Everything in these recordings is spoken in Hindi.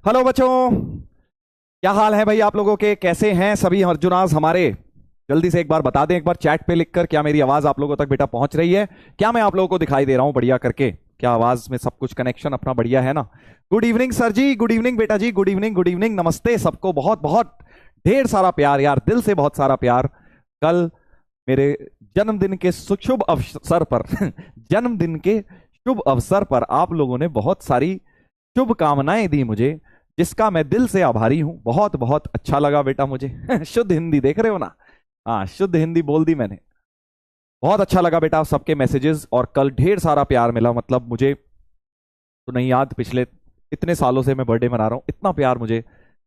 हेलो बच्चों, क्या हाल है भाई? आप लोगों के कैसे हैं सभी अर्जुनास हमारे? जल्दी से एक बार बता दें, एक बार चैट पे लिखकर, क्या मेरी आवाज आप लोगों तक बेटा पहुंच रही है? क्या मैं आप लोगों को दिखाई दे रहा हूं बढ़िया करके? क्या आवाज में सब कुछ कनेक्शन अपना बढ़िया है ना? गुड इवनिंग सर जी, गुड इवनिंग बेटा जी, गुड इवनिंग, गुड इवनिंग, नमस्ते सबको, बहुत बहुत ढेर सारा प्यार यार, दिल से बहुत सारा प्यार। कल मेरे जन्मदिन के शुभ अवसर पर जन्मदिन के शुभ अवसर पर आप लोगों ने बहुत सारी शुभकामनाएं दी मुझे, जिसका मैं दिल से आभारी हूं। बहुत बहुत अच्छा लगा बेटा मुझे शुद्ध हिंदी देख रहे हो ना? हाँ, शुद्ध हिंदी बोल दी मैंने। बहुत अच्छा लगा बेटा सबके मैसेजेस, और कल ढेर सारा प्यार मिला। मतलब मुझे तो नहीं याद, पिछले इतने सालों से मैं बर्थडे मना रहा हूँ, इतना प्यार मुझे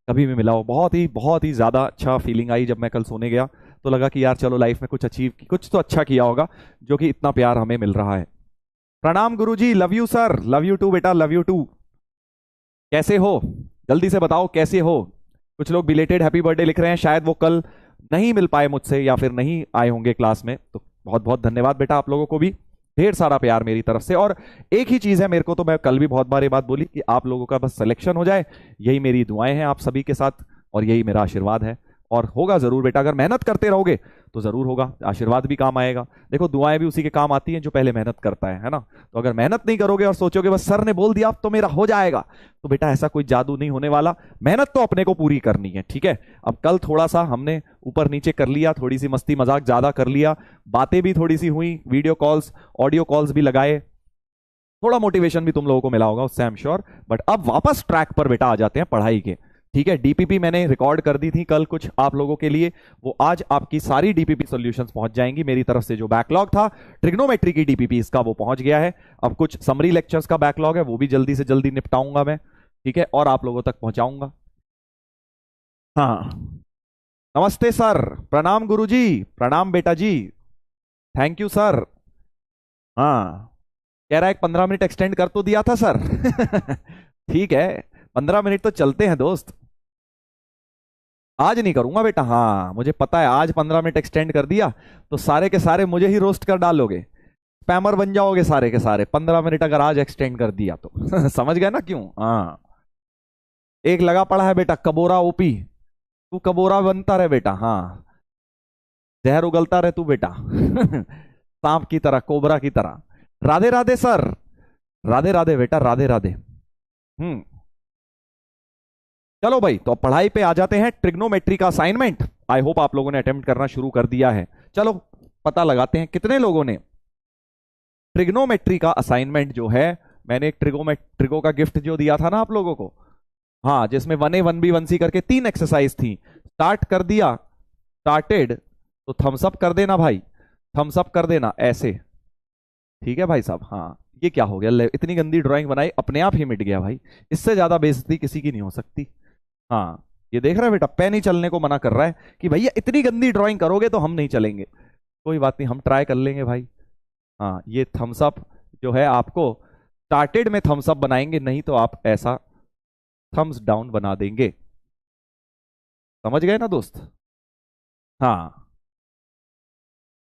कभी भी मिला हो। बहुत ही ज्यादा अच्छा फीलिंग आई जब मैं कल सोने गया, तो लगा कि यार चलो लाइफ में कुछ अचीव, कुछ तो अच्छा किया होगा जो कि इतना प्यार हमें मिल रहा है। प्रणाम गुरुजी, love you sir, love you too बेटा, लव यू टू। कैसे हो? जल्दी से बताओ कैसे हो। कुछ लोग बिलेटेड हैप्पी बर्थडे लिख रहे हैं, शायद वो कल नहीं मिल पाए मुझसे या फिर नहीं आए होंगे क्लास में, तो बहुत बहुत धन्यवाद बेटा आप लोगों को भी, ढेर सारा प्यार मेरी तरफ से। और एक ही चीज है मेरे को, तो मैं कल भी बहुत बार ये बात बोली कि आप लोगों का बस सिलेक्शन हो जाए, यही मेरी दुआएं हैं आप सभी के साथ, और यही मेरा आशीर्वाद है। और होगा जरूर बेटा, अगर मेहनत करते रहोगे तो जरूर होगा, आशीर्वाद भी काम आएगा। देखो दुआएं भी उसी के काम आती हैं जो पहले मेहनत करता है ना? तो अगर मेहनत नहीं करोगे और सोचोगे बस सर ने बोल दिया अब तो मेरा हो जाएगा, तो बेटा ऐसा कोई जादू नहीं होने वाला। मेहनत तो अपने को पूरी करनी है, ठीक है? अब कल थोड़ा सा हमने ऊपर नीचे कर लिया, थोड़ी सी मस्ती मजाक ज्यादा कर लिया, बातें भी थोड़ी सी हुई, वीडियो कॉल्स ऑडियो कॉल्स भी लगाए, थोड़ा मोटिवेशन भी तुम लोगों को मिला होगा उससे, आई एम श्योर। बट अब वापस ट्रैक पर बेटा आ जाते हैं पढ़ाई के, ठीक है? डीपीपी मैंने रिकॉर्ड कर दी थी कल कुछ आप लोगों के लिए, वो आज आपकी सारी डीपीपी सॉल्यूशंस पहुंच जाएंगी मेरी तरफ से। जो बैकलॉग था ट्रिग्नोमेट्री की डीपीपी इसका, वो पहुंच गया है। अब कुछ समरी लेक्चर्स का बैकलॉग है, वो भी जल्दी से जल्दी निपटाऊंगा मैं, ठीक है? और आप लोगों तक पहुंचाऊंगा। हाँ, नमस्ते सर, प्रणाम गुरुजी, प्रणाम बेटा जी, थैंक यू सर। हाँ, कह रहा है 15 मिनट एक्सटेंड कर तो दिया था सर ठीक है, 15 मिनट तो चलते हैं दोस्त। आज नहीं करूंगा बेटा, हाँ मुझे पता है, आज 15 मिनट एक्सटेंड कर दिया तो सारे के सारे मुझे ही रोस्ट कर डालोगे, स्पैमर बन जाओगे सारे के सारे। 15 मिनट अगर आज एक्सटेंड कर दिया तो समझ गए ना क्यों? हाँ, एक लगा पड़ा है बेटा कबोरा ओपी, तू कबोरा बनता रहे बेटा, हाँ जहर उगलता रहे तू बेटा सांप की तरह, कोबरा की तरह। राधे राधे सर, राधे राधे बेटा, राधे राधे। चलो भाई, तो अब पढ़ाई पे आ जाते हैं। ट्रिग्नोमेट्री का असाइनमेंट आई होप आप लोगों ने अटेम्प्ट करना शुरू कर दिया है। चलो पता लगाते हैं कितने लोगों ने ट्रिग्नोमेट्री का असाइनमेंट जो है, मैंने एक ट्रिगो का गिफ्ट जो दिया था ना आप लोगों को, हाँ, जिसमें 1A 1B 1C करके 3 एक्सरसाइज थी, स्टार्ट कर दिया, स्टार्टेड, तो थम्स अप कर देना भाई, थम्स अप कर देना ऐसे, ठीक है भाई साहब? हाँ, ये क्या हो गया? इतनी गंदी ड्राइंग बनाई, अपने आप ही मिट गया भाई, इससे ज्यादा बेइज्जती किसी की नहीं हो सकती। हाँ, ये देख रहा है बेटा, पेन ही चलने को मना कर रहा है कि भैया इतनी गंदी ड्राइंग करोगे तो हम नहीं चलेंगे। कोई बात नहीं, हम ट्राई कर लेंगे भाई। हाँ, ये थम्स अप जो है आपको स्टार्टेड में थम्स अप बनाएंगे, नहीं तो आप ऐसा थम्स डाउन बना देंगे। समझ गए ना दोस्त? हाँ,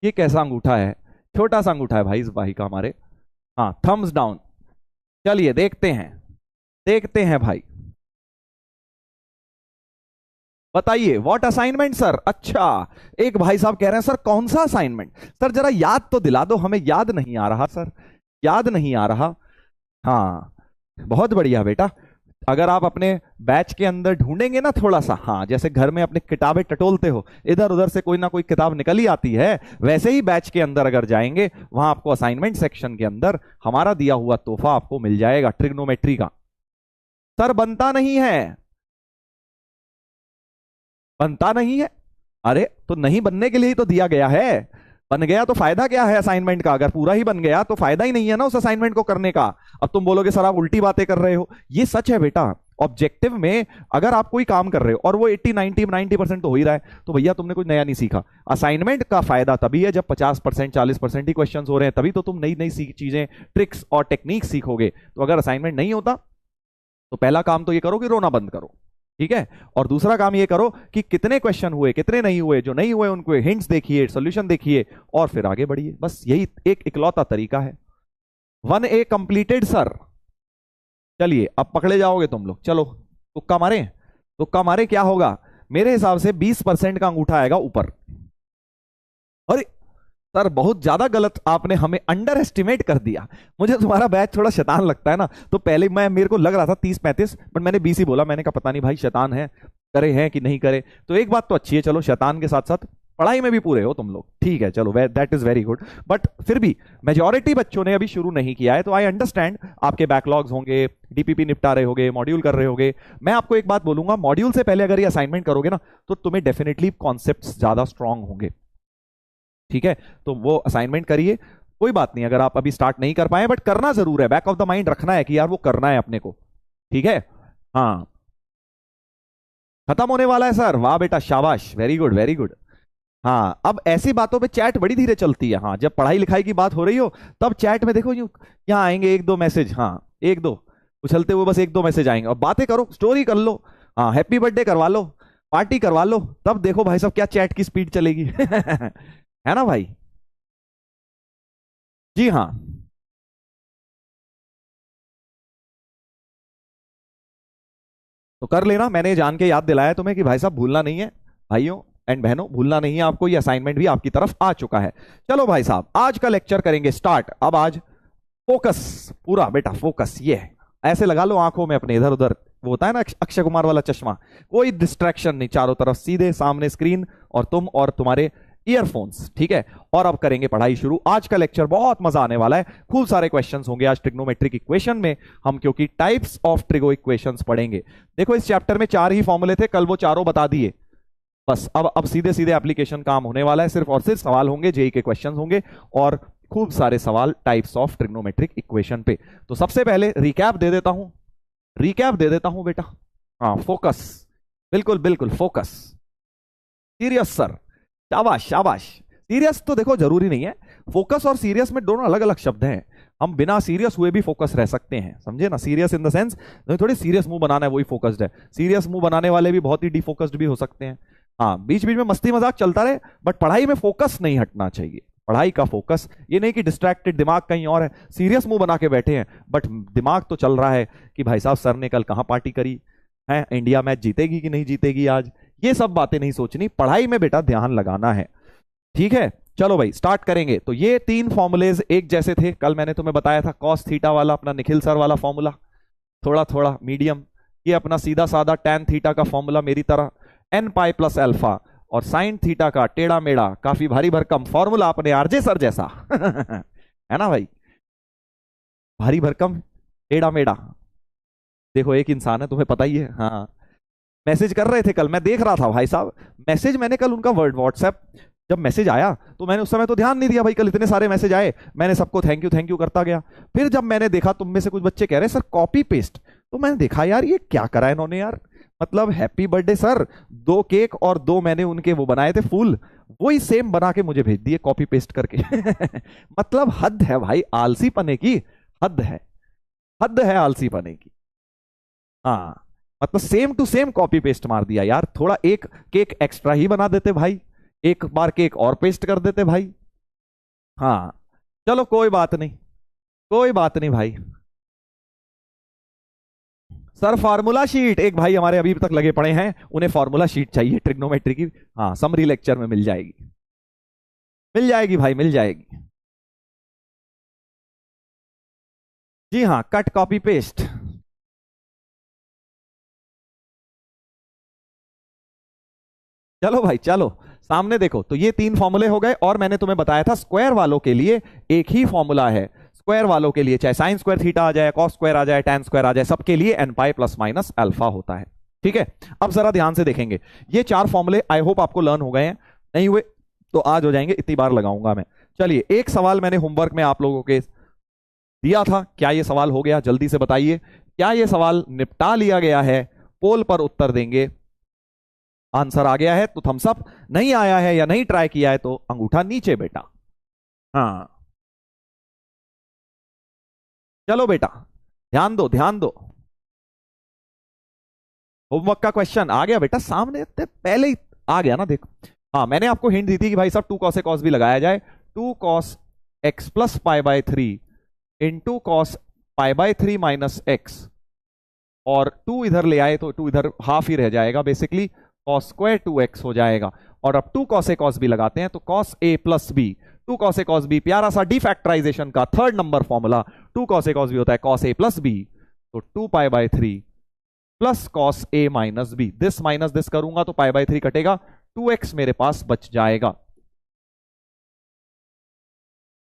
ये कैसा अंगूठा है? छोटा सा अंगूठा है भाई इस भाई का हमारे। हाँ, थम्स डाउन। चलिए देखते हैं, देखते हैं भाई, बताइए व्हाट असाइनमेंट सर? अच्छा, एक भाई साहब कह रहे हैं सर कौन सा असाइनमेंट? सर जरा याद तो दिला दो हमें, याद नहीं आ रहा सर, याद नहीं आ रहा। हाँ, बहुत बढ़िया बेटा, अगर आप अपने बैच के अंदर ढूंढेंगे ना थोड़ा सा, हाँ जैसे घर में अपनी किताबें टटोलते हो, इधर उधर से कोई ना कोई किताब निकल ही आती है, वैसे ही बैच के अंदर अगर जाएंगे, वहां आपको असाइनमेंट सेक्शन के अंदर हमारा दिया हुआ तोहफा आपको मिल जाएगा ट्रिग्नोमेट्री का। सर बनता नहीं है, बनता नहीं है? अरे तो नहीं बनने के लिए ही तो दिया गया है, बन गया तो फायदा क्या है असाइनमेंट का? अगर पूरा ही बन गया तो फायदा ही नहीं है ना उस असाइनमेंट को करने का। अब तुम बोलोगे सर आप उल्टी बातें कर रहे हो, ये सच है बेटा। ऑब्जेक्टिव में अगर आप कोई काम कर रहे हो और वो 80 90 90% तो हो ही रहा है, तो भैया तुमने कुछ नया नहीं सीखा। असाइनमेंट का फायदा तभी है जब 50% 40% ही क्वेश्चन हो रहे हैं, तभी तो तुम नई नई चीजें, ट्रिक्स और टेक्निक सीखोगे। तो अगर असाइनमेंट नहीं होता तो पहला काम तो ये करो कि रोना बंद करो, ठीक है? और दूसरा काम ये करो कि कितने क्वेश्चन हुए, कितने नहीं हुए, जो नहीं हुए उनको हिंट्स देखिए, सॉल्यूशन देखिए, और फिर आगे बढ़िए। बस यही एक इकलौता तरीका है। 1A कंप्लीटेड सर, चलिए अब पकड़े जाओगे तुम लोग। चलो तुक्का मारे, तुक्का मारे, क्या होगा? मेरे हिसाब से 20% का अंगूठा आएगा ऊपर। अरे सर बहुत ज्यादा गलत, आपने हमें अंडर एस्टिमेट कर दिया। मुझे तुम्हारा बैच थोड़ा शैतान लगता है ना, तो पहले मैं, मेरे को लग रहा था 30-35, बट मैंने 20 ही बोला। मैंने कहा पता नहीं भाई शैतान है, करे हैं कि नहीं करे। तो एक बात तो अच्छी है, चलो शैतान के साथ साथ पढ़ाई में भी पूरे हो तुम लोग, ठीक है, चलो that is very good. But फिर भी मेजॉरिटी बच्चों ने अभी शुरू नहीं किया है, तो आई अंडरस्टैंड आपके बैकलॉग्स होंगे, डीपीपी निपटा रहे होगे, मॉड्यूल कर रहे होगे। मैं आपको एक बात बोलूंगा, मॉड्यूल से पहले अगर ये असाइनमेंट करोगे ना, तो तुम्हें डेफिनेटली कॉन्सेप्ट्स ज्यादा स्ट्रांग होंगे, ठीक है? तो वो असाइनमेंट करिए, कोई बात नहीं अगर आप अभी स्टार्ट नहीं कर पाए, बट करना जरूर है, बैक ऑफ द माइंड रखना है कि यार वो करना है अपने को, ठीक है? हाँ, खत्म होने वाला है सर, वाह बेटा शाबाश, वेरी गुड वेरी गुड। हाँ, अब ऐसी बातों पे चैट बड़ी धीरे चलती है। हाँ, जब पढ़ाई लिखाई की बात हो रही हो तब चैट में देखो यूं, यहाँ आएंगे एक दो मैसेज, हाँ एक दो उछलते हुए बस एक दो मैसेज आएंगे, और बातें करो, स्टोरी कर लो, हाँ हैप्पी बर्थडे करवा लो, पार्टी करवा लो, तब देखो भाई साहब क्या चैट की स्पीड चलेगी। है ना भाई? जी हाँ, तो कर लेना, मैंने जान के याद दिलाया तुम्हें कि भाई साहब भूलना नहीं है, भाइयों एंड बहनों भूलना नहीं है आपको, ये असाइनमेंट भी आपकी तरफ आ चुका है। चलो भाई साहब आज का लेक्चर करेंगे स्टार्ट। अब आज फोकस, पूरा बेटा फोकस, ये है, ऐसे लगा लो आंखों में अपने, इधर उधर वो होता है ना अक्षय कुमार वाला चश्मा, कोई डिस्ट्रैक्शन नहीं, चारों तरफ सीधे सामने स्क्रीन और तुम और तुम्हारे ईयरफोन्स, ठीक है? और अब करेंगे पढ़ाई शुरू। आज का लेक्चर बहुत मजा आने वाला है, खूब सारे क्वेश्चंस होंगे आज ट्रिग्नोमेट्रिक इक्वेशन में हम, क्योंकि टाइप्स ऑफ ट्रिगो इक्वेशंस पढ़ेंगे। देखो इस चैप्टर में 4 ही फॉर्मूले थे, कल वो चारों बता दिए, बस अब सीधे सीधे एप्लीकेशन काम होने वाला है, सिर्फ और सिर्फ सवाल होंगे, जेई के क्वेश्चन होंगे और खूब सारे सवाल टाइप्स ऑफ ट्रिग्नोमेट्रिक इक्वेशन पे। तो सबसे पहले रिकैप दे देता हूं, रिकैप दे देता हूं बेटा। हाँ फोकस, बिल्कुल बिल्कुल फोकस, सीरियस सर, शाबाश शाबाश। सीरियस तो देखो जरूरी नहीं है, फोकस और सीरियस में दोनों अलग अलग शब्द हैं, हम बिना सीरियस हुए भी फोकस रह सकते हैं, समझे ना? सीरियस इन द सेंस थोड़ी सीरियस मुंह बनाना है वही फोकस्ड है, सीरियस मुंह बनाने वाले भी बहुत ही डिफोकस्ड भी हो सकते हैं। हाँ, बीच बीच में मस्ती मजाक चलता रहे, बट पढ़ाई में फोकस नहीं हटना चाहिए। पढ़ाई का फोकस ये नहीं कि डिस्ट्रैक्टेड दिमाग कहीं और है, सीरियस मुंह बना के बैठे हैं बट दिमाग तो चल रहा है कि भाई साहब सर ने कल कहां पार्टी करी है, इंडिया मैच जीतेगी कि नहीं जीतेगी आज, ये सब बातें नहीं सोचनी, पढ़ाई में बेटा ध्यान लगाना है, ठीक है? चलो भाई स्टार्ट करेंगे। तो ये 3 फॉर्मूलेज एक जैसे थे, कल मैंने तुम्हें बताया था, कॉस थीटा वाला अपना निखिल सर वाला फॉर्मूला, थोड़ा थोड़ा मीडियम, ये अपना सीधा साधा टैन थीटा का फॉर्मूला मेरी तरह, एन पाई प्लस अल्फा, और साइन थीटा का टेढ़ा मेढ़ा काफी भारी भरकम फॉर्मूला अपने आरजे सर जैसा। है ना भाई? भारी भरकम टेढ़ा मेढ़ा, देखो एक इंसान है, तुम्हें पता ही है। हाँ, मैसेज कर रहे थे कल, मैं देख रहा था भाई साहब मैसेज, मैंने कल उनका वर्ड व्हाट्सएप जब मैसेज आया तो मैंने उस समय तो ध्यान नहीं दिया भाई, कल इतने सारे मैसेज आए, मैंने सबको थैंक यू करता गया। फिर जब मैंने देखा तुम में से कुछ बच्चे कह रहे सर कॉपी पेस्ट, तो मैंने देखा यार ये क्या करा इन्होंने यार, मतलब हैप्पी बर्थडे सर, 2 केक और 2 मैंने उनके वो बनाए थे फूल, वही सेम बना के मुझे भेज दिए कॉपी पेस्ट करके। मतलब हद है भाई आलसी पने की, हद है, हद है आलसी पने की। हाँ, मतलब same to same copy paste मार दिया यार, थोड़ा एक केक एक्स्ट्रा ही बना देते भाई, एक बार केक और पेस्ट कर देते भाई। हाँ चलो कोई बात नहीं, कोई बात नहीं भाई। सर फार्मूला शीट, एक भाई हमारे अभी तक लगे पड़े हैं, उन्हें फार्मूला शीट चाहिए ट्रिग्नोमेट्री की। हाँ समरी लेक्चर में मिल जाएगी, मिल जाएगी भाई मिल जाएगी। जी हाँ, कट कॉपी पेस्ट, चलो भाई चलो सामने देखो। तो ये 3 फॉर्मूले हो गए, और मैंने तुम्हें बताया था स्क्वायर वालों के लिए एक ही फॉर्मूला है, स्क्वायर वालों के लिए चाहे साइन स्क्वायर थीटा आ जाए, कॉस स्क्वायर आ जाए, tan स्क्वायर आ जाए, सबके लिए n पाई प्लस माइनस अल्फा होता है, ठीक है? अब जरा ध्यान से देखेंगे ये 4 फॉर्मूले, आई होप आपको लर्न हो गए हैं, नहीं हुए तो आज हो जाएंगे, इतनी बार लगाऊंगा मैं। चलिए एक सवाल मैंने होमवर्क में आप लोगों के दिया था, क्या ये सवाल हो गया? जल्दी से बताइए, क्या ये सवाल निपटा लिया गया है? पोल पर उत्तर देंगे, आंसर आ गया है तो थम्स अप, नहीं आया है या नहीं ट्राई किया है तो अंगूठा नीचे बेटा। हाँ चलो बेटा ध्यान दो ध्यान दो, होमवर्क का क्वेश्चन आ गया बेटा सामने, पहले ही आ गया ना देखो। हाँ मैंने आपको हिंट दी थी कि भाई साहब 2 cos cos भी लगाया जाए, 2 cos x plus pi bye 3 into cos pi bye 3 minus x, और 2 इधर ले आए तो 2 इधर हाफ ही रह जाएगा, बेसिकली cos स्क्वायर 2x हो जाएगा। और अब 2 cos a cos b लगाते हैं तो cos a plus b, 2 cos a cos b, प्यारा सा डिफैक्टराइजेशन का 3rd number formula, 2 cos a cos b होता है cos a प्लस b, तो 2 pi by 3 plus cos a minus b, this minus this करूंगा तो पाई बाय 3 कटेगा, 2x मेरे पास बच जाएगा।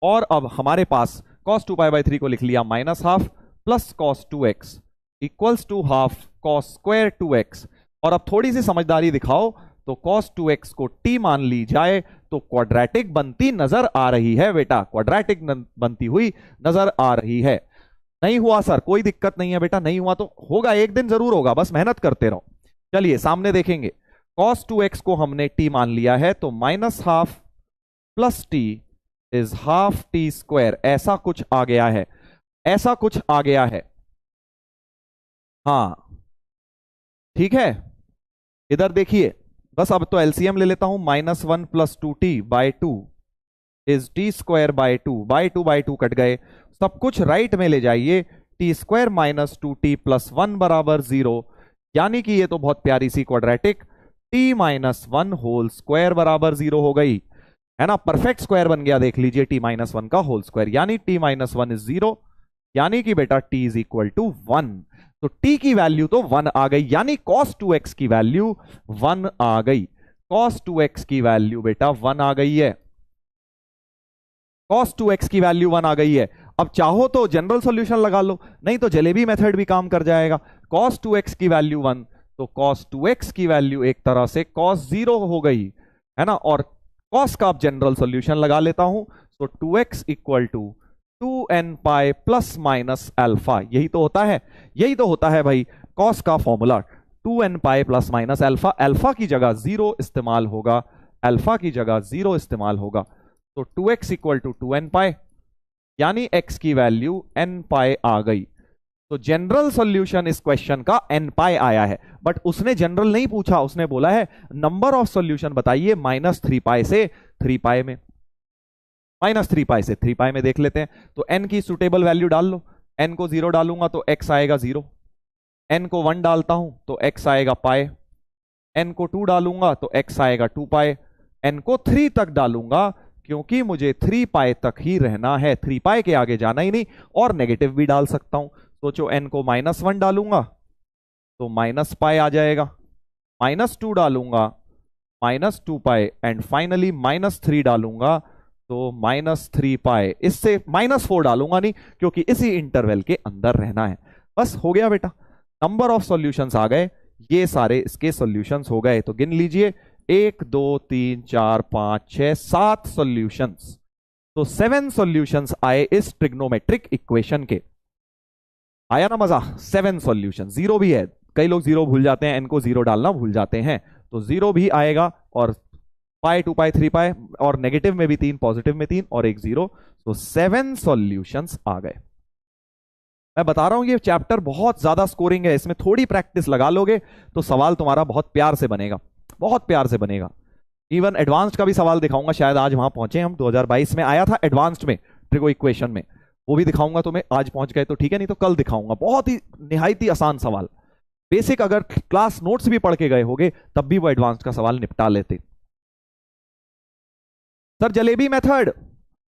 और अब हमारे पास cos 2 पाई बाय 3 को लिख लिया minus half plus cos 2x equals to half cos square 2x। और अब थोड़ी सी समझदारी दिखाओ तो cos 2x को t मान ली जाए तो क्वाड्रेटिक बनती नजर आ रही है बेटा, क्वाड्रेटिक बनती हुई नजर आ रही है। नहीं हुआ सर, कोई दिक्कत नहीं है बेटा, नहीं हुआ तो होगा, एक दिन जरूर होगा, बस मेहनत करते रहो। चलिए सामने देखेंगे, cos 2x को हमने t मान लिया है तो minus half plus t is half t square, ऐसा कुछ आ गया है, ऐसा कुछ आ गया है। हाँ ठीक है, इधर देखिए, बस अब तो एलसीएम ले लेता हूं, -1 + 2t by 2 is T square by 2, by 2 by 2 cut गए, सब कुछ राइट में ले जाइए, टी स्क्वायर माइनस 2t + 1 बराबर 0, यानी कि ये तो बहुत प्यारी सी क्वाड्रेटिक t - 1 होल स्क्वायर बराबर 0 हो गई, है ना, परफेक्ट स्क्वायर बन गया, देख लीजिए t - 1 का होल स्क्वायर, यानी t - 1 इज 0, यानी कि बेटा t इज इक्वल टू 1। तो t की वैल्यू तो 1 आ गई, यानी cos 2x की वैल्यू 1 आ गई, cos 2x की वैल्यू बेटा 1 आ गई है, cos 2x की वैल्यू 1 आ गई है। अब चाहो तो जनरल सॉल्यूशन लगा लो, नहीं तो जलेबी मेथड भी काम कर जाएगा। cos 2x की वैल्यू 1, तो cos 2x की वैल्यू एक तरह से cos 0 हो गई, है ना, और cos का अब जनरल सॉल्यूशन लगा लेता हूं, तो 2x equal to 2n pi plus minus alpha, यही तो होता है, यही तो होता है भाई cos का formula, 2n pi plus minus alpha, alpha की जगह 0 इस्तेमाल होगा, अल्फा की जगह 0 इस्तेमाल होगा, तो 2x इक्वल टू 2n पाई, यानी x की वैल्यू n पाई आ गई। तो जनरल सॉल्यूशन इस क्वेश्चन का n पाई आया है, बट उसने जनरल नहीं पूछा, उसने बोला है नंबर ऑफ सॉल्यूशन बताइए -3 पाई से 3 पाई में, -3 पाई से 3 पाई में देख लेते हैं। तो n की सुटेबल वैल्यू डाल लो, n को 0 डालूंगा तो x आएगा 0, n को 1 डालता हूं तो x आएगा पाई, n को 2 डालूंगा तो x आएगा 2 पाई, n को 3 तक डालूंगा क्योंकि मुझे 3 पाई तक ही रहना है, 3 पाई के आगे जाना ही नहीं, और नेगेटिव भी डाल सकता हूं। सोचो n को -1 डालूंगा तो माइनस पाई आ जाएगा, -2 डालूंगा -2 पाई, एंड फाइनली -3 डालूंगा तो -3 पाई, इससे -4 डालूंगा नहीं क्योंकि इसी इंटरवल के अंदर रहना है। बस हो गया बेटा, नंबर ऑफ सॉल्यूशंस आ गए, ये सारे इसके सॉल्यूशंस हो गए। तो गिन लीजिए 1 2 3 4 5 6 7 सॉल्यूशंस, तो 7 सॉल्यूशंस आए इस ट्रिग्नोमेट्रिक इक्वेशन के। आया ना मजा, 7 सॉल्यूशन, 0 भी है, कई लोग 0 भूल जाते हैं, n को 0 डालना भूल जाते हैं, तो 0 भी आएगा, और पाई 2 पाई 3 पाई, और नेगेटिव में भी 3, पॉजिटिव में 3 और एक 0, तो 7 सॉल्यूशंस आ गए। मैं बता रहा हूं ये चैप्टर बहुत ज्यादा स्कोरिंग है, इसमें थोड़ी प्रैक्टिस लगा लोगे तो सवाल तुम्हारा बहुत प्यार से बनेगा, बहुत प्यार से बनेगा। इवन एडवांस्ड का भी सवाल दिखाऊंगा, शायद आज वहां पहुंचे हम, 2022 में आया था एडवांस्ड में ट्रिगो इक्वेशन में, वो भी दिखाऊंगा तुम्हें, आज पहुंच गए तो ठीक है, नहीं तो कल दिखाऊंगा। बहुत ही निहायत ही आसान सवाल, बेसिक अगर क्लास नोट्स भी पढ़ के गए होगे तब भी वो एडवांस्ड का सवाल निपटा लेते। Sir jalebi method,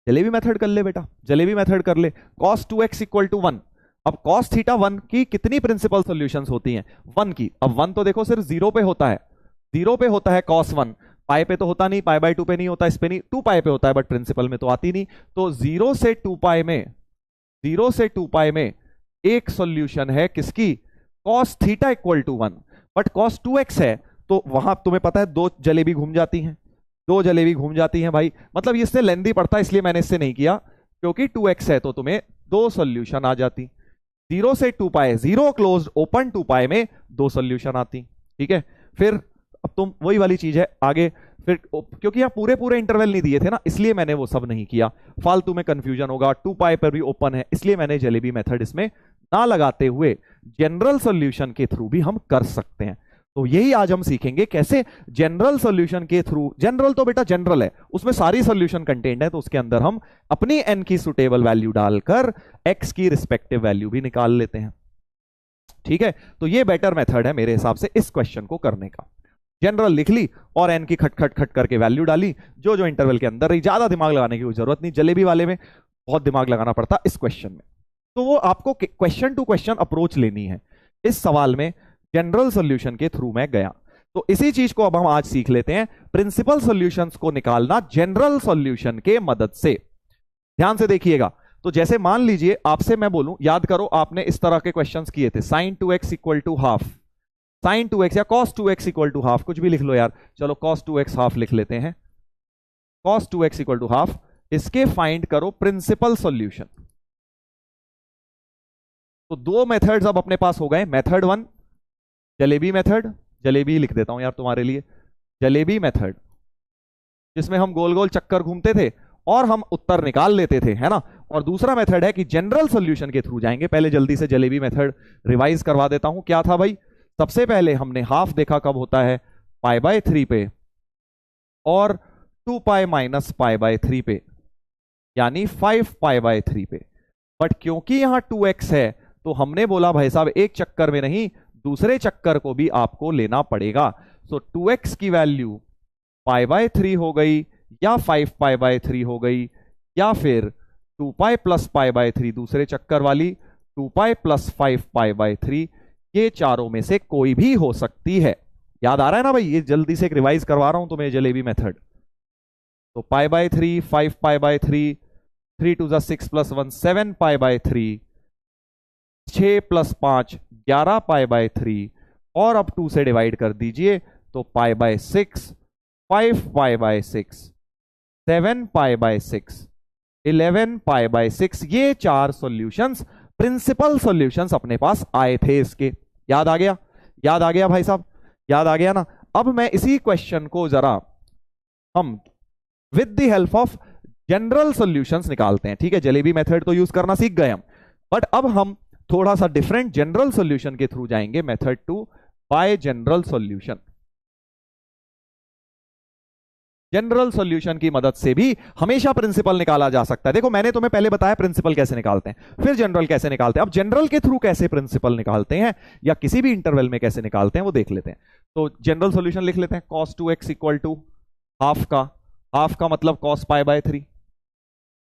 jalebi method कर ले बेटा, जलेबी मेथड कर ले, cos 2x इक्वल टू 1। अब cos थीटा 1 की कितनी प्रिंसिपल सॉल्यूशंस होती हैं? 1 की। अब 1 तो देखो सिर्फ 0 पे होता है, 0 पे होता है cos 1, पाई पे तो होता नहीं, पाई बाय 2 पे नहीं होता, इस पे नहीं, 2 पाई पे होता है, बट प्रिंसिपल में तो आती नहीं। तो 0 से 2 पाई में, 0 से 2 पाई में एक सॉल्यूशन है किसकी? cos theta equal to 1। But cos 2x है तो वहां तुम्हें पता है 2 जलेबी घूम जाती हैं, 2 जलेबी घूम जाती हैं भाई, मतलब इससे लेंदी पड़ता है, इसलिए मैंने इससे नहीं किया, क्योंकि 2x है तो तुम्हें 2 सॉल्यूशन आ जाती। 0 से 2 पाई, 0 क्लोज्ड ओपन 2 पाई में 2 सॉल्यूशन आती, ठीक है। फिर अब तुम वही वाली चीज है आगे, फिर क्योंकि यहाँ पूरे पूरे इंटरवल नहीं दिए थे ना, इसलिए मैंने वो सब नहीं किया, फालतू में कंफ्यूजन होगा। 2 पाई पर भी ओपन है, इसलिए मैंने जलेबी मेथड इसमें ना लगाते हुए जनरल सॉल्यूशन के थ्रू भी हम कर सकते हैं। तो यही आज हम सीखेंगे कैसे जनरल सॉल्यूशन के थ्रू, जनरल तो बेटा जनरल है, उसमें सारी सॉल्यूशन कंटेंट है, तो उसके अंदर हम अपनी n की सुटेबल वैल्यू डालकर x की रिस्पेक्टिव वैल्यू भी निकाल लेते हैं, ठीक है, तो ये बेटर मेथड है मेरे हिसाब से इस क्वेश्चन को करने का। जनरल लिख ली और एन की खट खट खट करके वैल्यू डाली, जो जो इंटरवल के अंदर रही, ज्यादा दिमाग लगाने की कोई जरूरत नहीं। जलेबी वाले में बहुत दिमाग लगाना पड़ता इस क्वेश्चन में, तो वो आपको क्वेश्चन टू क्वेश्चन अप्रोच लेनी है। इस सवाल में जनरल सॉल्यूशन के थ्रू मैं गया, तो इसी चीज को अब हम आज सीख लेते हैं, प्रिंसिपल सॉल्यूशंस को निकालना जनरल सॉल्यूशन के मदद से। ध्यान से देखिएगा, तो जैसे मान लीजिए आपसे मैं बोलूं, याद करो आपने इस तरह के क्वेश्चंस किए थे, sin 2x equal to half, sin 2x या cos 2x equal to half, कुछ भी लिख लो यार, चलो cos 2x हाफ लिख लेते हैं, cos 2x equal to half, इसके फाइंड करो प्रिंसिपल सॉल्यूशन। तो दो मेथड्स अब अपने पास हो गए, मेथड 1 जलेबी मेथड, जलेबी लिख देता हूं यार तुम्हारे लिए, जलेबी मेथड, जिसमें हम गोल गोल चक्कर घूमते थे और हम उत्तर निकाल लेते थे, है ना। और दूसरा मेथड है कि जनरल सॉल्यूशन के थ्रू जाएंगे। पहले जल्दी से जलेबी मेथड रिवाइज करवा देता हूं, क्या था भाई, सबसे पहले हमने हाफ देखा कब होता है, π/3 पे, और 2π माइनस π/3 पे, यानी 5π/3 पे। बट क्योंकि यहां 2x है तो हमने बोला भाई साहब एक चक्कर में नहीं, दूसरे चक्कर को भी आपको लेना पड़ेगा। सो 2x की वैल्यू π/3 हो गई, या 5π/3 हो गई, या फिर 2π प्लस π/3 दूसरे चक्कर वाली, 2π प्लस 5π/3, ये चारों में से कोई भी हो सकती है। याद आ रहा है ना भाई, ये जल्दी से एक रिवाइज करवा रहा हूं तुम्हें जलेबी मेथड। तो π/3, 5π/3, 3 to the 6 plus 1 7π/3, 6 प्लस 5 11π/3, और अब 2 से डिवाइड कर दीजिए, तो π/6, 5π/6, 7π/6, 11π/6, ये चार सॉल्यूशंस प्रिंसिपल सॉल्यूशंस अपने पास आए थे इसके। याद आ गया, याद आ गया भाई साहब, याद आ गया ना। अब मैं इसी क्वेश्चन को जरा हम with the help of general solutions निकालते हैं, ठीक है। जलेबी मेथड तो यूज करना सीख गए हम, बट अब हम थोड़ा सा डिफरेंट जनरल सॉल्यूशन के थ्रू जाएंगे, method 2 bye general solution. General solution की मदद से भी हमेशा प्रिंसिपल निकाला जा सकता है। देखो मैंने तुम्हें पहले बताया प्रिंसिपल कैसे निकालते हैं, फिर जनरल कैसे निकालते हैं। अब जनरल के थ्रू कैसे प्रिंसिपल निकालते हैं, या किसी भी इंटरवल में कैसे निकालते हैं, वो देख लेते हैं। तो जनरल सॉल्यूशन लिख लेते हैं, cos 2x equal to half का मतलब cos π/3,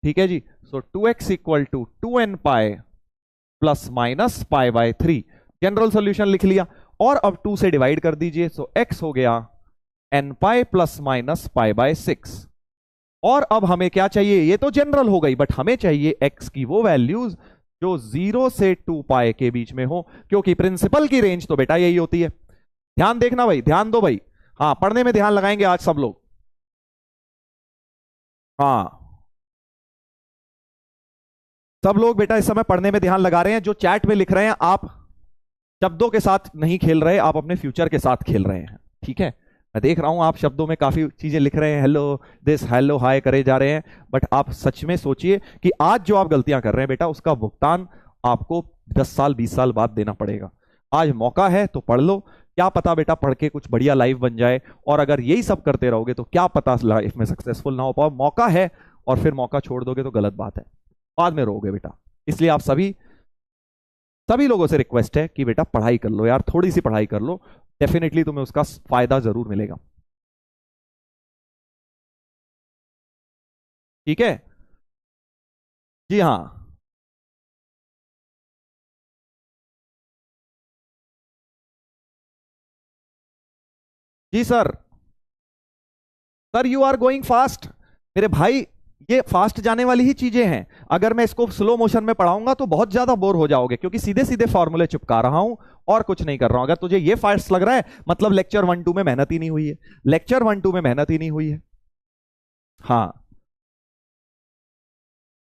ठीक है जी। So 2x equal to 2n pi plus minus π/3, general solution लिख लिया, और अब 2 से डिवाइड कर दीजिए, सो x हो गया n पाई प्लस माइनस π/6। और अब हमें क्या चाहिए, ये तो जनरल हो गई, बट हमें चाहिए x की वो वैल्यूज जो 0 से 2π के बीच में हो, क्योंकि प्रिंसिपल की रेंज तो बेटा यही होती है। ध्यान देखना भाई, ध्यान दो भाई, हाँ पढ़ने में ध्यान लगाएंगे आज सब लोग। हाँ सब लोग बेटा इस समय पढ़ने में ध्यान लगा रहे हैं। जो चैट में लिख रहे हैं, आप शब्दों के साथ नहीं खेल रहे, आप अपने फ्यूचर के साथ खेल रहे हैं, ठीक है। मैं देख रहा हूं आप शब्दों में काफी चीजें लिख रहे हैं, हेलो दिस हेलो हाय करे जा रहे हैं, बट आप सच में सोचिए कि आज जो आप गलतियां कर रहे हैं बेटा, उसका भुगतान आपको 10 साल 20 साल बाद देना पड़ेगा। आज मौका है तो पढ़ लो, क्या पता बेटा पढ़ के कुछ बढ़िया लाइफ बन जाए, और अगर यही सब करते रहोगे तो क्या पता लाइफ में सक्सेसफुल ना हो पाओ। मौका है और फिर मौका छोड़ दोगे तो गलत बात है, बाद में रहोगे बेटा। इसलिए आप सभी लोगों से रिक्वेस्ट है कि बेटा पढ़ाई कर लो यार, थोड़ी सी पढ़ाई कर लो, डेफिनेटली तुम्हें उसका फायदा जरूर मिलेगा, ठीक है जी। हाँ जी sir, sir you are going fast मेरे भाई, ये फास्ट जाने वाली ही चीजें हैं। अगर मैं इसको स्लो मोशन में पढ़ाऊंगा तो बहुत ज्यादा बोर हो जाओगे, क्योंकि सीधे सीधे फॉर्मूले चिपका रहा हूं और कुछ नहीं कर रहा हूं। अगर तुझे ये फास्ट लग रहा है, मतलब लेक्चर 1-2 में मेहनत ही नहीं हुई है, लेक्चर 1-2 में मेहनत ही नहीं हुई है। हाँ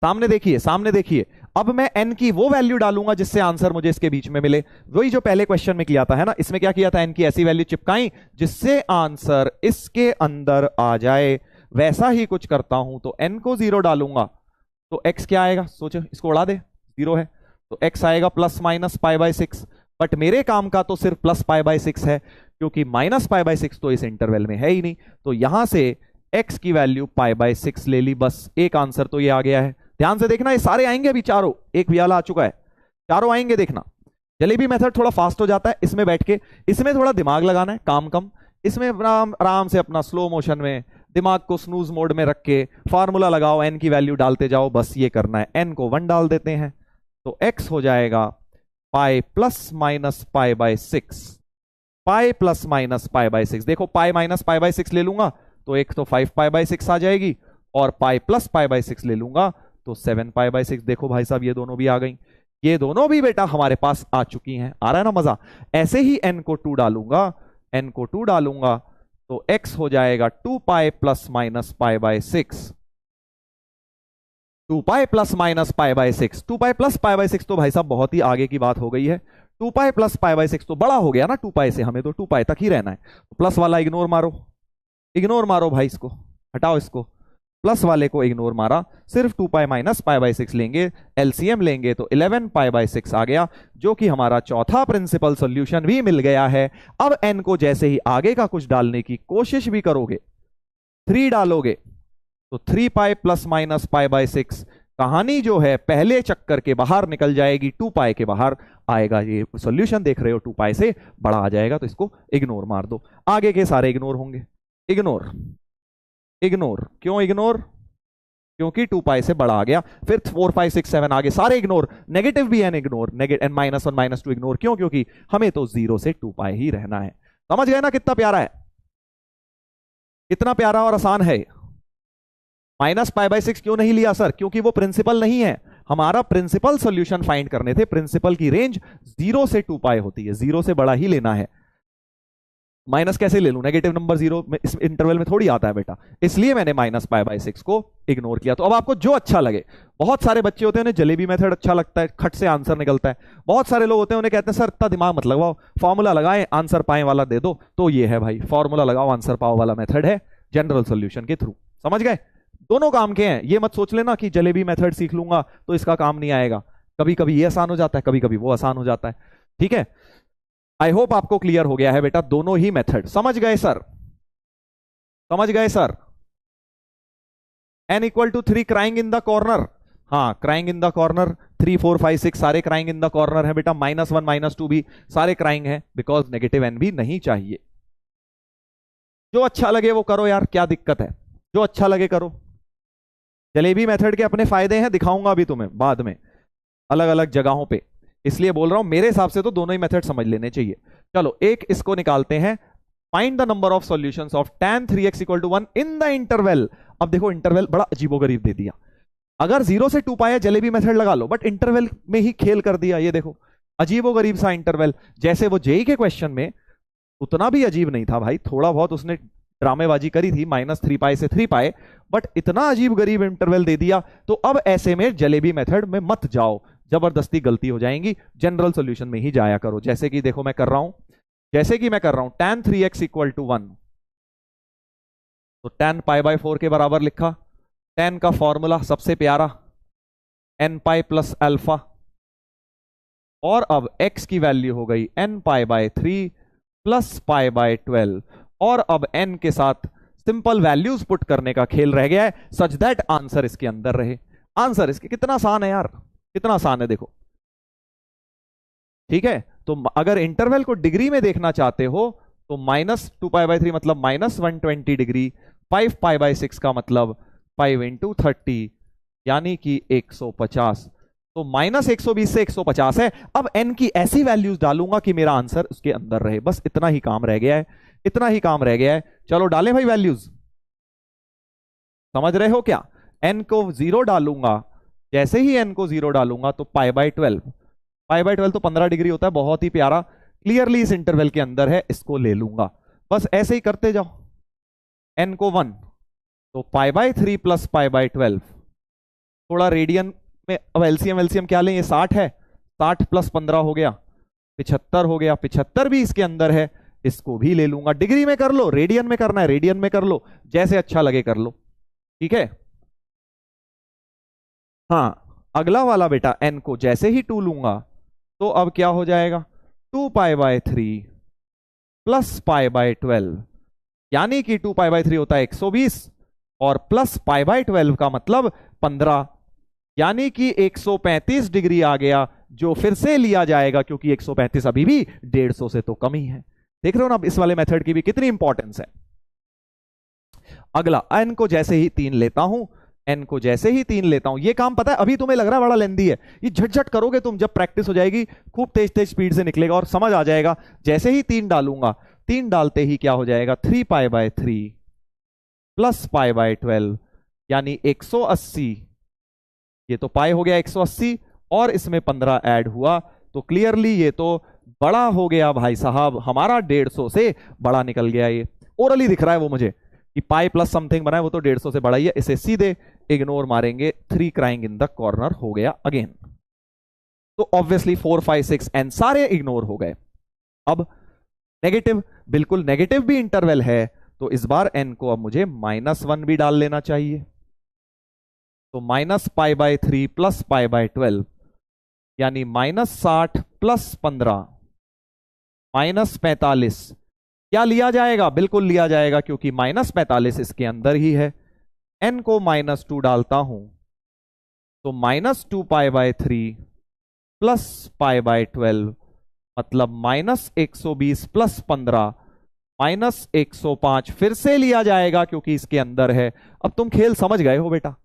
सामने देखिए, सामने देखिए, अब मैं n की वो वैल्यू डालूंगा जिससे आंसर मुझे इसके बीच में मिले, वही जो पहले क्वेश्चन में किया था, है ना। इसमें क्या किया था, n की ऐसी वैल्यू चिपकाई जिससे आंसर इसके अंदर आ जाए, वैसा ही कुछ करता हूं। तो n को 0 डालूंगा तो x क्या आएगा, सोचो, इसको उड़ा दे, 0 है तो x आएगा प्लस माइनस π/6। बट मेरे काम का तो सिर्फ प्लस π/6 है, क्योंकि माइनस π/6 तो इस इंटरवल में है ही नहीं। तो यहां से x की वैल्यू π/6 ले ली, बस एक आंसर तो ये आ गया है। ध्यान से देखना, ये सारे आएंगे अभी, चारों, एक भी वाला आ चुका है, चारों आएंगे देखना। जलेबी मेथड थोड़ा फास्ट हो जाता है इसमें बैठ के, इसमें थोड़ा दिमाग लगाना है, काम कम। इसमें आराम आराम से अपना स्लो मोशन में दिमाग को स्नूज मोड में रख के फार्मूला लगाओ, एन की वैल्यू डालते जाओ, बस ये करना है। एन को 1 डाल देते हैं तो एक्स हो जाएगा पाई प्लस माइनस पाई बाय 6, पाई प्लस माइनस पाई बाय 6। देखो पाई माइनस पाई बाय 6 ले लूंगा तो एक तो 5 पाई बाय 6 आ जाएगी, और पाई प्लस पाई बाय 6 ले लूंगा तो 7 पाई बाय 6। देखो भाई साहब ये दोनों भी आ गई, ये दोनों भी बेटा हमारे पास आ चुकी हैं। आ रहा है ना मजा। ऐसे ही n को 2 डालूंगा, n को 2 डालूंगा तो x हो जाएगा 2 पाई प्लस माइनस पाई बाय 6, 2 पाई plus minus pi bye 6। 2 pi plus pi bye 6 तो भाई साहब बहुत ही आगे की बात हो गई है। 2 पाई प्लस पाई बाय 6 तो बड़ा हो गया ना 2 पाई से, हमें तो 2 पाई तक ही रहना है। तो प्लस वाला इग्नोर मारो, इग्नोर मारो भाई, इसको हटाओ, इसको प्लस वाले को इग्नोर मारा, सिर्फ 2 पाई माइनस पाई बाय 6 लेंगे, एलसीएम लेंगे तो 11 पाई बाय 6 आ गया, जो कि हमारा चौथा प्रिंसिपल सॉल्यूशन भी मिल गया है। अब n को जैसे ही आगे का कुछ डालने की कोशिश भी करोगे, 3 डालोगे तो 3 पाई प्लस माइनस पाई बाय 6 कहानी जो है पहले चक्कर के बाहर निकल जाएगी, 2 पाई के बाहर आएगा। ये सॉल्यूशन देख रहे हो 2 पाई से बड़ा आ जाएगा, तो इसको इग्नोर मार दो। आगे के सारे इग्नोर होंगे, इग्नोर इग्नोर। क्यों इग्नोर? क्योंकि 2 पाई से बड़ा आ गया। फिर 4 5 6 7 आगे सारे इग्नोर, नेगेटिव भी एन इग्नोर, नेगेटिव -1 -2 इग्नोर। क्यों? क्योंकि हमें तो 0 से 2 पाई ही रहना है। समझ गए ना कितना प्यारा है, कितना प्यारा और आसान है। माइनस पाई बाय 6 क्यों नहीं लिया सर? क्योंकि वो प्रिंसिपल नहीं है, हमारा प्रिंसिपल सॉल्यूशन फाइंड करने थे। प्रिंसिपल की रेंज 0 से 2 पाई होती है, 0 से बड़ा ही लेना है। माइनस कैसे ले लूं? नेगेटिव नंबर 0 इस इंटरवल में थोड़ी आता है बेटा, इसलिए मैंने माइनस पाई बाय 6 को इग्नोर किया। तो अब आपको जो अच्छा लगे, बहुत सारे बच्चे होते हैं उन्हें जलेबी मेथड अच्छा लगता है, खट से आंसर निकलता है। बहुत सारे लोग होते हैं उन्हें कहते हैं सर इतना दिमाग मत लगाओ, फॉर्मूला लगाएं आंसर पाए वाला दे दो। तो ये है भाई फॉर्मूला लगाओ आंसर पाओ वाला मेथड है जनरल सॉल्यूशन के थ्रू। समझ गए? दोनों काम के हैं। ये मत सोच लेना कि जलेबी मेथड सीख लूंगा तो इसका काम नहीं आएगा। कभी कभी ये आसान हो जाता है, कभी कभी वो आसान हो जाता है। ठीक है, आई होप आपको क्लियर हो गया है बेटा दोनों ही मेथड। समझ गए सर? समझ गए sir? n = 3 crying in the corner. हाँ, क्राइंग इन द कॉर्नर 3 4 5 6 सारे क्राइंग इन द कॉर्नर है बेटा। -1 -2 भी सारे क्राइंग है, बिकॉज नेगेटिव n भी नहीं चाहिए। जो अच्छा लगे वो करो यार, क्या दिक्कत है? जो अच्छा लगे करो। जलेबी मेथड के अपने फायदे हैं, दिखाऊंगा अभी तुम्हें बाद में अलग अलग जगहों पे, इसलिए बोल रहा हूं मेरे हिसाब से तो दोनों ही मेथड समझ लेने चाहिए। चलो एक इसको निकालते हैं, find the number of solutions of tan 3x = 1 in the interval. अब देखो इंटरवल बड़ा अजीबोगरीब दे दिया। अगर 0 से 2 पाई जलेबी मेथड लगा लो, बट इंटरवल में ही खेल कर दिया। ये देखो अजीबोगरीब सा इंटरवल, जैसे वो जेई के क्वेश्चन में उतना भी अजीब नहीं था भाई, थोड़ा बहुत उसने ड्रामेबाजी करी थी -3 पाई से 3 पाई, बट इतना अजीब गरीब इंटरवल दे दिया। तो अब ऐसे में जलेबी मेथड में मत जाओ, जबरदस्ती गलती हो जाएंगी। जनरल सॉल्यूशन में ही जाया करो। जैसे कि देखो मैं कर रहा हूं, जैसे कि मैं कर रहा हूं tan 3x = 1, तो tan π/4 के बराबर लिखा। tan का फॉर्मूला सबसे प्यारा n पाई प्लस अल्फा, और अब x की वैल्यू हो गई n π/3 प्लस π/12, और अब n के साथ सिंपल वैल्यूज पुट करने का खेल रह गया है, सच दैट आंसर इसके अंदर रहे। आंसर इसके कितना आसान है यार, कितना आसान है देखो। ठीक है, तो अगर इंटरवल को डिग्री में देखना चाहते हो तो -2 π/3 मतलब -120 डिग्री, 5 π/6 का मतलब 5 × 30 यानी कि 150। तो -120 से 150 है। अब n की ऐसी वैल्यूज डालूंगा कि मेरा आंसर उसके अंदर रहे। बस इतना ही काम रह गया है, इतना ही काम रह गया है। चलो डालें भाई वैल्यूज, समझ रहे हो क्या? n को 0 डालूंगा, जैसे ही n को 0 डालूंगा तो π/12, π/12 तो 15 डिग्री होता है। बहुत ही प्यारा, क्लियरली इस इंटरवल के अंदर है, इसको ले लूंगा। बस ऐसे ही करते जाओ। n को 1 तो π/3 प्लस π/12, थोड़ा रेडियन में। अब एलसीएम क्या लें? ये 60 है, 60 प्लस 15 हो गया 75 हो गया, 75 भी इसके अंदर है, इसको भी ले लूंगा। डिग्री में कर लो, रेडियन में करना है रेडियन में कर लो, जैसे अच्छा लगे कर लो। ठीक है, हाँ अगला वाला बेटा n को जैसे ही 2 लूंगा तो अब क्या हो जाएगा? 2 π/3 प्लस π/12, यानी कि 2 π/3 होता है 120 और प्लस π/12 का मतलब 15, यानी कि 135 डिग्री आ गया, जो फिर से लिया जाएगा क्योंकि 135 अभी भी 150 से तो कम ही है। देख रहे हो ना अब इस वाले मेथड की भी कितनी इंपॉर्टेंस है। अगला, n को जैसे ही 3 लेता हूं, n को जैसे ही 3 लेता हूं, ये काम पता है अभी तुम्हें लग रहा है बड़ा लेंदी है, ये झटझट करोगे तुम, जब प्रैक्टिस हो जाएगी खूब तेज तेज स्पीड से निकलेगा और समझ आ जाएगा। जैसे ही 3 डालूंगा, 3 डालते ही क्या हो जाएगा, 3π/3 प्लस π/12 यानी 180, ये तो पाई हो गया 180 और इसमें 15 ऐड हुआ, तो क्लियरली ये तो बड़ा हो गया भाई साहब, हमारा 150 से बड़ा निकल गया। ये ओरली दिख रहा है वो मुझे कि पाई प्लस समथिंग बना है, वो तो 150 से बड़ा ही है। इसे सीधे इग्नोर मारेंगे, 3 क्राइंग इन द कॉर्नर हो गया अगेन। तो ऑब्वियसली 4 5 6 एन सारे इग्नोर हो गए। अब नेगेटिव, बिल्कुल नेगेटिव भी इंटरवल है, तो इस बार एन को अब मुझे -1 भी डाल लेना चाहिए। तो -π/3 प्लस π/12 यानी -60 प्लस 15 -45 क्या लिया जाएगा, बिल्कुल लिया जाएगा क्योंकि -45 इसके अंदर ही है। n को -2 डालता हूं तो -2π/3 प्लस π/12 मतलब -120 प्लस 15 -105 फिर से लिया जाएगा क्योंकि इसके अंदर है। अब तुम खेल समझ गए हो बेटा,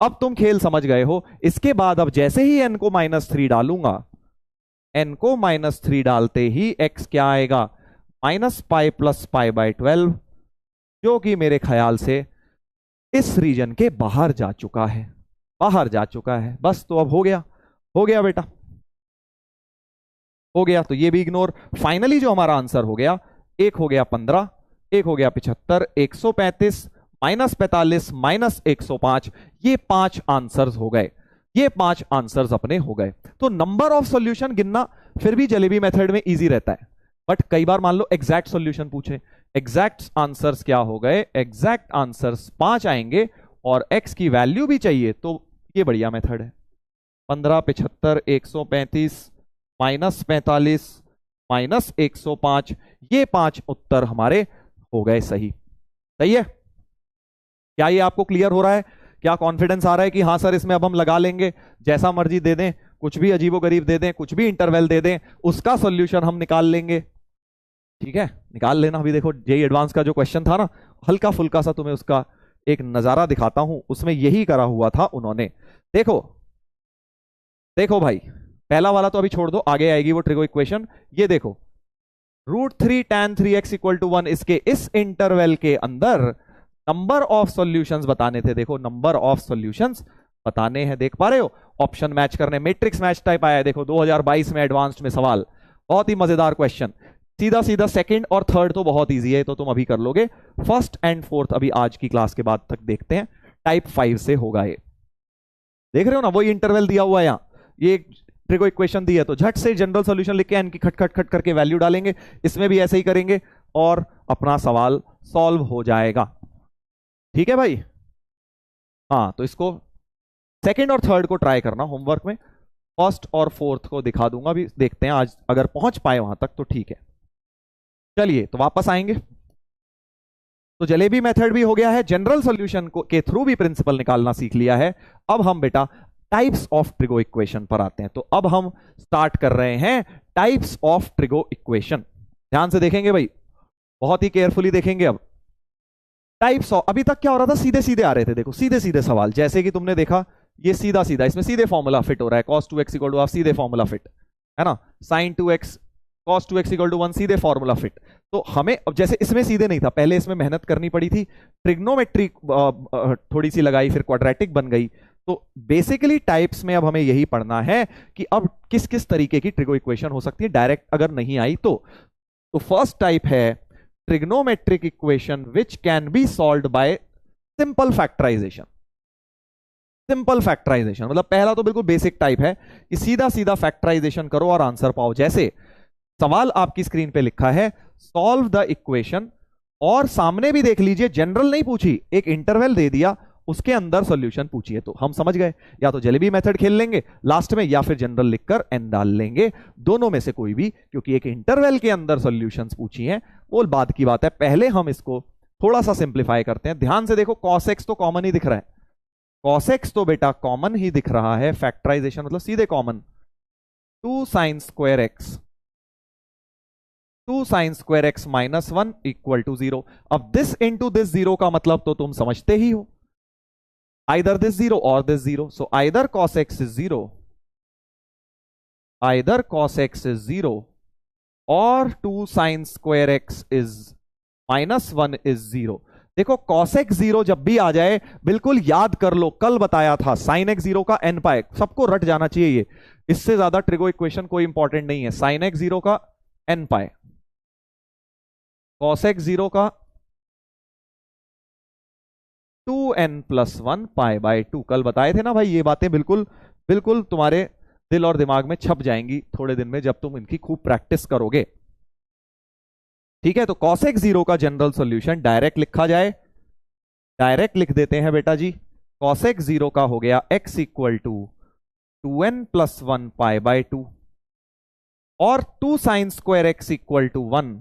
अब तुम खेल समझ गए हो। इसके बाद अब जैसे ही n को -3 डालूंगा, n को -3 डालते ही x क्या आएगा, -π प्लस π/12 जो कि मेरे ख्याल से इस रीजन के बाहर जा चुका है, बाहर जा चुका है। बस तो अब हो गया, हो गया बेटा, हो गया। तो ये भी इग्नोर। फाइनली जो हमारा आंसर हो गया, एक हो गया 15, एक हो गया 75, 135 -45 -105, ये 5 आंसर्स हो गए, ये 5 आंसर्स अपने हो गए। तो नंबर ऑफ सॉल्यूशन गिनना फिर भी जलेबी मेथड में इजी रहता है, बट कई बार मान लो एग्जैक्ट सॉल्यूशन पूछे, एग्जैक्ट आंसर्स क्या हो गए, एग्जैक्ट आंसर्स 5 आएंगे और x की वैल्यू भी चाहिए, तो ये बढ़िया मेथड है। 15 75 135 -45 -105, ये 5 उत्तर हमारे हो गए सही। सही है, क्या ये आपको क्लियर हो रहा है? क्या कॉन्फिडेंस आ रहा है कि हाँ सर इसमें अब हम लगा लेंगे, जैसा मर्जी दे दें, कुछ भी अजीबोगरीब दे दें, कुछ भी इंटरवल दे दें, उसका सॉल्यूशन हम निकाल लेंगे? ठीक है, निकाल लेना। अभी देखो जेईई एडवांस का जो क्वेश्चन था ना, हल्का फुल्का सा तुम्हें उसका एक नजारा दिखाता हूं, उसमें यही करा हुआ था उन्होंने। देखो देखो भाई, पहला वाला तो अभी छोड़ दो, आगे आएगी वो ट्रिगो इक्वेशन। ये देखो, √3 tan 3x = 1, इसके इस इंटरवल के अंदर नंबर ऑफ सॉल्यूशंस बताने थे। देखो नंबर ऑफ सॉल्यूशंस बताने हैं, देख पा रहे हो, ऑप्शन मैच करने, मैट्रिक्स मैच टाइप आया है। देखो 2022 में एडवांस्ड में सवाल, बहुत ही मजेदार क्वेश्चन, सीधा सीधा। सेकंड और थर्ड तो बहुत इजी है, तो तुम अभी कर लोगे। फर्स्ट एंड फोर्थ अभी आज की क्लास के बाद तक देखते हैं, टाइप 5 से होगा ये। देख रहे हो ना, वही इंटरवल दिया हुआ है यहाँ, ये ट्रिगो इक्वेशन दी है, तो झट से जनरल सॉल्यूशन लिख के इनकी खट खट खट करके वैल्यू डालेंगे, इसमें भी ऐसे ही करेंगे और अपना सवाल सॉल्व हो जाएगा। ठीक है भाई, हाँ तो इसको सेकंड और थर्ड को ट्राई करना होमवर्क में, फर्स्ट और फोर्थ को दिखा दूंगा भी, देखते हैं आज अगर पहुंच पाए वहां तक तो ठीक है। चलिए तो वापस आएंगे। तो जलेबी मेथड भी हो गया है, जनरल सॉल्यूशन को के थ्रू भी प्रिंसिपल निकालना सीख लिया है। अब हम बेटा टाइप्स ऑफ ट्रिगो इक्वेशन पर आते हैं। तो अब हम स्टार्ट कर रहे हैं टाइप्स ऑफ ट्रिगो इक्वेशन। ध्यान से देखेंगे भाई, बहुत ही केयरफुली देखेंगे। अब टाइप्स ऑफ, अभी तक क्या हो रहा था, सीधे सीधे आ रहे थे, देखो सीधे सीधे सवाल, जैसे कि तुमने देखा ये सीधा सीधा, इसमें सीधे फॉर्मूला फिट हो रहा है, cos 2x = हाफ, सीधे फॉर्मूला फिट है ना, sin 2x cos 2x = 1, सीधे फॉर्मूला फिट। तो हमें अब जैसे इसमें सीधे नहीं था, पहले इसमें मेहनत करनी पड़ी थी, ट्रिग्नोमेट्री थोड़ी सी लगाई, फिर क्वाड्रेटिक बन गई। तो बेसिकली टाइप्स में अब हमें यही पढ़ना है कि अब किस किस तरीके की ट्रिगो इक्वेशन हो सकती है, डायरेक्ट अगर नहीं आई तो। फर्स्ट टाइप है trigonometric equation which can be solved by simple factorisation. Simple factorisation मतलब पहला तो बिल्कुल बेसिक टाइप है कि सीधा सीधा फैक्टराइजेशन करो और आंसर पाओ। जैसे सवाल आपकी स्क्रीन पे लिखा है, सॉल्व द इक्वेशन, और सामने भी देख लीजिए जनरल नहीं पूछी, एक इंटरवल दे दिया, उसके अंदर सॉल्यूशन पूछिए। तो हम समझ गए, या तो जलेबी मेथड खेल लेंगे लास्ट में, या फिर जनरल लिखकर एन डाल लेंगे, दोनों में से कोई भी, क्योंकि एक इंटरवल के अंदर सॉल्यूशंस पूछी हैं, वो बाद की बात है। पहले हम इसको थोड़ा सा सिंप्लीफाई करते हैं। ध्यान से देखो, cos x तो कॉमन ही दिख रहा है, cos x तो बेटा कॉमन ही दिख रहा है, फैक्टराइजेशन मतलब सीधे common. 2 sine square x, 2 sine square x minus 1 equal to 0। अब दिस इंटू दिस 0 का मतलब तो तुम समझते ही हो, आइदर दिस 0 और this 0। So either cos x is 0, either cos x is 0 और 2 sine square x is minus 1 is 0। देखो cos x 0 जब भी आ जाए बिल्कुल याद कर लो, कल बताया था sin x 0 का n पाए, सबको रट जाना चाहिए ये, इससे ज्यादा ट्रिगो इक्वेशन कोई इंपॉर्टेंट नहीं है। sin x 0 का n पाए, cos x 0 का 2n प्लस 1 पाई बाय 2। कल बताए थे ना भाई, ये बातें बिल्कुल बिल्कुल तुम्हारे दिल और दिमाग में छप जाएंगी थोड़े दिन में जब तुम इनकी खूब प्रैक्टिस करोगे। ठीक है, तो cos x 0 का जनरल सॉल्यूशन डायरेक्ट लिखा जाए, डायरेक्ट लिख देते हैं बेटा जी। cos x 0 का हो गया x equal to 2n plus 1 pi by 2 और 2 sine square x equal to 1,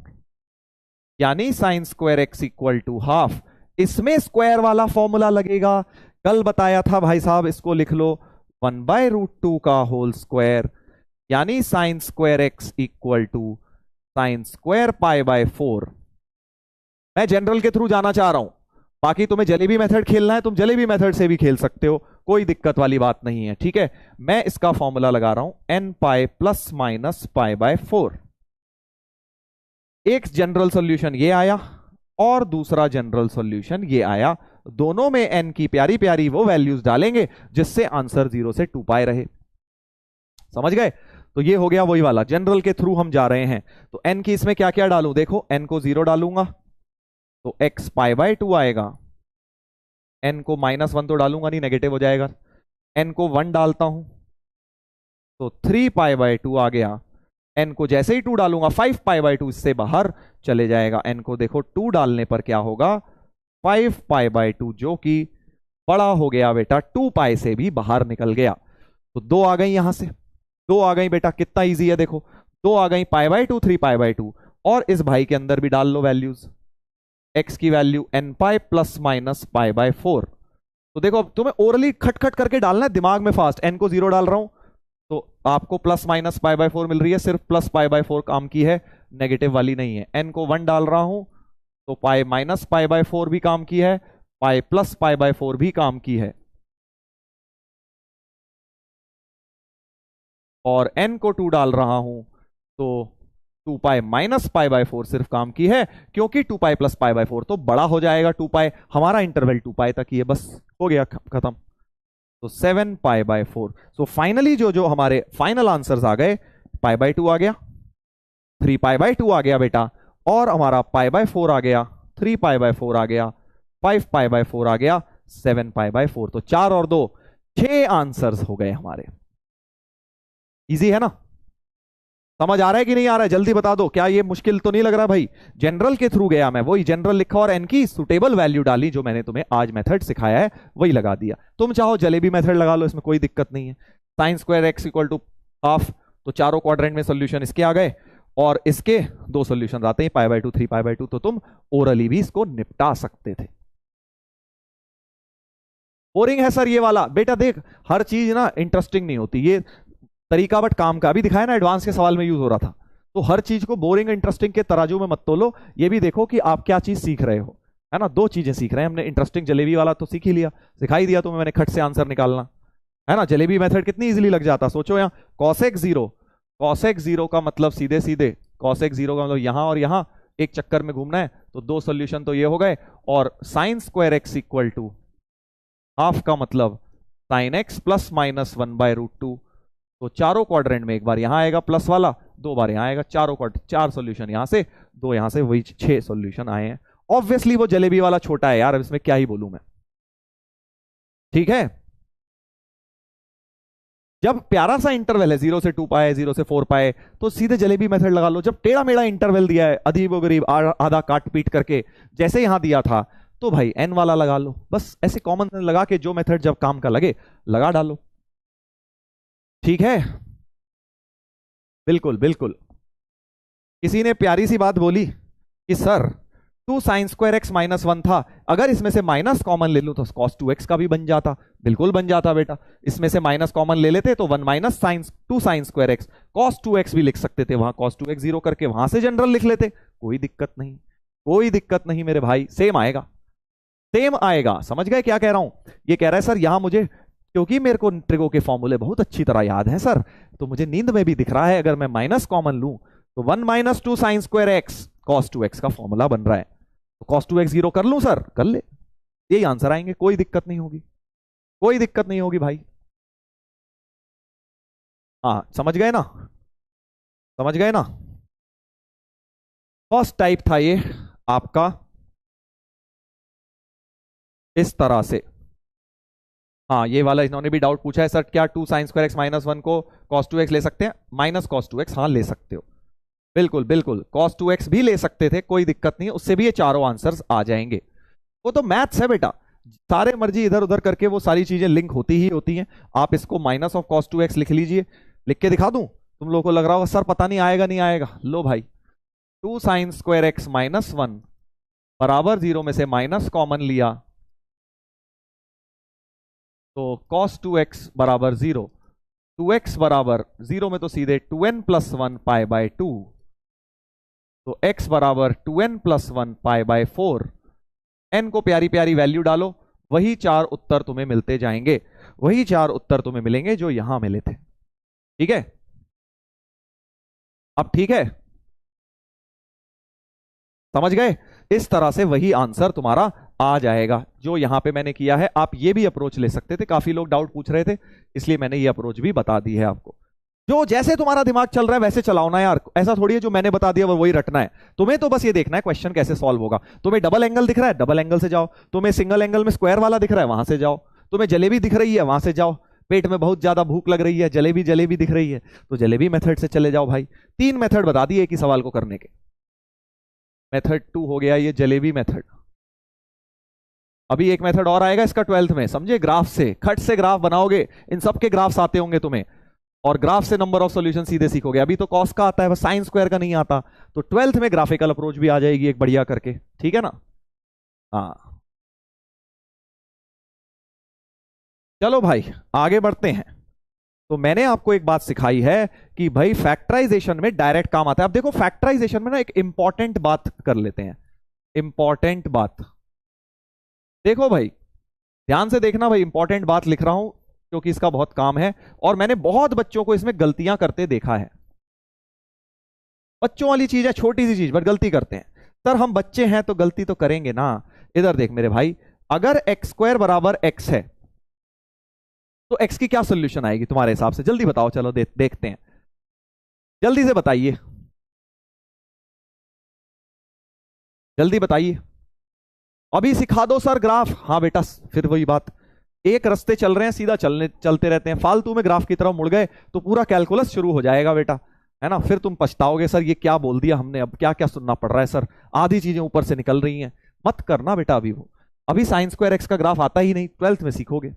यानी sine square x equal to half. इसमें स्क्वायर वाला फॉर्मूला लगेगा, कल बताया था भाई साहब, इसको लिख लो 1/√2 का होल स्क्वायर, यानी sine square x equal to sine square pi by 4। मैं जनरल के थ्रू जाना चाह रहा हूं, बाकी तुम्हें जलेबी मेथड खेलना है तुम जलेबी मेथड से भी खेल सकते हो, कोई दिक्कत वाली बात नहीं है। ठीक है, मैं इसका फॉर्मूला लगा रहा हूं n pi plus minus pi by 4। एक जनरल सॉल्यूशन ये आया और दूसरा जनरल सॉल्यूशन ये आया, दोनों में n की प्यारी प्यारी वो वैल्यूज डालेंगे जिससे आंसर 0 से 2 पाई रहे। समझ गए? तो ये हो गया वही वाला, जनरल के थ्रू हम जा रहे हैं। तो n की इसमें क्या क्या डालूं, देखो n को 0 डालूंगा तो x पाई बाय 2 आएगा, n को -1 तो डालूंगा नहीं, नेगेटिव हो जाएगा, n को 1 डालता हूं तो 3 पाई बाय 2 आ गया, n को जैसे ही 2 डालूंगा 5 पाई बाय 2 इससे बाहर चले जाएगा, n को देखो 2 डालने पर क्या होगा 5 पाई बाय 2, जो कि बड़ा हो गया बेटा 2 पाई से भी बाहर निकल गया। तो 2 आ गई, यहां से 2 आ गई बेटा, कितना इजी है देखो, 2 आ गई पाई बाय 2, 3 पाई बाय 2, और इस भाई के अंदर भी डाल लो वैल्यूज, x की value n pi plus minus pi by 4। तो देखो अब तुम्हें ओरली खटखट करके डालना है दिमाग में फास्ट, n को 0 डाल रहा हूं तो आपको प्लस माइनस पाई बाय 4 मिल रही है, सिर्फ प्लस पाई बाय 4 काम की है, नेगेटिव वाली नहीं है। n को 1 डाल रहा हूं तो पाई माइनस पाई बाय 4 भी काम की है, पाई प्लस पाई बाय 4 भी काम की है, और n को 2 डाल रहा हूं तो 2 पाई माइनस पाई बाय 4 सिर्फ काम की है, क्योंकि 2 पाई प्लस पाई बाय 4 तो बड़ा हो जाएगा, 2 पाई हमारा इंटरवल 2 पाई तक ही है, बस हो गया खत्म। तो 7 पाई बाय 4। सो फाइनली जो जो हमारे फाइनल आंसर्स आ गए, पाई बाय 2 आ गया, 3 पाई बाय 2 आ गया बेटा, और हमारा पाई बाय 4 आ गया, 3 पाई बाय 4 आ गया, 5 पाई बाय 4 आ गया, 7 पाई बाय 4। तो 4 और 2 6 आंसर्स हो गए हमारे। इजी है ना? समझ आ रहा है कि नहीं आ रहा है? जल्दी बता दो, क्या ये मुश्किल तो नहीं लग रहा भाई? जनरल के थ्रू गया मैं, वही जनरल लिखा और n की सुटेबल वैल्यू डाली, जो मैंने तुम्हें आज मेथड सिखाया है वही लगा दिया। तुम चाहो जलेबी मेथड लगा लो, इसमें कोई दिक्कत नहीं है। Sine square x equal to half, तो चारों क्वाड्रेंट में सोल्यूशन इसके आ गए, और इसके 2 सोल्यूशन आते हैं पाई बाय 2, 3 पाई बाय 2, तो तुम ओरली भी इसको निपटा सकते थे। बोरिंग है सर ये वाला? बेटा देख, हर चीज ना इंटरेस्टिंग नहीं होती, ये तरीका बट काम का, अभी दिखाया ना एडवांस के सवाल में यूज हो रहा था। तो हर चीज को बोरिंग इंटरेस्टिंग के तराजू में मत तोलो, ये भी देखो कि आप क्या चीज सीख रहे हो, है ना? 2 चीजें सीख रहे हैं हमने, इंटरेस्टिंग जलेबी वाला तो सीख ही लिया, सिखाई दिया तुम्हें मैंने खट से आंसर निकालना, है ना? जलेबी मेथड कितनी इजीली लग जाता, सोचो यहाँ cos x 0, cos x 0 का मतलब सीधे सीधे cos x 0 का मतलब यहां और यहां एक चक्कर में घूमना है, तो 2 सोल्यूशन तो ये हो गए, और sine square x equal to half का मतलब साइन एक्स प्लस माइनस 1/√2। तो चारों क्वाड्रेंट में एक बार यहां आएगा प्लस वाला, 2 बार यहां आएगा, चारों क्वाड्रेंट 4 सॉल्यूशन यहां से, 2 यहां से, वही 6 सॉल्यूशन आए हैं। ऑब्वियसली वो जलेबी वाला छोटा है यार, अब इसमें क्या ही बोलूं मैं। ठीक है, जब प्यारा सा इंटरवल है 0 से 2 पाए, 0 से 4 पाए, तो सीधे जलेबी मेथड लगा लो। जब टेढ़ा मेढ़ा इंटरवल दिया है, अजीब गरीब आधा काट पीट करके जैसे यहां दिया था, तो भाई n वाला लगा लो, बस ऐसे कॉमन सेंस लगा के जो मेथड जब काम का लगे लगा डालो। ठीक है, बिल्कुल बिल्कुल। किसी ने प्यारी सी बात बोली कि sir two sine square x minus one था, अगर इसमें से माइनस कॉमन ले लूं तो कॉस टू एक्स का भी बन जाता, बिल्कुल बन जाता बेटा। इसमें से माइनस कॉमन ले लेते तो one minus sign to sine square x, cos two x भी लिख सकते थे, वहां कॉस टू एक्स जीरो करके वहां से जनरल लिख लेते, कोई दिक्कत नहीं, कोई दिक्कत नहीं मेरे भाई, सेम आएगा, सेम आएगा। समझ गए क्या कह रहा हूं? ये कह रहा है सर यहां मुझे, क्योंकि मेरे को ट्रिगो के फॉर्मूले बहुत अच्छी तरह याद है सर, तो मुझे नींद में भी दिख रहा है, अगर मैं माइनस कॉमन लूं तो one minus two sine square x cos two x का फॉर्मूला बन रहा है, तो कॉस टू एक्स जीरो कर लूं सर, कर ले, यही आंसर आएंगे, कोई दिक्कत नहीं होगी, कोई दिक्कत नहीं होगी भाई। हाँ समझ गए ना, समझ गए ना। फर्स्ट टाइप था ये आपका इस तरह से। हाँ ये वाला इन्होंने भी डाउट पूछा है सर, क्या two sine square x minus one को कॉस टू एक्स ले सकते हैं? माइनस कॉस टू एक्स, हाँ ले सकते हो, बिल्कुल बिल्कुल, कॉस टू एक्स भी ले सकते थे, कोई दिक्कत नहीं है, उससे भी ये चारों आंसर्स आ जाएंगे। वो तो मैथ्स है बेटा, सारे मर्जी इधर उधर करके वो सारी चीजें लिंक होती ही होती हैं। आप इसको minus of cos two x लिख लीजिए, लिख के दिखा दूं, तुम लोगों को लग रहा होगा सर पता नहीं आएगा, नहीं आएगा, लो भाई, two sine square x minus one बराबर जीरो में से माइनस कॉमन लिया तो cos 2x बराबर जीरो, 2x बराबर जीरो में तो सीधे 2n plus one pi by 2, तो x बराबर 2n plus one pi by 4, n को प्यारी प्यारी वैल्यू डालो, वही चार उत्तर तुम्हें मिलते जाएंगे, वही चार उत्तर तुम्हें मिलेंगे जो यहां मिले थे। ठीक है, अब ठीक है, समझ गए? इस तरह से वही आंसर तुम्हारा आ जाएगा जो यहां पे मैंने किया है। आप ये भी अप्रोच ले सकते थे, काफी लोग डाउट पूछ रहे थे, इसलिए मैंने ये अप्रोच भी बता दी है आपको। जो जैसे तुम्हारा दिमाग चल रहा है वैसे चलाओ ना यार, ऐसा थोड़ी है जो मैंने बता दिया वो वही रटना है। तुम्हें तो बस ये देखना है क्वेश्चन कैसे सॉल्व होगा। तुम्हें डबल एंगल दिख रहा है, डबल एंगल से जाओ, तुम्हें सिंगल एंगल में स्क्वायर वाला दिख रहा है, वहां से जाओ, तुम्हें जलेबी दिख रही है, वहां से जाओ, पेट में बहुत ज्यादा भूख लग रही है, जलेबी जलेबी दिख रही है, तो जलेबी मेथड से चले जाओ भाई। 3 मेथड बता दिए एक ही सवाल को करने के। मेथड 2 हो गया ये जलेबी मेथड। अभी एक मेथड और आएगा इसका 12th में, समझे? ग्राफ से, खट से ग्राफ बनाओगे, इन सब के ग्राफ्स आते होंगे तुम्हें, और ग्राफ से नंबर ऑफ सॉल्यूशन सीधे सीखोगे। अभी तो कॉस का आता है, बस साइन स्क्वायर का नहीं आता, तो 12th में ग्राफिकल अप्रोच भी आ जाएगी एक बढ़िया करके। ठीक है ना? हाँ चलो भाई आगे बढ़ते हैं। तो मैंने आपको एक बात सिखाई है कि भाई फैक्टराइजेशन में डायरेक्ट काम आता है। अब देखो फैक्टराइजेशन में ना एक इंपॉर्टेंट बात कर लेते हैं, इंपॉर्टेंट बात देखो भाई, ध्यान से देखना भाई, इंपॉर्टेंट बात लिख रहा हूं क्योंकि इसका बहुत काम है, और मैंने बहुत बच्चों को इसमें गलतियां करते देखा है। बच्चों वाली चीज है, छोटी सी चीज बट गलती करते हैं। सर हम बच्चे हैं तो गलती तो करेंगे ना। इधर देख मेरे भाई, अगर एक्स स्क्वायर बराबर एक्स है तो एक्स की क्या सोल्यूशन आएगी तुम्हारे हिसाब से? जल्दी बताओ, चलो देखते हैं, जल्दी से बताइए, जल्दी बताइए। अभी सिखा दो सर ग्राफ। हाँ बेटा, फिर वही बात, एक रास्ते चल रहे हैं, सीधा चलते रहते हैं, फालतू में ग्राफ की तरफ मुड़ गए तो पूरा कैलकुलस शुरू हो जाएगा बेटा, है ना? फिर तुम पछताओगे सर ये क्या बोल दिया हमने, अब क्या क्या सुनना पड़ रहा है सर, आधी चीजें ऊपर से निकल रही हैं। मत करना बेटा अभी, वो अभी साइन स्क्वायर एक्स का ग्राफ आता ही नहीं, 12th में सीखोगे।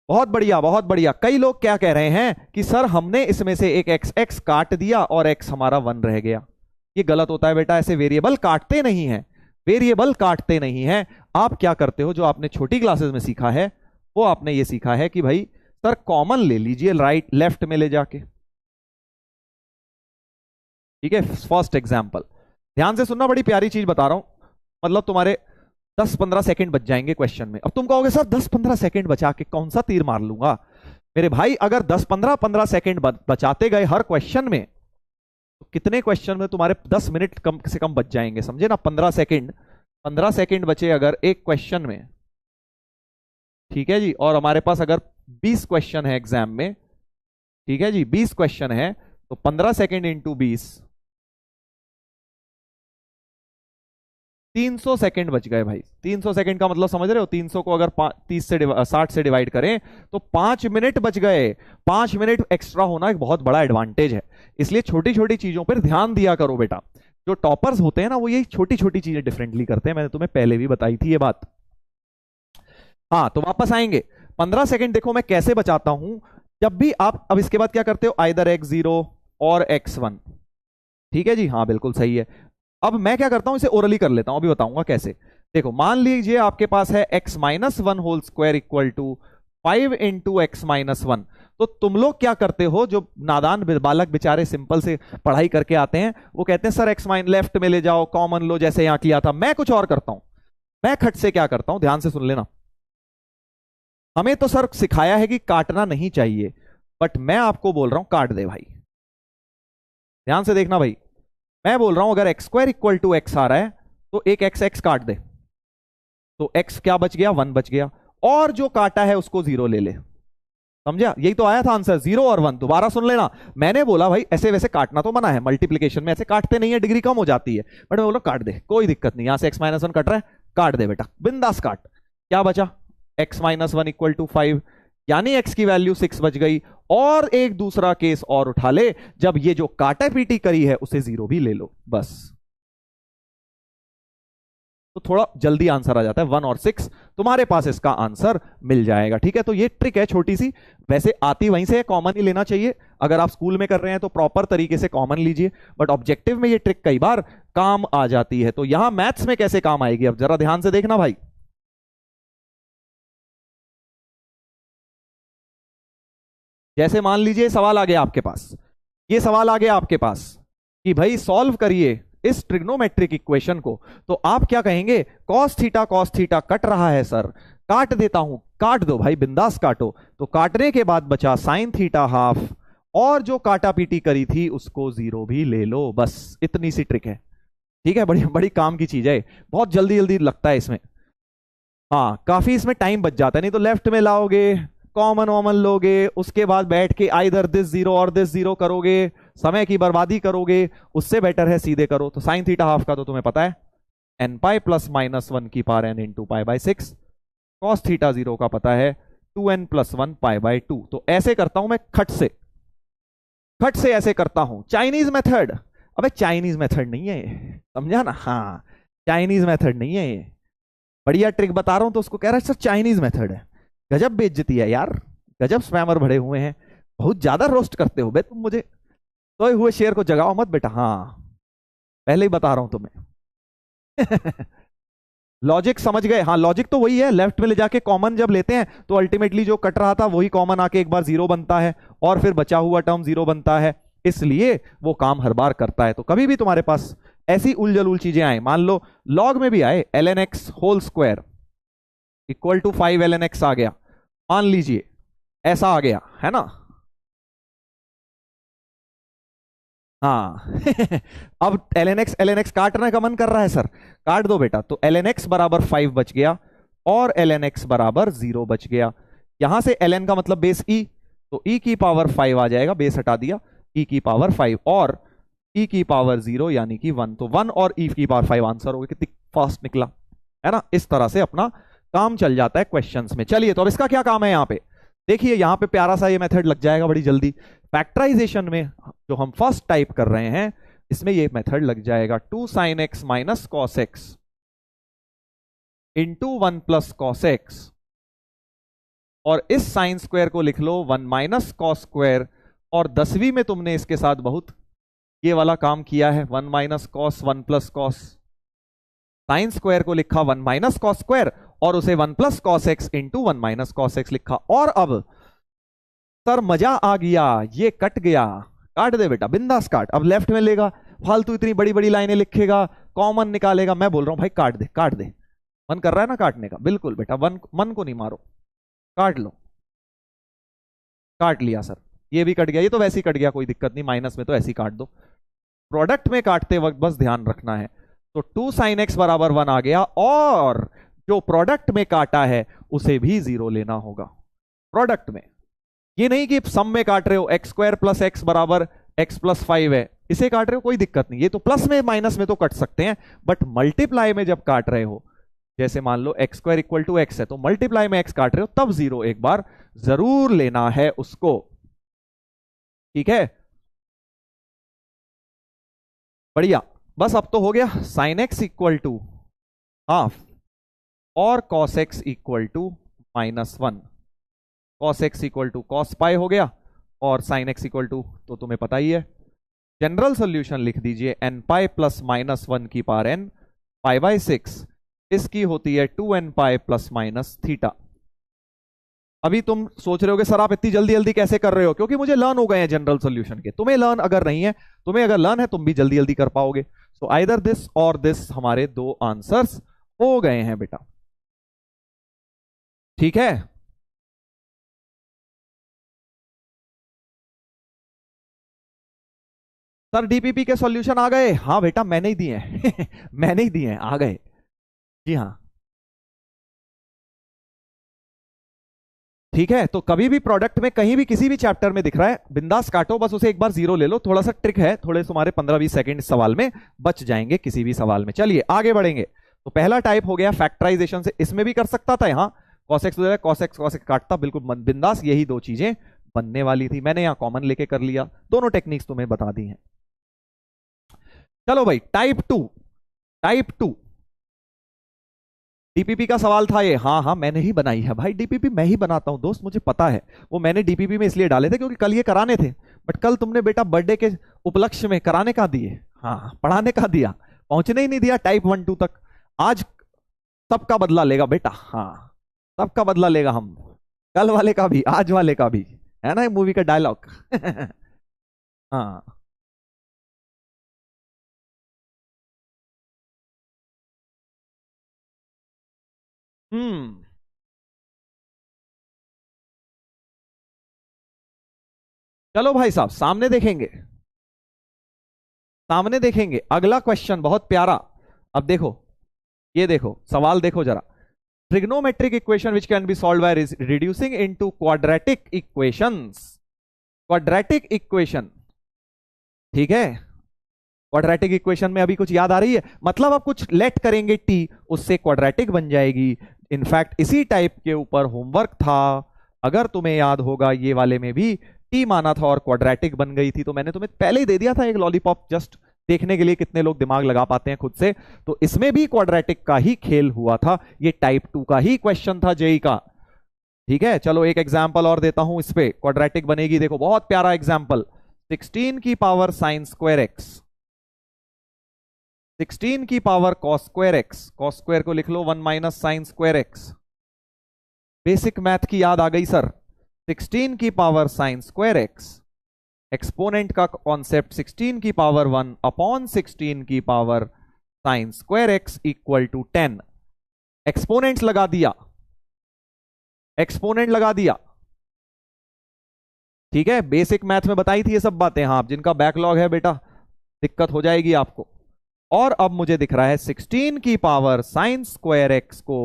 बहुत बढ़िया, बहुत बढ़िया। कई लोग क्या कह रहे हैं कि सर हमने इसमें से एक एक्स एक्स काट दिया और एक्स हमारा 1 रह गया। ये गलत होता है बेटा, ऐसे वेरिएबल काटते नहीं है, वेरिएबल काटते नहीं है। आप क्या करते हो, जो आपने छोटी क्लासेस में सीखा है वो आपने ये सीखा है कि भाई सर कॉमन ले लीजिए राइट लेफ्ट में ले जाके। ठीक है, फर्स्ट एग्जांपल ध्यान से सुनना, बड़ी प्यारी चीज बता रहा हूं, मतलब तुम्हारे 10-15 सेकंड बच जाएंगे क्वेश्चन में। अब तुम कहोगे सर 10-15 सेकंड बचा के कौन सा तीर मार लूंगा? मेरे भाई अगर 10-15 सेकंड बचाते गए हर क्वेश्चन में, तो कितने क्वेश्चन में तुम्हारे 10 मिनट कम से कम बच जाएंगे, समझे ना? 15 सेकंड बचे अगर एक क्वेश्चन में, ठीक है जी, और हमारे पास अगर 20 क्वेश्चन है एग्जाम में, ठीक है जी, 20 क्वेश्चन है, तो 15 सेकंड इंटू 20, 300 सेकंड बच गए भाई। 300 सेकंड का मतलब समझ रहे हो? 300 को अगर 60 से डिवाइड करें तो 5 मिनट बच गए। 5 मिनट एक्स्ट्रा होना एक बहुत बड़ा एडवांटेज है, इसलिए छोटी छोटी चीजों पर ध्यान दिया करो बेटा। जो टॉपर्स होते हैं ना वो यही छोटी छोटी चीजें डिफरेंटली करते हैं, मैंने तुम्हें पहले भी बताई थी ये बात। हाँ तो वापस आएंगे, 15 सेकंड देखो मैं कैसे बचाता हूं। जब भी आप अब इसके बाद क्या करते हो, आइदर x0 और x1, ठीक है जी, हाँ बिल्कुल सही है। अब मैं क्या करता हूं, इसे ओरली कर लेता हूं, अभी बताऊंगा कैसे। देखो मान लीजिए आपके पास है x minus one whole square equal to 5 into x minus one. तो तुम लोग क्या करते हो, जो नादान बालक बेचारे सिंपल से पढ़ाई करके आते हैं, वो कहते हैं सर एक्स माइन लेफ्ट में ले जाओ, कॉमन लो, जैसे यहां किया था। मैं कुछ और करता हूं, मैं खट से क्या करता हूं, ध्यान से सुन लेना। हमें तो सर सिखाया है कि काटना नहीं चाहिए, बट मैं आपको बोल रहा हूं काट दे भाई। ध्यान से देखना भाई, मैं बोल रहा हूं अगर x square equal to x आ रहा है तो एक एक्स एक्स काट दे, तो एक्स क्या बच गया, 1 बच गया, और जो काटा है उसको 0 ले ले। समझा, यही तो आया था आंसर, 0 और 1। दोबारा सुन लेना, मैंने बोला भाई ऐसे वैसे काटना तो मना है, मल्टीप्लीकेशन में ऐसे काटते नहीं है, डिग्री कम हो जाती है, बट मैं बोला काट दे, कोई दिक्कत नहीं, यहां से एक्स माइनस वन कट रहा है, काट दे बेटा, बिंदास काट। क्या बचा, x minus one equal to 5, यानी एक्स की वैल्यू 6 बच गई। और एक दूसरा केस और उठा ले, जब ये जो काटा पीटी करी है उसे 0 भी ले लो, बस। तो थोड़ा जल्दी आंसर आ जाता है, 1 और 6 तुम्हारे पास इसका आंसर मिल जाएगा। ठीक है, तो ये ट्रिक है छोटी सी, वैसे आती वहीं से है, कॉमन ही लेना चाहिए। अगर आप स्कूल में कर रहे हैं तो प्रॉपर तरीके से कॉमन लीजिए, बट ऑब्जेक्टिव में ये ट्रिक कई बार काम आ जाती है। तो यहां मैथ्स में कैसे काम आएगी, अब जरा ध्यान से देखना भाई। जैसे मान लीजिए सवाल आ गया आपके पास, ये सवाल आ गया आपके पास कि भाई सॉल्व करिए इस ट्रिग्नोमेट्रिक इक्वेशन को, तो आप क्या कहेंगे, कॉस थीटा कट रहा है सर, काट देता हूं, काट दो भाई, बिंदास काटो। तो काटने के बाद बचा साइन थीटा हाफ, और जो काटा पीटी करी थी उसको 0 भी ले लो, बस इतनी सी ट्रिक है। ठीक है, बड़ी बड़ी काम की चीज है, बहुत जल्दी जल्दी लगता है इसमें। हाँ, काफी इसमें टाइम बच जाता है, नहीं तो लेफ्ट में लाओगे, कॉमन वॉमन लोगे, उसके बाद बैठ के आइदर दिस 0 और दिस 0 करोगे, समय की बर्बादी करोगे, उससे बेटर है सीधे करो। तो साइन थीटा हाफ का तो तुम्हें पता है, n pi plus minus one की power n into pi by 6। Cos theta 0 का पता है 2n plus one pi by 2। तो ऐसे करता हूं मैं, खट से ऐसे करता हूं, चाइनीज मेथड। अबे चाइनीज मेथड नहीं है, समझा ना, हाँ चाइनीज मेथड नहीं है ये, बढ़िया ट्रिक बता रहा हूं तो उसको कह रहा है सर चाइनीज मेथड है। गजब बेइज्जती है यार, गजब स्पैमर भरे हुए हैं, बहुत ज्यादा रोस्ट करते हो बे तुम मुझे। सोए हुए शेर को जगाओ मत बेटा, हाँ पहले ही बता रहा हूं तुम्हें। लॉजिक समझ गए, हाँ लॉजिक तो वही है, लेफ्ट में ले जाके कॉमन जब लेते हैं तो अल्टीमेटली जो कट रहा था वही कॉमन आके एक बार 0 बनता है, और फिर बचा हुआ टर्म 0 बनता है, इसलिए वो काम हर बार करता है। तो कभी भी तुम्हारे पास ऐसी उलझुल चीजें आए, मान लो लॉग में भी आए, ln x whole square equal to 5 ln x आ गया, मान लीजिए ऐसा आ गया है ना। हाँ। अब ln x काटने का मन कर रहा है सर, काट दो बेटा। तो ln x बराबर 5 बच गया, और ln x बराबर 0 बच गया। यहां से ln का मतलब बेस e, तो e की पावर 5 आ जाएगा, बेस हटा दिया, e की पावर 5 और e की पावर 0 यानी कि 1। तो 1 और e की पावर 5 आंसर हो गया, कितनी फास्ट निकला है ना। इस तरह से अपना काम चल जाता है क्वेश्चंस में। चलिए, तो अब इसका क्या काम है, यहां पे देखिए, यहां पे प्यारा सा ये मेथड लग जाएगा बड़ी जल्दी। फैक्टराइजेशन में जो हम फर्स्ट टाइप कर रहे हैं, इसमें ये मेथड लग जाएगा, 2 sin x minus cos x into 1 plus cos x, और इस साइन स्क्वायर को लिख लो 1 माइनस कॉस स्क्वायर, और 10वीं में तुमने इसके साथ बहुत ये वाला काम किया है, 1 minus cos 1 plus cos, sine square को लिखा 1 माइनस कॉस स्क्वायर, और उसे 1 plus cos x into 1 minus cos x लिखा। और अब सर मजा आ गया, ये कट गया, काट दे बेटा, बिंदास काट। अब लेफ्ट में लेगा, फालतू इतनी बड़ी बड़ी लाइनें लिखेगा, कॉमन निकालेगा, मैं बोल रहा हूं भाई काट दे, काट दे, मन कर रहा है ना काटने का, बिल्कुल बेटा, मन को नहीं मारो, काट लो। काट लिया सर, ये भी कट गया, ये तो वैसे ही कट गया, कोई दिक्कत नहीं, माइनस में तो ऐसे ही काट दो। प्रोडक्ट में काटते वक्त बस ध्यान रखना है। तो 2 sin x बराबर 1 आ गया, और जो प्रोडक्ट में काटा है उसे भी 0 लेना होगा। प्रोडक्ट में, ये नहीं कि सम में काट रहे हो, एक्स स्क्वायर प्लस एक्स बराबर एक्स प्लस 5 है, इसे काट रहे हो, कोई दिक्कत नहीं, ये तो प्लस में माइनस में तो कट सकते हैं, बट मल्टीप्लाई में जब काट रहे हो, जैसे मान लो x square equal to x है, तो मल्टीप्लाई में एक्स काट रहे हो, तब 0 एक बार जरूर लेना है उसको। ठीक है, बढ़िया, बस अब तो हो गया। Sine x equal to half, और cos x equal to -1, cos x equal to cos pi हो गया, और साइन एक्स इक्वल टू तो तुम्हें पता ही है जनरल सोल्यूशन लिख दीजिए n pi plus minus one की power n pi by six, इसकी होती है 2n pi plus minus theta. अभी तुम सोच रहे हो कि सर आप इतनी जल्दी जल्दी कैसे कर रहे हो, क्योंकि मुझे लर्न हो गए हैं जनरल सोल्यूशन के। तुम्हें लर्न अगर नहीं है, तुम्हें अगर लर्न है तुम भी जल्दी जल्दी कर पाओगे। सो आइदर दिस और दिस, हमारे दो आंसर्स हो गए हैं बेटा। ठीक है, सर डीपीपी के सॉल्यूशन आ गए? हाँ बेटा मैंने ही दिए हैं मैंने ही दिए हैं, आ गए। जी हाँ, ठीक है। तो कभी भी प्रोडक्ट में कहीं भी किसी भी चैप्टर में दिख रहा है, बिंदास काटो, बस उसे एक बार जीरो ले लो। थोड़ा सा ट्रिक है, थोड़े तुम्हारे 15-20 सेकंड इस सवाल में बच जाएंगे किसी भी सवाल में। चलिए आगे बढ़ेंगे। तो पहला टाइप हो गया फैक्टराइजेशन से, इसमें भी कर सकता था यहाँ cos x cos x cos x काटता, बिल्कुल बिंदास। यही दो चीजें बनने वाली थी, मैंने यहाँ कॉमन लेके कर लिया। दोनों टेक्निक्स तुम्हें बता दी हैं। चलो भाई type two, type two DPP का सवाल था ये। हाँ हाँ मैंने ही बनाई है भाई, डीपीपी मैं ही बनाता हूं दोस्त, मुझे पता है। वो मैंने डीपीपी में इसलिए डाले थे क्योंकि कल ये कराने थे, बट कल तुमने बेटा बर्थडे के उपलक्ष्य में कराने का दिए, हाँ पढ़ाने का दिया, पहुंचने ही नहीं दिया टाइप 1 2 तक। आज सबका बदला लेगा बेटा, हाँ सबका बदला लेगा हम, कल वाले का भी आज वाले का भी, है ना मूवी का डायलॉग हाँ हम्म, चलो भाई साहब सामने देखेंगे, सामने देखेंगे। अगला क्वेश्चन बहुत प्यारा। अब देखो, ये देखो सवाल देखो जरा। Trigonometric equation which can B solve by reducing into quadratic equations, quadratic equation. ठीक है, क्वाड्रेटिक इक्वेशन में अभी कुछ याद आ रही है? मतलब आप कुछ लेट करेंगे टी, उससे क्वाड्रेटिक बन जाएगी। इनफैक्ट इसी टाइप के ऊपर होमवर्क था, अगर तुम्हें याद होगा, ये वाले में भी टी माना था और क्वाड्रेटिक बन गई थी। तो मैंने तुम्हें पहले ही दे दिया था एक लॉलीपॉप, जस्ट देखने के लिए कितने लोग दिमाग लगा पाते हैं खुद से। तो इसमें भी क्वाड्रेटिक का ही खेल हुआ था, ये टाइप 2 का ही क्वेश्चन था जेई का। ठीक है, चलो एक एग्जाम्पल और देता हूं, इस पे क्वाड्रेटिक बनेगी। देखो बहुत प्यारा एग्जाम्पल, 16 की पावर साइन स्क्वायर एक्स, 16 की power cos square x, cos square को लिख लो 1 माइनस sine square x. Basic math की याद आ गई सर? 16 की power sine square x, exponent का कॉन्सेप्ट 16 की पावर 1 अपॉन 16 की power sine square x equal to 10। Exponents लगा दिया, एक्सपोनेंट लगा दिया। ठीक है, बेसिक मैथ में बताई थी ये सब बातें। हाँ, जिनका बैकलॉग है बेटा दिक्कत हो जाएगी आपको। और अब मुझे दिख रहा है 16 की पावर साइन स्क्वायर एक्स को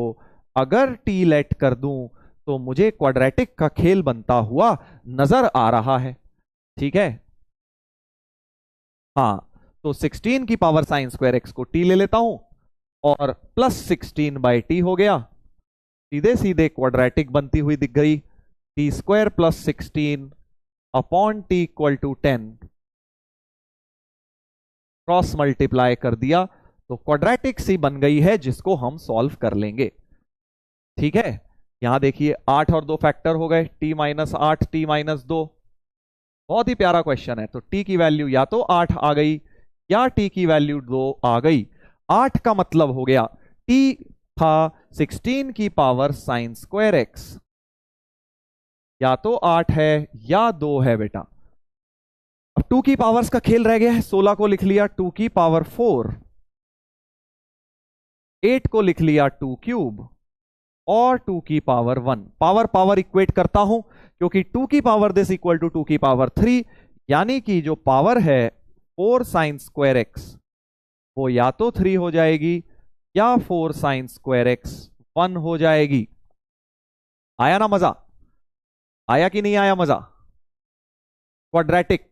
अगर टी लेट कर दूं तो मुझे क्वाड्रेटिक का खेल बनता हुआ नजर आ रहा है। ठीक है, हाँ तो 16 की पावर साइन स्क्वायर एक्स को टी ले लेता हूं और प्लस 16 बाई टी हो गया, सीधे सीधे क्वाड्रेटिक बनती हुई दिख गई। T square plus 16 upon T equal to 10, cross multiply कर दिया तो क्वाड्रेटिक सी बन गई है, जिसको हम सॉल्व कर लेंगे। ठीक है, यहां देखिए 8 और 2 फैक्टर हो गए, टी माइनस 8 टी माइनस 2। बहुत ही प्यारा क्वेश्चन है। तो टी की वैल्यू या तो 8 आ गई या टी की वैल्यू 2 आ गई। 8 का मतलब हो गया टी था 16 की पावर साइन स्क्वायर एक्स, या तो 8 है या 2 है बेटा। अब 2 की पावर्स का खेल रह गया है, 16 को लिख लिया 2 की पावर 4, 8 को लिख लिया 2 क्यूब और 2 की पावर 1। पावर पावर इक्वेट करता हूं क्योंकि 2 की पावर दिस इक्वल टू 2 की पावर 3, यानी कि जो पावर है 4 साइन स्क्वायर एक्स वो या तो 3 हो जाएगी या 4 साइन स्क्वायर एक्स 1 हो जाएगी। आया ना मजा? आया कि नहीं आया मजा? क्वाड्रेटिक।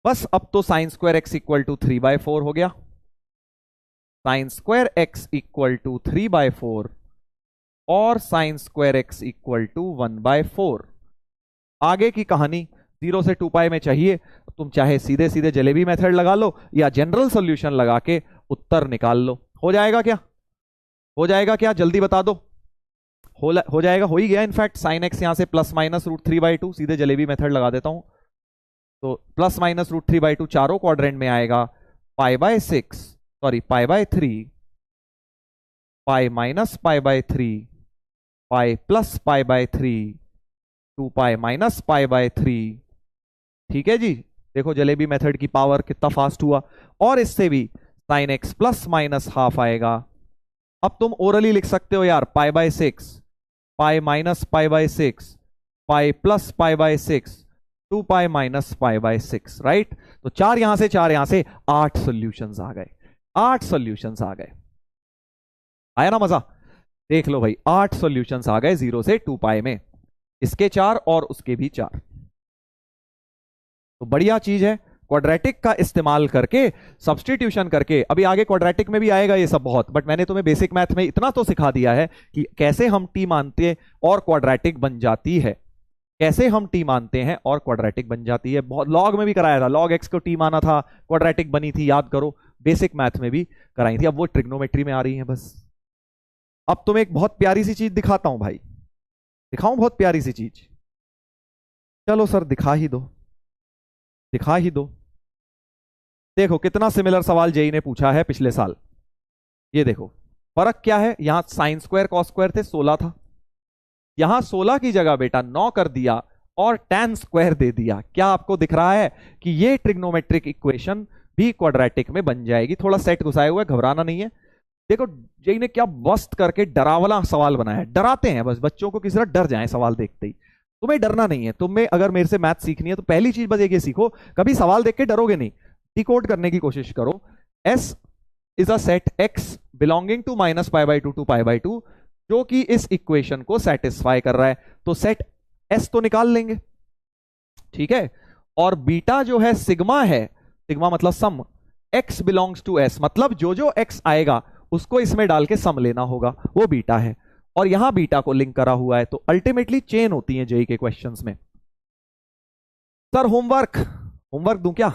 बस अब तो sine square x equal to 3/4 हो गया, sine square x equal to 3/4 और sine square x equal to 1/4। आगे की कहानी 0 से 2 पाई में चाहिए, तुम चाहे सीधे सीधे जलेबी मेथड लगा लो या जनरल सॉल्यूशन लगा के उत्तर निकाल लो। हो जाएगा क्या? हो जाएगा क्या? जल्दी बता दो। हो जाएगा, हो ही गया इनफैक्ट। साइन एक्स यहां से प्लस माइनस √3/2, सीधे जलेबी मेथड लगा देता हूं तो प्लस माइनस √3/2 चारों क्वाड्रेंट में आएगा, π/6, सॉरी π/3, π-π/3, π+π/3, 2π-π/3। ठीक है जी, देखो जलेबी मेथड की पावर कितना फास्ट हुआ। और इससे भी sin x plus minus half आएगा। अब तुम ओरली लिख सकते हो यार, π/6, π-π/6, π+π/6, 2π-π/6, राइट। तो 4 यहां से 4 यहां से, 8 सॉल्यूशंस आ गए, 8 सॉल्यूशंस आ गए। आया ना मजा? देख लो भाई, 8 सॉल्यूशंस आ गए 0 से 2π में, इसके 4 और उसके भी 4। तो बढ़िया चीज है, क्वाड्रेटिक का इस्तेमाल करके, सब्स्टिट्यूशन करके। अभी आगे क्वाड्रेटिक में भी आएगा ये सब बहुत, बट मैंने तुम्हें बेसिक मैथ में इतना तो सिखा दिया है कि कैसे हम टी मानते हैं और क्वाड्रेटिक बन जाती है, कैसे हम टी मानते हैं और क्वाड्रेटिक बन जाती है। बहुत लॉग में भी कराया था, log x को टी माना था, क्वाड्रेटिक बनी थी, याद करो। बेसिक मैथ में भी कराई थी, अब वो ट्रिग्नोमेट्री में आ रही है बस। अब तुम्हें एक बहुत प्यारी सी चीज दिखाता हूं भाई, दिखाऊं बहुत प्यारी सी चीज? चलो सर दिखा ही दो, दिखा ही दो। देखो कितना सिमिलर सवाल जेई ने पूछा है पिछले साल। ये देखो फर्क क्या है, यहां साइन स्क्वायर कॉस स्क्वायर थे, 16 था, यहां 16 की जगह बेटा 9 कर दिया और tan स्क्वायर दे दिया। क्या आपको दिख रहा है कि ये ट्रिग्नोमेट्रिक इक्वेशन भी क्वाड्रेटिक में बन जाएगी? थोड़ा सेट घुसाए हुआ है, घबराना नहीं है। देखो जेई ने क्या मस्त करके डरावना सवाल बनाया है। डराते हैं बस बच्चों को, किसी तरह डर जाए सवाल देखते ही। तुम्हें डरना नहीं है, तुम्हें अगर मेरे से मैथ सीखनी है तो पहली चीज बस ये सीखो, कभी सवाल देख के डरोगे नहीं, डिकोड करने की कोशिश करो। S is a set X belonging to -π/2 to π/2 जो कि इस इक्वेशन को सेटिस्फाई कर रहा है। तो सेट S तो निकाल लेंगे, ठीक है। और बीटा जो है सिग्मा है, सिग्मा मतलब सम, X बिलोंग्स टू S मतलब जो जो X आएगा उसको इसमें डाल के सम लेना होगा, वो बीटा है। और यहां बीटा को लिंक करा हुआ है, तो अल्टीमेटली चेन होती है जेई के क्वेश्चंस में। सर होमवर्क, होमवर्क दूं क्या?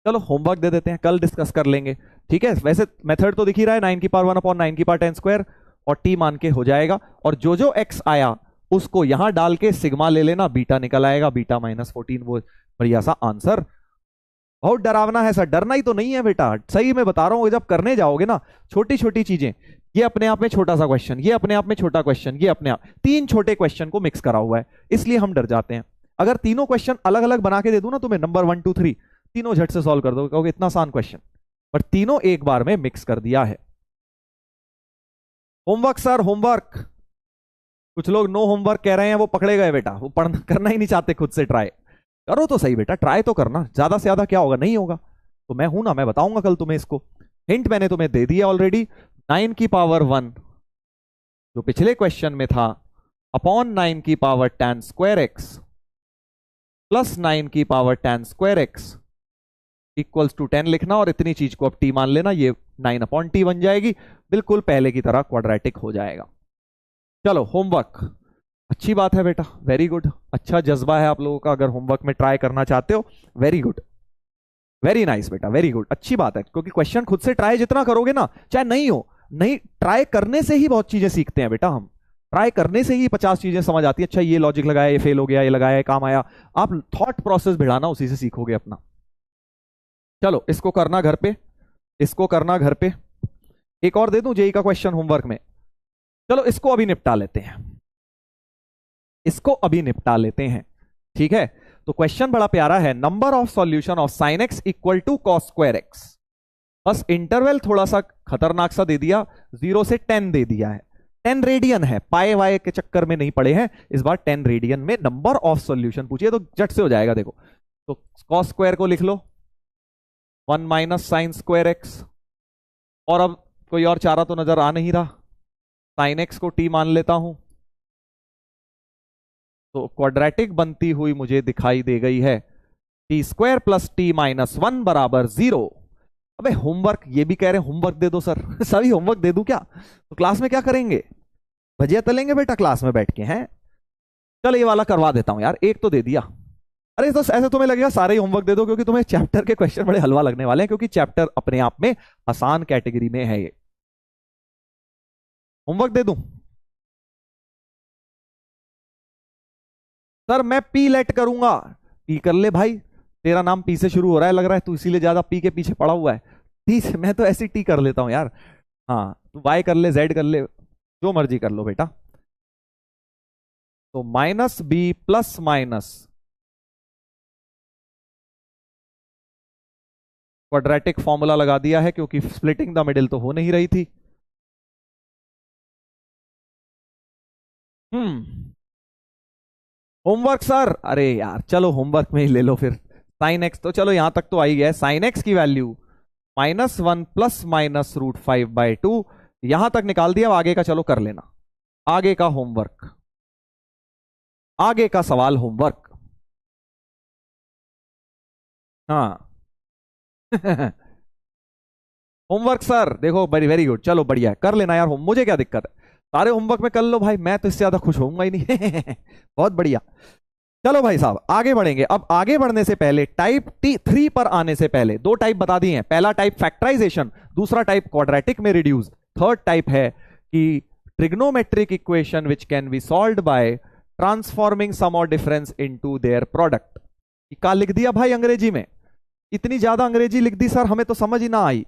चलो होमवर्क दे देते हैं, कल डिस्कस कर लेंगे, ठीक है। वैसे मेथड तो दिख ही रहा है, 9⁻1/9 और टी मान के हो जाएगा। और जो जो x आया उसको यहां डाल के सिग्मा ले लेना, बीटा निकल आएगा, बीटा -14। वो बढ़िया सा आंसर। बहुत डरावना है सर? डरना ही तो नहीं है बेटा, सही में बता रहा हूं। जब करने जाओगे ना छोटी छोटी चीजें, ये अपने आप में छोटा सा क्वेश्चन, ये अपने आप में छोटा क्वेश्चन, ये अपने आप 3 छोटे क्वेश्चन को मिक्स करा हुआ है, इसलिए हम डर जाते हैं। अगर तीनों क्वेश्चन अलग अलग बना के दे दूं ना तुम्हें, नंबर 1 2 3, तीनों झट से सॉल्व कर दोगे, कहोगे इतना आसान क्वेश्चन, पर तीनों एक बार में मिक्स कर दिया है। होमवर्क सर होमवर्क, कुछ लोग नो होमवर्क कह रहे हैं, वो पकड़े गए बेटा, वो पढ़ना करना ही नहीं चाहते खुद से। ट्राई करो तो सही बेटा, ट्राई तो करना, ज्यादा से ज्यादा क्या होगा, नहीं होगा तो मैं हूं ना, मैं बताऊंगा कल तुम्हें इसको। हिंट मैंने तुम्हें दे दिया ऑलरेडी, 9⁻1 जो पिछले क्वेश्चन में था upon 9⁻tan² plus 9⁻tan² equals to 10 लिखना, और इतनी चीज को अब टी मान लेना, ये 9/t बन जाएगी, बिल्कुल पहले की तरह क्वाड्रेटिक हो जाएगा। चलो होमवर्क, अच्छी बात है बेटा, वेरी गुड, अच्छा जज्बा है आप लोगों का, अगर होमवर्क में ट्राई करना चाहते हो, वेरी गुड, वेरी नाइस बेटा, वेरी गुड, अच्छी बात है। क्योंकि क्वेश्चन खुद से ट्राई जितना करोगे ना, चाहे नहीं हो, नहीं ट्राई करने से ही बहुत चीजें सीखते हैं बेटा हम, ट्राई करने से ही 50 चीजें समझ आती है। अच्छा ये लॉजिक लगाया, ये फेल हो गया, ये लगाया, ये काम आया, आप थॉट प्रोसेस बढ़ाना, उसी से सीखोगे अपना। चलो इसको करना घर पे, इसको करना घर पे। एक और दे दूं जेई का क्वेश्चन होमवर्क में? चलो इसको अभी निपटा लेते हैं, इसको अभी निपटा लेते हैं, ठीक है। तो क्वेश्चन बड़ा प्यारा है, number of solution of sin x equal to cos²x। बस इंटरवल थोड़ा सा खतरनाक सा दे दिया, 0 से 10 दे दिया है, 10 रेडियन है, पाए वाई के चक्कर में नहीं पड़े हैं इस बार, 10 रेडियन में नंबर ऑफ सॉल्यूशन पूछिए तो झट से हो जाएगा। देखो तो cos² को लिख लो 1 - sin²x, और अब कोई और चारा तो नजर आ नहीं रहा, sin x को t मान लेता हूं, तो क्वाड्रेटिक बनती हुई मुझे दिखाई दे गई है, t² + t-1 = 0। अबे होमवर्क, ये भी कह रहे हैं होमवर्क दे दो सर सभी होमवर्क दे दूं क्या? तो क्लास में क्या करेंगे, भजिया तलेंगे बेटा क्लास में बैठ के हैं। चल ये वाला करवा देता हूं यार, एक तो दे दिया। अरे तो ऐसे तुम्हें लगेगा सारे ही होमवर्क दे दो, क्योंकि तुम्हें चैप्टर के क्वेश्चन बड़े हलवा लगने वाले हैं, क्योंकि चैप्टर अपने आप में आसान कैटेगरी में है। ये होमवर्क दे दूं सर? मैं पी लेट करूंगा, पी कर ले भाई, तेरा नाम पी से शुरू हो रहा है लग रहा है, तू इसीलिए ज्यादा पी के पीछे पड़ा हुआ है। टी से मैं तो ऐसी टी कर लेता हूं यार। हाँ, तू वाई कर ले, जेड कर ले, जो मर्जी कर लो बेटा। तो minus b plus minus quadratic formula लगा दिया है, क्योंकि स्प्लिटिंग द मिडिल तो हो नहीं रही थी। होमवर्क सर, अरे यार चलो होमवर्क में ही ले लो फिर। साइन एक्स तो चलो यहां तक तो आई है, साइन एक्स की वैल्यू -1 प्लस माइनस √5/2, यहां तक निकाल दिया। आगे का चलो कर लेना, आगे का होमवर्क, आगे का सवाल होमवर्क। हाँ होमवर्क सर देखो, वेरी वेरी गुड, चलो बढ़िया है, कर लेना यार होम, मुझे क्या दिक्कत है, सारे होमवर्क में कर लो भाई, मैं तो इससे ज्यादा खुश होऊंगा ही नहीं बहुत बढ़िया। चलो भाई साहब आगे बढ़ेंगे। अब आगे बढ़ने से पहले टाइप T3 पर आने से पहले दो टाइप बता दिए हैं। पहला टाइप फैक्टराइजेशन, दूसरा टाइप क्वाड्रेटिक में रिड्यूस, थर्ड टाइप है कि trigonometric equation which can be solved by transforming sum और डिफरेंस इनटू देयर प्रोडक्ट। क्या लिख दिया भाई अंग्रेजी में, इतनी ज्यादा अंग्रेजी लिख दी सर, हमें तो समझ ही ना आई।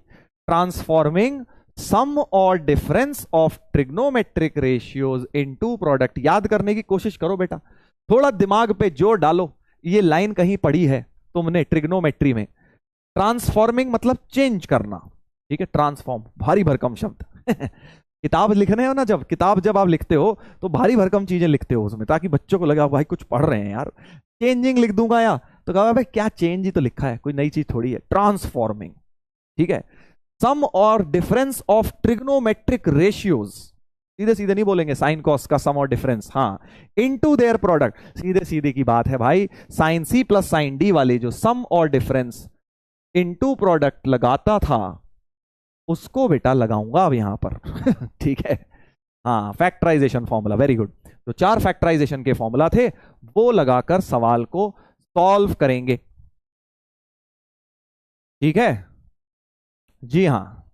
ट्रांसफॉर्मिंग सम और difference of trigonometric ratios into product. याद करने की कोशिश करो बेटा, थोड़ा दिमाग पे जोर डालो। ये लाइन कहीं पढ़ी है तुमने ट्रिग्नोमेट्री में। ट्रांसफॉर्मिंग मतलब चेंज करना, ठीक है, ट्रांसफॉर्म भारी भरकम शब्द किताब लिखने हो ना, जब किताब जब आप लिखते हो तो भारी भरकम चीजें लिखते हो उसमें, ताकि बच्चों को लगा भाई कुछ पढ़ रहे हैं यार। चेंजिंग लिख दूंगा या तो कहा भाई क्या चेंज ही तो लिखा है, कोई नई चीज थोड़ी है। ट्रांसफॉर्मिंग, ठीक है, सम और डिफरेंस ऑफ ट्रिग्नोमेट्रिक रेशियोज, सीधे सीधे नहीं बोलेंगे साइन कॉस का सम और डिफरेंस, हाँ, इनटू देयर प्रोडक्ट, सीधे सीधे की बात है भाई। Sine c plus sine d वाले जो सम और डिफरेंस इनटू प्रोडक्ट लगाता था, उसको बेटा लगाऊंगा अब यहां पर ठीक है, हाँ, फैक्टराइजेशन फॉर्मूला, वेरी गुड। तो 4 फैक्टराइजेशन के फॉर्मूला थे, वो लगाकर सवाल को सॉल्व करेंगे, ठीक है जी, हाँ,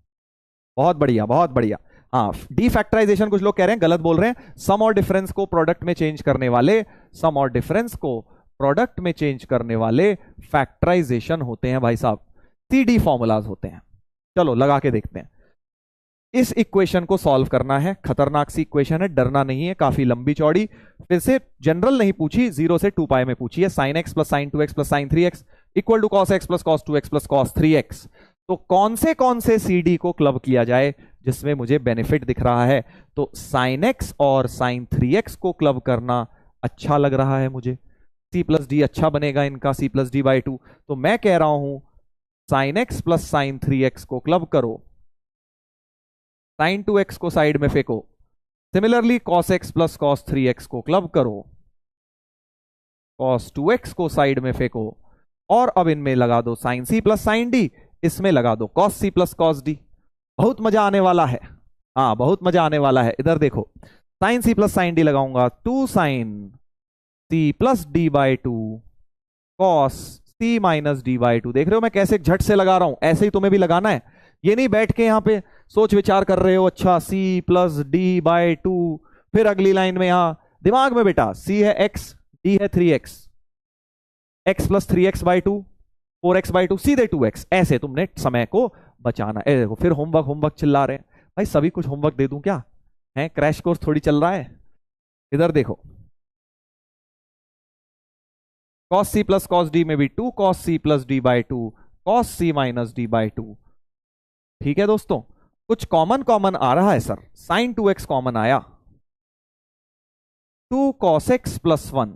बहुत बढ़िया बहुत बढ़िया। हाँ, डी फैक्टराइजेशन कुछ लोग कह रहे हैं गलत बोल रहे हैं, सम और डिफरेंस को प्रोडक्ट में चेंज करने वाले, सम और डिफरेंस को प्रोडक्ट में चेंज करने वाले फैक्टराइजेशन होते हैं भाई साहब, सीडी फॉर्मूलाज होते हैं। चलो लगा के देखते हैं। इस इक्वेशन को सॉल्व करना है, खतरनाक सी इक्वेशन है, डरना नहीं है, काफी लंबी चौड़ी, फिर से जनरल नहीं पूछी, 0 से 2π में पूछी है। Sine x plus sine 2x plus sine 3x equal to cos x plus cos 2x plus cos 3x। तो कौन से CD को क्लब किया जाए जिसमें मुझे बेनिफिट दिख रहा है? तो साइन एक्स और साइन 3x को क्लब करना अच्छा लग रहा है मुझे, C प्लस डी अच्छा बनेगा इनका, C प्लस डी/2। तो मैं कह रहा हूं sign x plus sine 3x को क्लब करो, साइन 2x को साइड में फेंको, similarly cos x plus cos 3x को क्लब करो, कॉस 2x को साइड में फेंको, और अब इनमें लगा दो sine c plus sine d, इसमें लगा दो cos c plus cos d. बहुत मजा आने वाला है, हाँ बहुत मजा आने वाला है। इधर देखो, sine c plus sine d लगाऊंगा, 2 साइन सी प्लस डी/2 कॉस सी माइनस डी/2। देख रहे हो मैं कैसे झट से लगा रहा हूं, ऐसे ही तुम्हें भी लगाना है। ये नहीं बैठ के यहां पे सोच विचार कर रहे हो, अच्छा सी प्लस डी/2, फिर अगली लाइन में यहां दिमाग में बेटा सी है x, डी है 3x, x plus 3x/2 4x/2 सीधे 2x, ऐसे तुमने समय को बचाना है। देखो फिर होमवर्क होमवर्क चिल्ला रहे हैं भाई, सभी कुछ होमवर्क दे दूं क्या है, क्रैश कोर्स थोड़ी चल रहा है। इधर देखो, cos c plus cos d में भी 2 कॉस सी प्लस डी/2 कॉस सी माइनस डी/2। ठीक है दोस्तों, कुछ कॉमन कॉमन आ रहा है सर, साइन 2x कॉमन आया, 2 कॉस एक्स प्लस 1,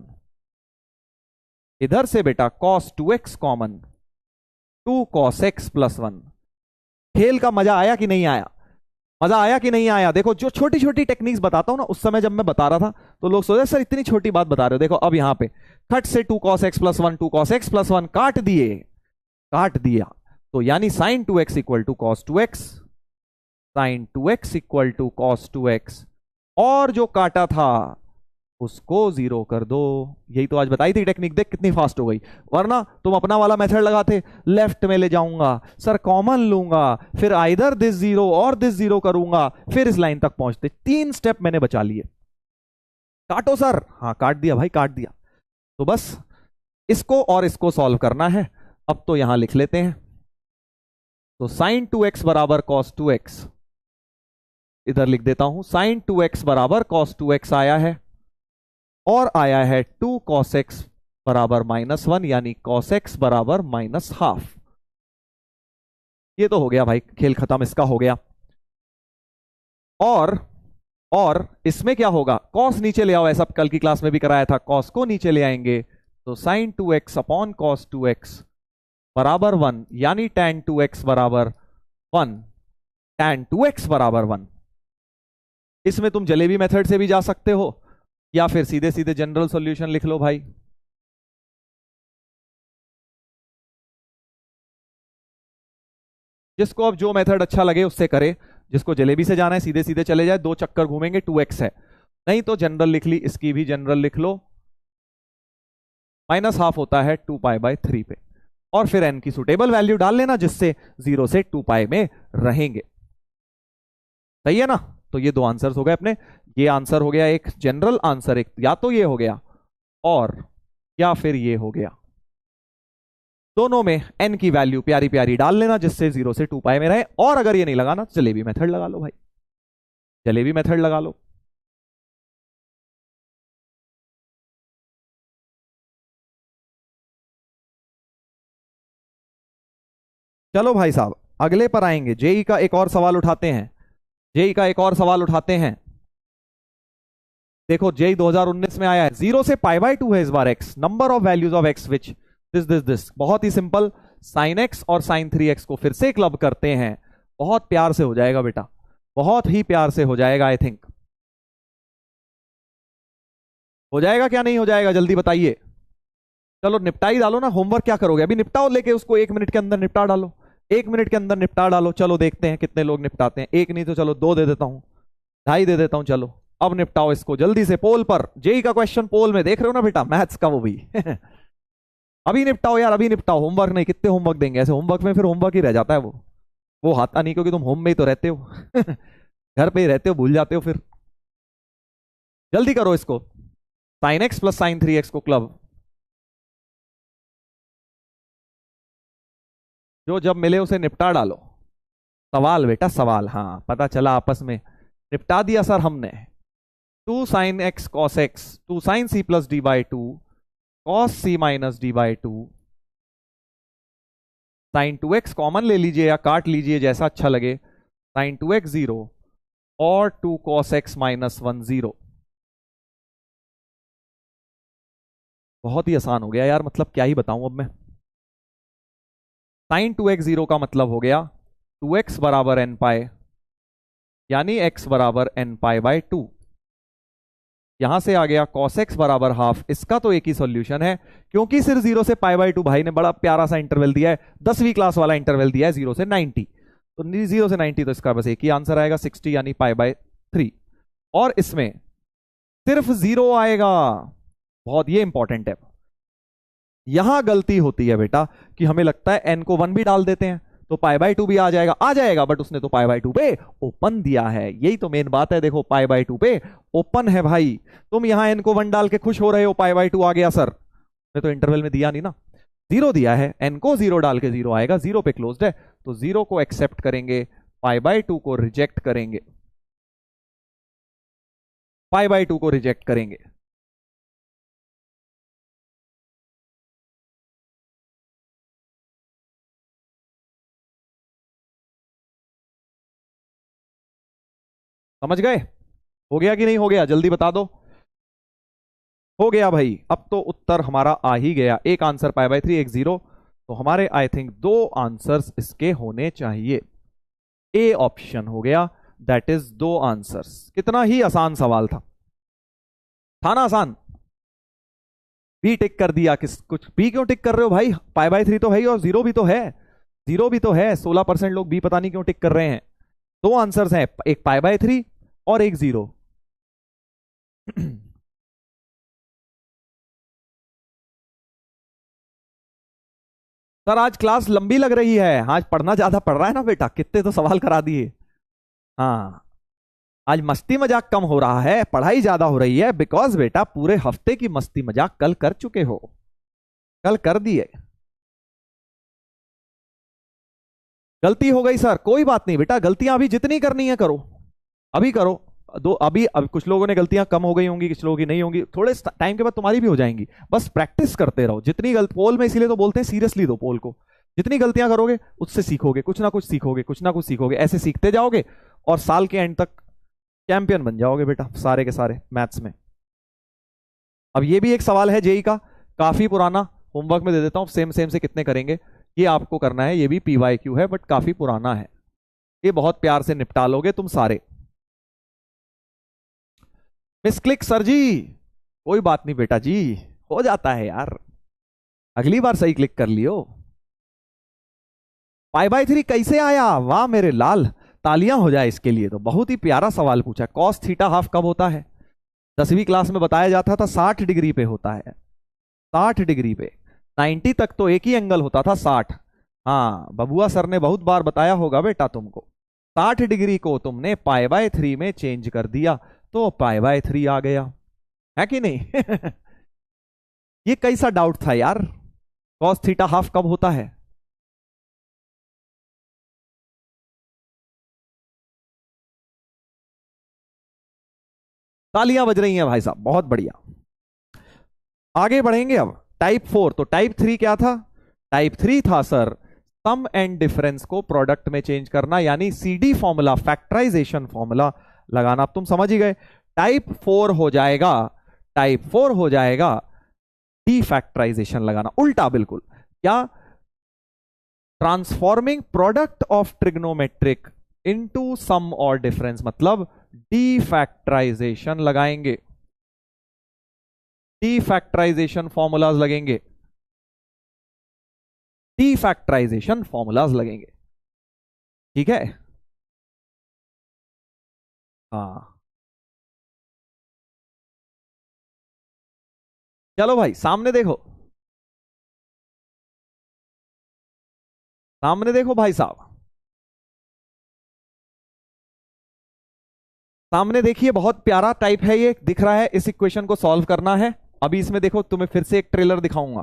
इधर से बेटा cos 2x common, 2 cos x plus 1। खेल का मजा आया कि नहीं आया? मजा आया कि नहीं आया? देखो जो छोटी छोटी टेक्निक्स बताता हूं ना, उस समय जब मैं बता रहा था तो लोग सोचे सर इतनी छोटी बात बता रहे हो। देखो अब यहां पे खट से 2 cos x plus 1 2 cos x plus 1 काट दिया, तो यानी sine 2x equal to cos 2x, sine 2x equal to cos 2x, और जो काटा था उसको 0 कर दो। यही तो आज बताई थी टेक्निक, देख कितनी फास्ट हो गई। वरना तुम अपना वाला मेथड लगाते, लेफ्ट में ले जाऊंगा सर, कॉमन लूंगा, फिर आइदर दिस 0 और दिस 0 करूंगा, फिर इस लाइन तक पहुंचते। 3 स्टेप मैंने बचा लिए। काटो सर, हाँ काट दिया भाई, काट दिया। तो बस इसको और इसको सॉल्व करना है। अब तो यहां लिख लेते हैं। तो साइन 2x बराबर कॉस 2x, इधर लिख देता हूं, साइन 2x बराबर कॉस 2x आया है, और आया है 2 cos x बराबर -1, यानी cos x बराबर -12। ये तो हो गया भाई, खेल खत्म, इसका हो गया। और इसमें क्या होगा, cos नीचे ले आओ, ऐसा कल की क्लास में भी कराया था, cos को नीचे ले आएंगे तो sin 2x upon cos 2x बराबर 1, यानी tan 2x बराबर 1, tan 2x बराबर 1। इसमें तुम जलेबी मेथड से भी जा सकते हो, या फिर सीधे सीधे जनरल सॉल्यूशन लिख लो भाई। जिसको अब जो मेथड अच्छा लगे उससे करे। जिसको जलेबी से जाना है सीधे सीधे चले जाए, 2 चक्कर घूमेंगे, 2x है। नहीं तो जनरल लिख ली, इसकी भी जनरल लिख लो, -12 होता है 2π/3 पे, और फिर n की सुटेबल वैल्यू डाल लेना, जिससे 0 से 2π में रहेंगे। सही है ना। तो ये 2 आंसर्स हो गए अपने। ये आंसर हो गया एक जनरल आंसर, एक या तो ये हो गया और या फिर ये हो गया। दोनों में n की वैल्यू प्यारी प्यारी डाल लेना, जिससे 0 से 2π में रहे। और अगर ये नहीं लगाना तो जलेबी मेथड लगा लो भाई, जलेबी मेथड लगा लो। चलो भाई साहब, अगले पर आएंगे। जेई का एक और सवाल उठाते हैं, जेई का एक और सवाल उठाते हैं। देखो जेई 2019 में आया है, 0 से π/2 है इस बार x, number of values of x which this. बहुत ही सिंपल, साइन x और साइन 3x को फिर से क्लब करते हैं। बहुत प्यार से हो जाएगा बेटा, बहुत ही प्यार से हो जाएगा। आई थिंक हो जाएगा, क्या नहीं हो जाएगा, जल्दी बताइए। चलो निपटा ही डालो ना, होमवर्क क्या करोगे अभी, निपटाओ, लेके उसको 1 मिनट के अंदर निपटा डालो, 1 मिनट के अंदर निपटा डालो। चलो देखते हैं कितने लोग निपटाते हैं। 1 नहीं तो चलो 2 दे देता हूं, 2.5 दे देता हूं। चलो अब निपटाओ इसको जल्दी से। पोल पर, जेई का क्वेश्चन पोल में देख रहे हो ना बेटा, मैथ्स का वो भी अभी निपटाओ यार, अभी निपटाओ। होमवर्क नहीं, कितने होमवर्क देंगे ऐसे, होमवर्क में फिर होमवर्क ही रह जाता है वो आता नहीं, क्योंकि तुम होम में ही तो रहते हो घर पे ही रहते हो, भूल जाते हो फिर। जल्दी करो इसको, sign x plus sine 3x को क्लब। जो जब मिले उसे निपटा डालो। सवाल बेटा सवाल, हाँ पता चला आपस में निपटा दिया सर हमने। 2 sin x cos x, 2 sin c plus d/2 cos c minus d/2, sin 2x common ले लीजिए या काट लीजिए जैसा अच्छा लगे, sin 2x 0 और 2 cos x माइनस 1 0। बहुत ही आसान हो गया यार, मतलब क्या ही बताऊं अब मैं। sin 2x 0 का मतलब हो गया 2x बराबर n पाई, यानी x बराबर n π/2। यहां से आ गया cos x बराबर हाफ। इसका तो एक ही सॉल्यूशन है, क्योंकि सिर्फ 0 से π/2 भाई ने बड़ा प्यारा सा इंटरवल दिया है, 10वीं क्लास वाला इंटरवल दिया है, 0 से 90। तो 0 से 90, तो इसका बस एक ही आंसर आएगा 60, यानी π/3। और इसमें सिर्फ 0 आएगा, बहुत ये इंपॉर्टेंट है। यहां गलती होती है बेटा कि हमें लगता है n को 1 भी डाल देते हैं तो π/2 भी आ जाएगा, बट उसने तो π/2 पे ओपन दिया है। यही तो मेन बात है, देखो π/2 पे ओपन है भाई। तुम यहां n को 1 डाल के खुश हो रहे हो, π/2 आ गया सर, मैं तो इंटरवल में दिया नहीं ना, 0 दिया है, n को 0 डाल के 0 आएगा, 0 पे क्लोज्ड है, तो 0 को एक्सेप्ट करेंगे, π/2 को रिजेक्ट करेंगे, π/2 को रिजेक्ट करेंगे। समझ गए, हो गया कि नहीं हो गया, जल्दी बता दो। हो गया भाई, अब तो उत्तर हमारा आ ही गया, एक आंसर π/3 एक 0, तो हमारे आई थिंक 2 आंसर्स इसके होने चाहिए। ए ऑप्शन हो गया, दैट इज 2 आंसर्स। कितना ही आसान सवाल था ना, आसान। बी टिक कर दिया, किस कुछ बी क्यों टिक कर रहे हो भाई, π/3 तो है ही और 0 भी तो है, 0 भी तो है। 16% लोग बी पता नहीं क्यों टिक कर रहे हैं। 2 आंसर्स हैं, एक π/3 और एक 0। सर आज क्लास लंबी लग रही है, आज पढ़ना ज्यादा पड़ रहा है ना बेटा, कितने तो सवाल करा दिए। हाँ आज मस्ती मजाक कम हो रहा है, पढ़ाई ज्यादा हो रही है, बिकॉज बेटा पूरे हफ्ते की मस्ती मजाक कल कर चुके हो। कल कर दिए। गलती हो गई सर, कोई बात नहीं बेटा, गलतियां अभी जितनी करनी है करो, अभी करो। दो अभी अब कुछ लोगों ने गलतियां कम हो गई होंगी, कुछ लोगों की नहीं होंगी, थोड़े टाइम के बाद तुम्हारी भी हो जाएंगी। बस प्रैक्टिस करते रहो, जितनी गलत पोल में, इसीलिए तो बोलते हैं सीरियसली दो पोल को। जितनी गलतियां करोगे उससे सीखोगे, कुछ ना कुछ सीखोगे, कुछ ना कुछ सीखोगे, ऐसे सीखते जाओगे और साल के एंड तक चैंपियन बन जाओगे बेटा सारे के सारे मैथ्स में। अब ये भी एक सवाल है जेई का, काफी पुराना, होमवर्क में दे देता हूं, सेम सेम से कितने करेंगे ये आपको करना है। ये भी पीवाईक्यू है बट काफी पुराना है, ये बहुत प्यार से निपटा लोगे तुम सारे। मिस क्लिक सर जी, कोई बात नहीं बेटा जी, हो जाता है यार, अगली बार सही क्लिक कर लियो। पाई/3 कैसे आया, वाह मेरे लाल, तालियां हो जाए इसके लिए, तो बहुत ही प्यारा सवाल पूछा। कॉस थीटा हाफ कब होता है? 10वीं क्लास में बताया जाता था 60 डिग्री पे होता है, 60 डिग्री पे। 90 तक तो एक ही एंगल होता था, 60। हाँ बबुआ सर ने बहुत बार बताया होगा बेटा तुमको। 60 डिग्री को तुमने पाई/3 में चेंज कर दिया तो पाई/3 आ गया, है कि नहीं? ये कैसा डाउट था यार, कॉस थीटा हाफ कब होता है? तालियां बज रही हैं भाई साहब, बहुत बढ़िया। आगे बढ़ेंगे अब। टाइप 4, तो टाइप 3 क्या था? टाइप 3 था सर सम एंड डिफरेंस को प्रोडक्ट में चेंज करना, यानी सीडी फॉर्मूला, फैक्टराइजेशन फॉर्मूला लगाना। अब तुम समझ ही गए। टाइप 4 हो जाएगा, टाइप 4 हो जाएगा डीफैक्टराइजेशन लगाना, उल्टा बिल्कुल। क्या? Transforming product of trigonometric into sum और डिफरेंस, मतलब डीफैक्टराइजेशन लगाएंगे, डीफैक्टराइजेशन फॉर्मूलाज लगेंगे, डीफैक्टराइजेशन फॉर्मूलाज लगेंगे। ठीक है, हाँ चलो भाई सामने देखो, सामने देखो भाई साहब, सामने देखिए, बहुत प्यारा टाइप है ये, दिख रहा है। इस इक्वेशन को सॉल्व करना है। अभी इसमें देखो, तुम्हें फिर से एक ट्रेलर दिखाऊंगा,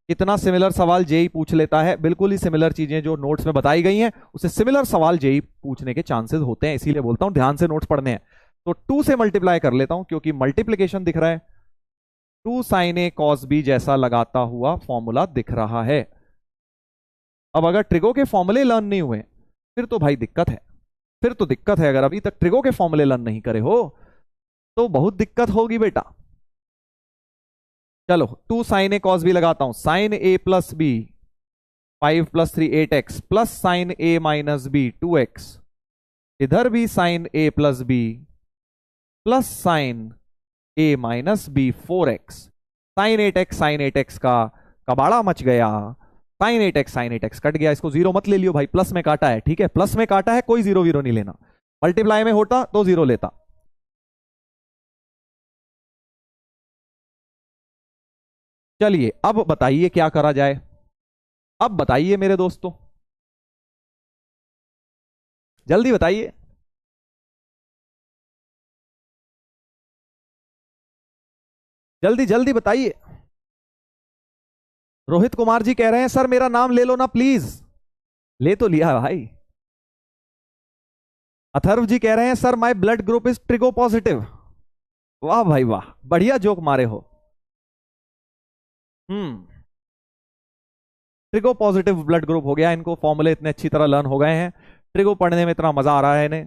कितना सिमिलर सवाल जेई पूछ लेता है। बिल्कुल ही सिमिलर चीजें जो नोट्स में बताई गई हैं उससे सिमिलर सवाल जेई पूछने के चांसेस होते हैं, इसीलिए बोलता हूं ध्यान से नोट्स पढ़ने हैं। तो 2 से मल्टीप्लाई कर लेता हूं क्योंकि मल्टीप्लीकेशन दिख रहा है। 2 sin a cos b जैसा लगाता हुआ फॉर्मूला दिख रहा है। अब अगर ट्रिगो के फॉर्मूले लर्न नहीं हुए फिर तो भाई दिक्कत है, फिर तो दिक्कत है। अगर अभी तक ट्रिगो के फॉर्मूले लर्न नहीं करे हो तो बहुत दिक्कत होगी बेटा। चलो 2 sin a cos b लगाता हूं, sin a plus b 5 + 3 8x plus sin a minus b 2x, इधर भी sin a plus b plus sin a minus b 4x। sin 8x का कबाड़ा मच गया, sin 8x कट गया, इसको जीरो मत ले लियो भाई, प्लस में काटा है, ठीक है, प्लस में काटा है, कोई जीरो वीरो नहीं लेना। मल्टीप्लाई में होता तो जीरो लेता। चलिए अब बताइए क्या करा जाए, अब बताइए मेरे दोस्तों, जल्दी बताइए। जल्दी जल्दी बताइए। रोहित कुमार जी कह रहे हैं सर मेरा नाम ले लो ना प्लीज। ले तो लिया भाई। अथर्व जी कह रहे हैं sir my blood group is trigo positive. वाह भाई वाह, बढ़िया जोक मारे हो। हम्म, ट्रिगो पॉजिटिव ब्लड ग्रुप हो गया, इनको फॉर्मूले इतने अच्छी तरह लर्न हो गए हैं, ट्रिगो पढ़ने में इतना मजा आ रहा है इन्हें।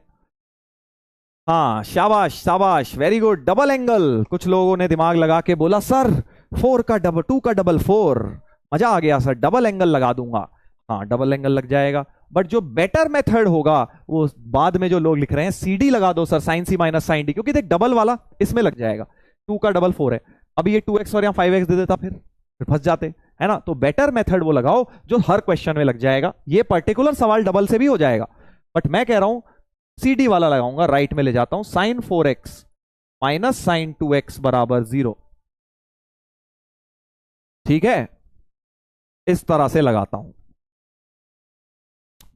हाँ शाबाश शाबाश, वेरी गुड। डबल एंगल, कुछ लोगों ने दिमाग लगा के बोला सर 4 का डबल 2 का डबल 4, मजा आ गया सर, डबल एंगल लगा दूंगा। हाँ डबल एंगल लग जाएगा, बट जो बेटर मेथड होगा वो बाद में जो लोग लिख रहे हैं सीडी लगा दो sir, sign c minus sign D, क्योंकि देख डबल वाला इसमें लग जाएगा, 2 का डबल 4 है, अब ये 2x और यहाँ 5x दे देता, फिर फंस जाते है ना। तो बेटर मेथड वो लगाओ जो हर क्वेश्चन में लग जाएगा, ये पर्टिकुलर सवाल डबल से भी हो जाएगा, बट मैं कह रहा हूं सीडी वाला लगाऊंगा, राइट में ले जाता हूं, sign 4x minus sign 2x बराबर 0, ठीक है, इस तरह से लगाता हूं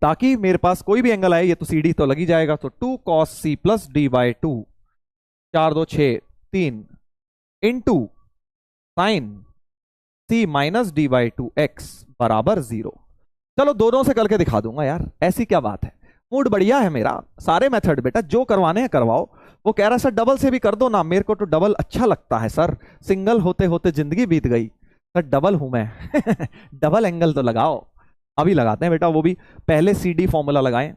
ताकि मेरे पास कोई भी एंगल आए, ये तो सीडी तो लगी जाएगा। तो 2 cos c plus d by 2, 4 2 6 3 into sine c minus d by two x बराबर 0। चलो दोनों से करके दिखा दूंगा यार, ऐसी क्या बात है। मूड बढ़िया है मेरा, सारे मेथड बेटा जो करवाने हैं करवाओ। वो कह रहा सर डबल से भी कर दो ना, मेरे को तो डबल अच्छा लगता है सर, सिंगल होते होते जिंदगी बीत गई। सर डबल हूं मैं डबल एंगल तो लगाओ। अभी लगाते हैं बेटा, वो भी पहले सी डी फॉर्मूला लगाएं।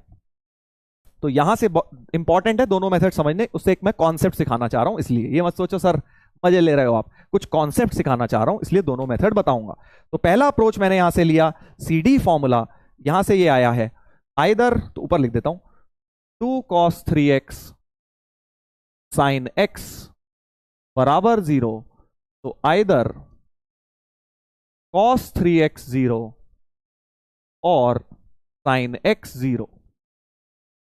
तो यहां से इंपॉर्टेंट है दोनों मेथड समझने, उससे एक मैं कॉन्सेप्ट सिखाना चाह रहा हूं, इसलिए ये मत सोचो सर मजे ले रहे हो आप, कुछ कॉन्सेप्ट सिखाना चाह रहा हूं इसलिए दोनों मेथड बताऊंगा। तो पहला अप्रोच मैंने यहां से लिया, सी डी फॉर्मूला, यहां से ये आया है आइदर, तो ऊपर लिख देता हूं 2 cos 3x sin x बराबर 0, तो आइदर cos 3x 0 और sin x 0।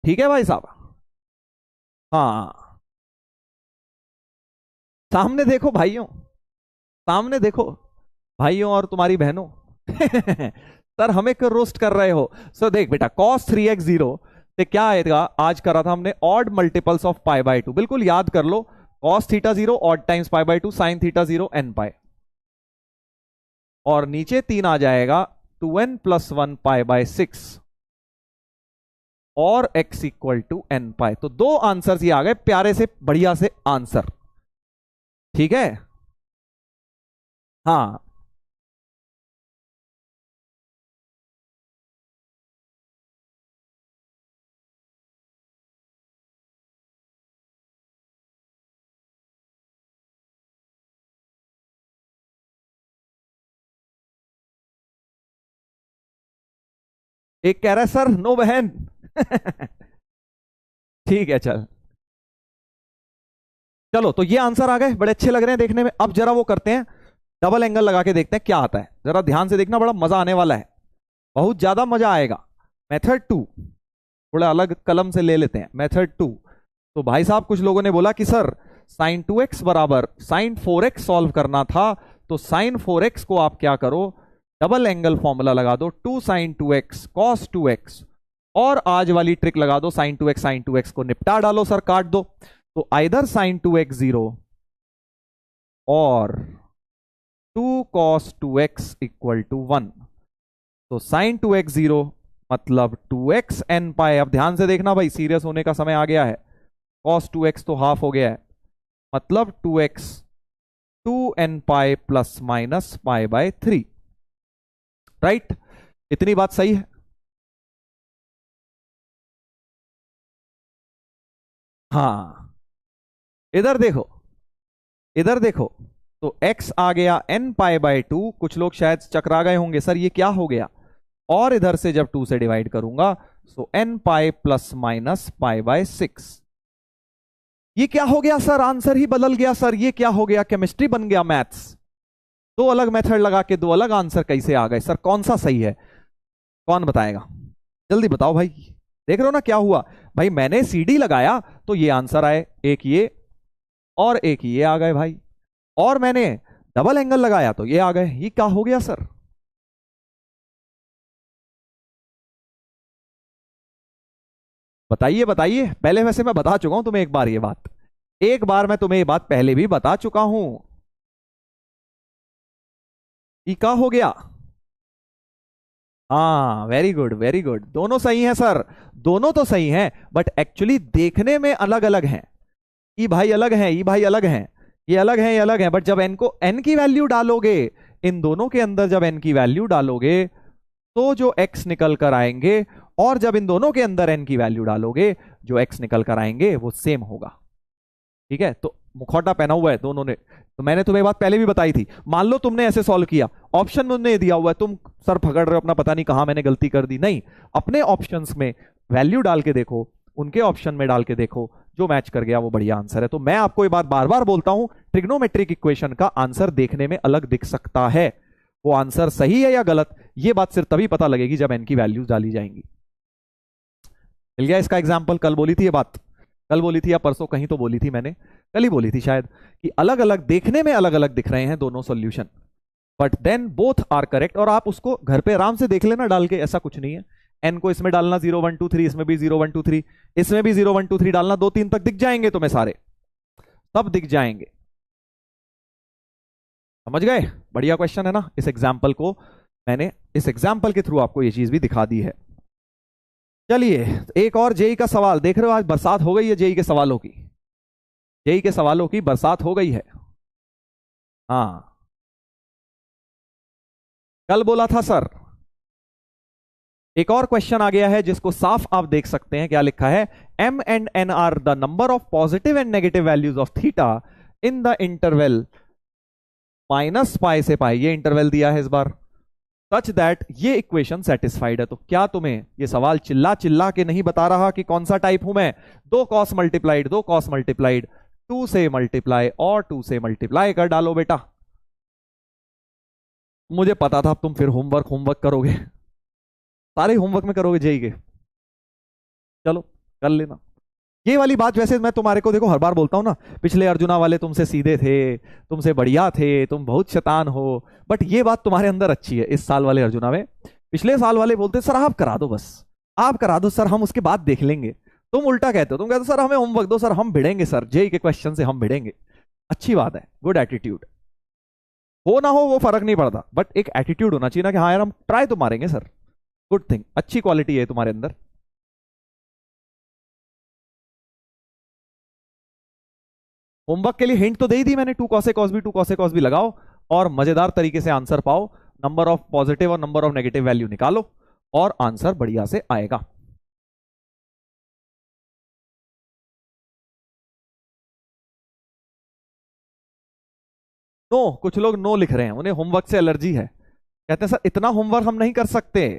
ठीक है भाई साहब, हाँ सामने देखो भाइयों, सामने देखो भाइयों और तुम्हारी बहनों सर हमें क्यों रोस्ट कर रहे हो। सर देख बेटा cos 3x 0 से क्या आएगा, आज करा था हमने odd multiples of pi by 2, बिल्कुल याद कर लो, cos theta 0 odd times pi by 2, sin theta 0 n पाई, और नीचे 3 आ जाएगा 2n प्लस 1 पाई बाय 6 और x इक्वल टू n पाई। तो दो आंसर ये आ गए प्यारे से बढ़िया से आंसर। ठीक है, हाँ एक कह रहा है सर नो बहन ठीक है चल, चलो तो ये आंसर आ गए, बड़े अच्छे लग रहे हैं देखने में। अब जरा वो करते हैं, डबल एंगल लगा के देखते हैं क्या आता है, जरा ध्यान से देखना, बड़ा मजा आने वाला है, बहुत ज्यादा मजा आएगा। मेथड 2 थोड़ा अलग कलम से ले लेते हैं, मेथड 2। तो भाई साहब कुछ लोगों ने बोला कि सर साइन 2x बराबर साइन 4x सॉल्व करना था, तो साइन 4x को आप क्या करो, डबल एंगल फॉर्मूला लगा दो, 2 साइन 2x cos 2x, और आज वाली ट्रिक लगा दो, साइन 2x को निपटा डालो सर, काट दो। तो आइदर साइन 2x 0 और 2 cos 2x इक्वल टू 1। तो साइन 2x 0 मतलब 2x n पाई, अब ध्यान से देखना भाई सीरियस होने का समय आ गया है, cos 2x तो हाफ हो गया है, मतलब 2x 2n pi plus minus pi bye 3। Right, इतनी बात सही है। हाँ इधर देखो, इधर देखो, तो x आ गया n पाई बाय 2, कुछ लोग शायद चकरा गए होंगे सर ये क्या हो गया, और इधर से जब 2 से डिवाइड करूंगा सो n पाई प्लस माइनस पाई बाय 6। ये क्या हो गया सर, आंसर ही बदल गया सर, ये क्या हो गया, केमिस्ट्री बन गया मैथ्स। दो अलग मेथड लगा के दो अलग आंसर कैसे आ गए सर, कौन सा सही है, कौन बताएगा, जल्दी बताओ भाई। देख रहे हो ना क्या हुआ भाई, मैंने सीडी लगाया तो ये आंसर आए, एक ये और एक ये आ गए भाई, और मैंने डबल एंगल लगाया तो ये आ गए, ये क्या हो गया सर। बताइए बताइए, पहले वैसे मैं बता चुका हूं तुम्हें एक बार ये बात, एक बार मैं तुम्हें ये बात पहले भी बता चुका हूं। ये क्या हो गया, हाँ वेरी गुड वेरी गुड, दोनों सही हैं सर, दोनों तो सही हैं, बट एक्चुअली देखने में अलग अलग हैं। ये भाई अलग हैं, ये भाई अलग हैं, ये अलग हैं, ये अलग हैं, बट जब एन को एन की वैल्यू डालोगे, इन दोनों के अंदर जब एन की वैल्यू डालोगे तो जो एक्स निकल कर आएंगे, और जब इन दोनों के अंदर एन की वैल्यू डालोगे जो एक्स निकल कर आएंगे वो सेम होगा। ठीक है, तो मुखौटा पहना हुआ है दोनों ने, तो मैंने तुम्हें बात पहले भी बताई थी। मान लो तुमने ऐसे सॉल्व किया, ऑप्शन में उन्होंने दिया हुआ है, तुम सर पकड़ रहे हो अपना, पता नहीं कहां मैंने गलती कर दी, नहीं, अपने ऑप्शंस में वैल्यू डाल के देखो, उनके ऑप्शन में डाल के देखो, जो मैच कर गया वो बढ़िया आंसर है। तो मैं आपको ये बात बार बार बोलता हूं, ट्रिग्नोमेट्रिक इक्वेशन का आंसर देखने में अलग दिख सकता है, वो आंसर सही है या गलत ये बात सिर्फ तभी पता लगेगी जब एन की वैल्यूज डाली जाएंगी। मिल गया इसका एग्जाम्पल, कल बोली थी ये बात, कल बोली थी या परसों कहीं तो बोली थी मैंने, कल ही बोली थी शायद, कि अलग अलग देखने में अलग अलग दिख रहे हैं दोनों solution, but then both are correct. और आप उसको घर पे आराम से देख लेना डाल के, ऐसा कुछ नहीं है, एन को इसमें डालना 0 1 2 3, इसमें भी 0 1 2 3, इसमें भी 0 1 2 3 डालना, 2 3 तक दिख जाएंगे तुम्हें सारे, सब दिख जाएंगे। समझ गए? बढ़िया क्वेश्चन है ना। इस एग्जाम्पल को मैंने इस एग्जाम्पल के थ्रू आपको ये चीज भी दिखा दी है। चलिए एक और जेई का सवाल देख रहे हो, आज बरसात हो गई है जेई के सवालों की। जेई के सवालों की बरसात हो गई है। हाँ, कल बोला था सर। एक और क्वेश्चन आ गया है जिसको साफ आप देख सकते हैं, क्या लिखा है? M and n are the number of positive and negative values of theta in the interval minus pi से पाई, ये इंटरवल दिया है इस बार, सच दैट ये इक्वेशन सेटिस्फाइड है। तो क्या तुम्हें ये सवाल चिल्ला चिल्ला के नहीं बता रहा कि कौन सा टाइप हूं मैं? दो कॉस मल्टीप्लाइड 2 से मल्टीप्लाई और 2 से मल्टीप्लाई कर डालो बेटा। मुझे पता था अब तुम फिर होमवर्क करोगे, सारे होमवर्क में करोगे जेई के। चलो कर लेना। ये वाली बात वैसे मैं तुम्हारे को देखो हर बार बोलता हूं ना, पिछले अर्जुना वाले तुमसे सीधे थे, तुमसे बढ़िया थे, तुम बहुत शैतान हो, बट ये बात तुम्हारे अंदर अच्छी है इस साल वाले अर्जुना में। पिछले साल वाले बोलते सर आप करा दो, बस आप करा दो सर, हम उसके बाद देख लेंगे। तुम उल्टा कहते हो, तुम कहते हो सर हमें होमवर्क दो सर, हम भिड़ेंगे सर, जेई के क्वेश्चन से हम भिड़ेंगे। अच्छी बात है, गुड एटीट्यूड। हो ना हो वो फर्क नहीं पड़ता, बट एक एटीट्यूड होना चाहिए ना कि हाँ यार हम ट्राई तो मारेंगे सर। गुड थिंग, अच्छी क्वालिटी है तुम्हारे अंदर। होमवर्क के लिए हिंट तो दे ही दी मैंने, टू कॉसे कॉस भी लगाओ और मजेदार तरीके से आंसर पाओ। नंबर ऑफ पॉजिटिव और नंबर ऑफ नेगेटिव वैल्यू निकालो और आंसर बढ़िया से आएगा। नो, कुछ लोग नो लिख रहे हैं, उन्हें होमवर्क से एलर्जी है, कहते हैं सर इतना होमवर्क हम नहीं कर सकते।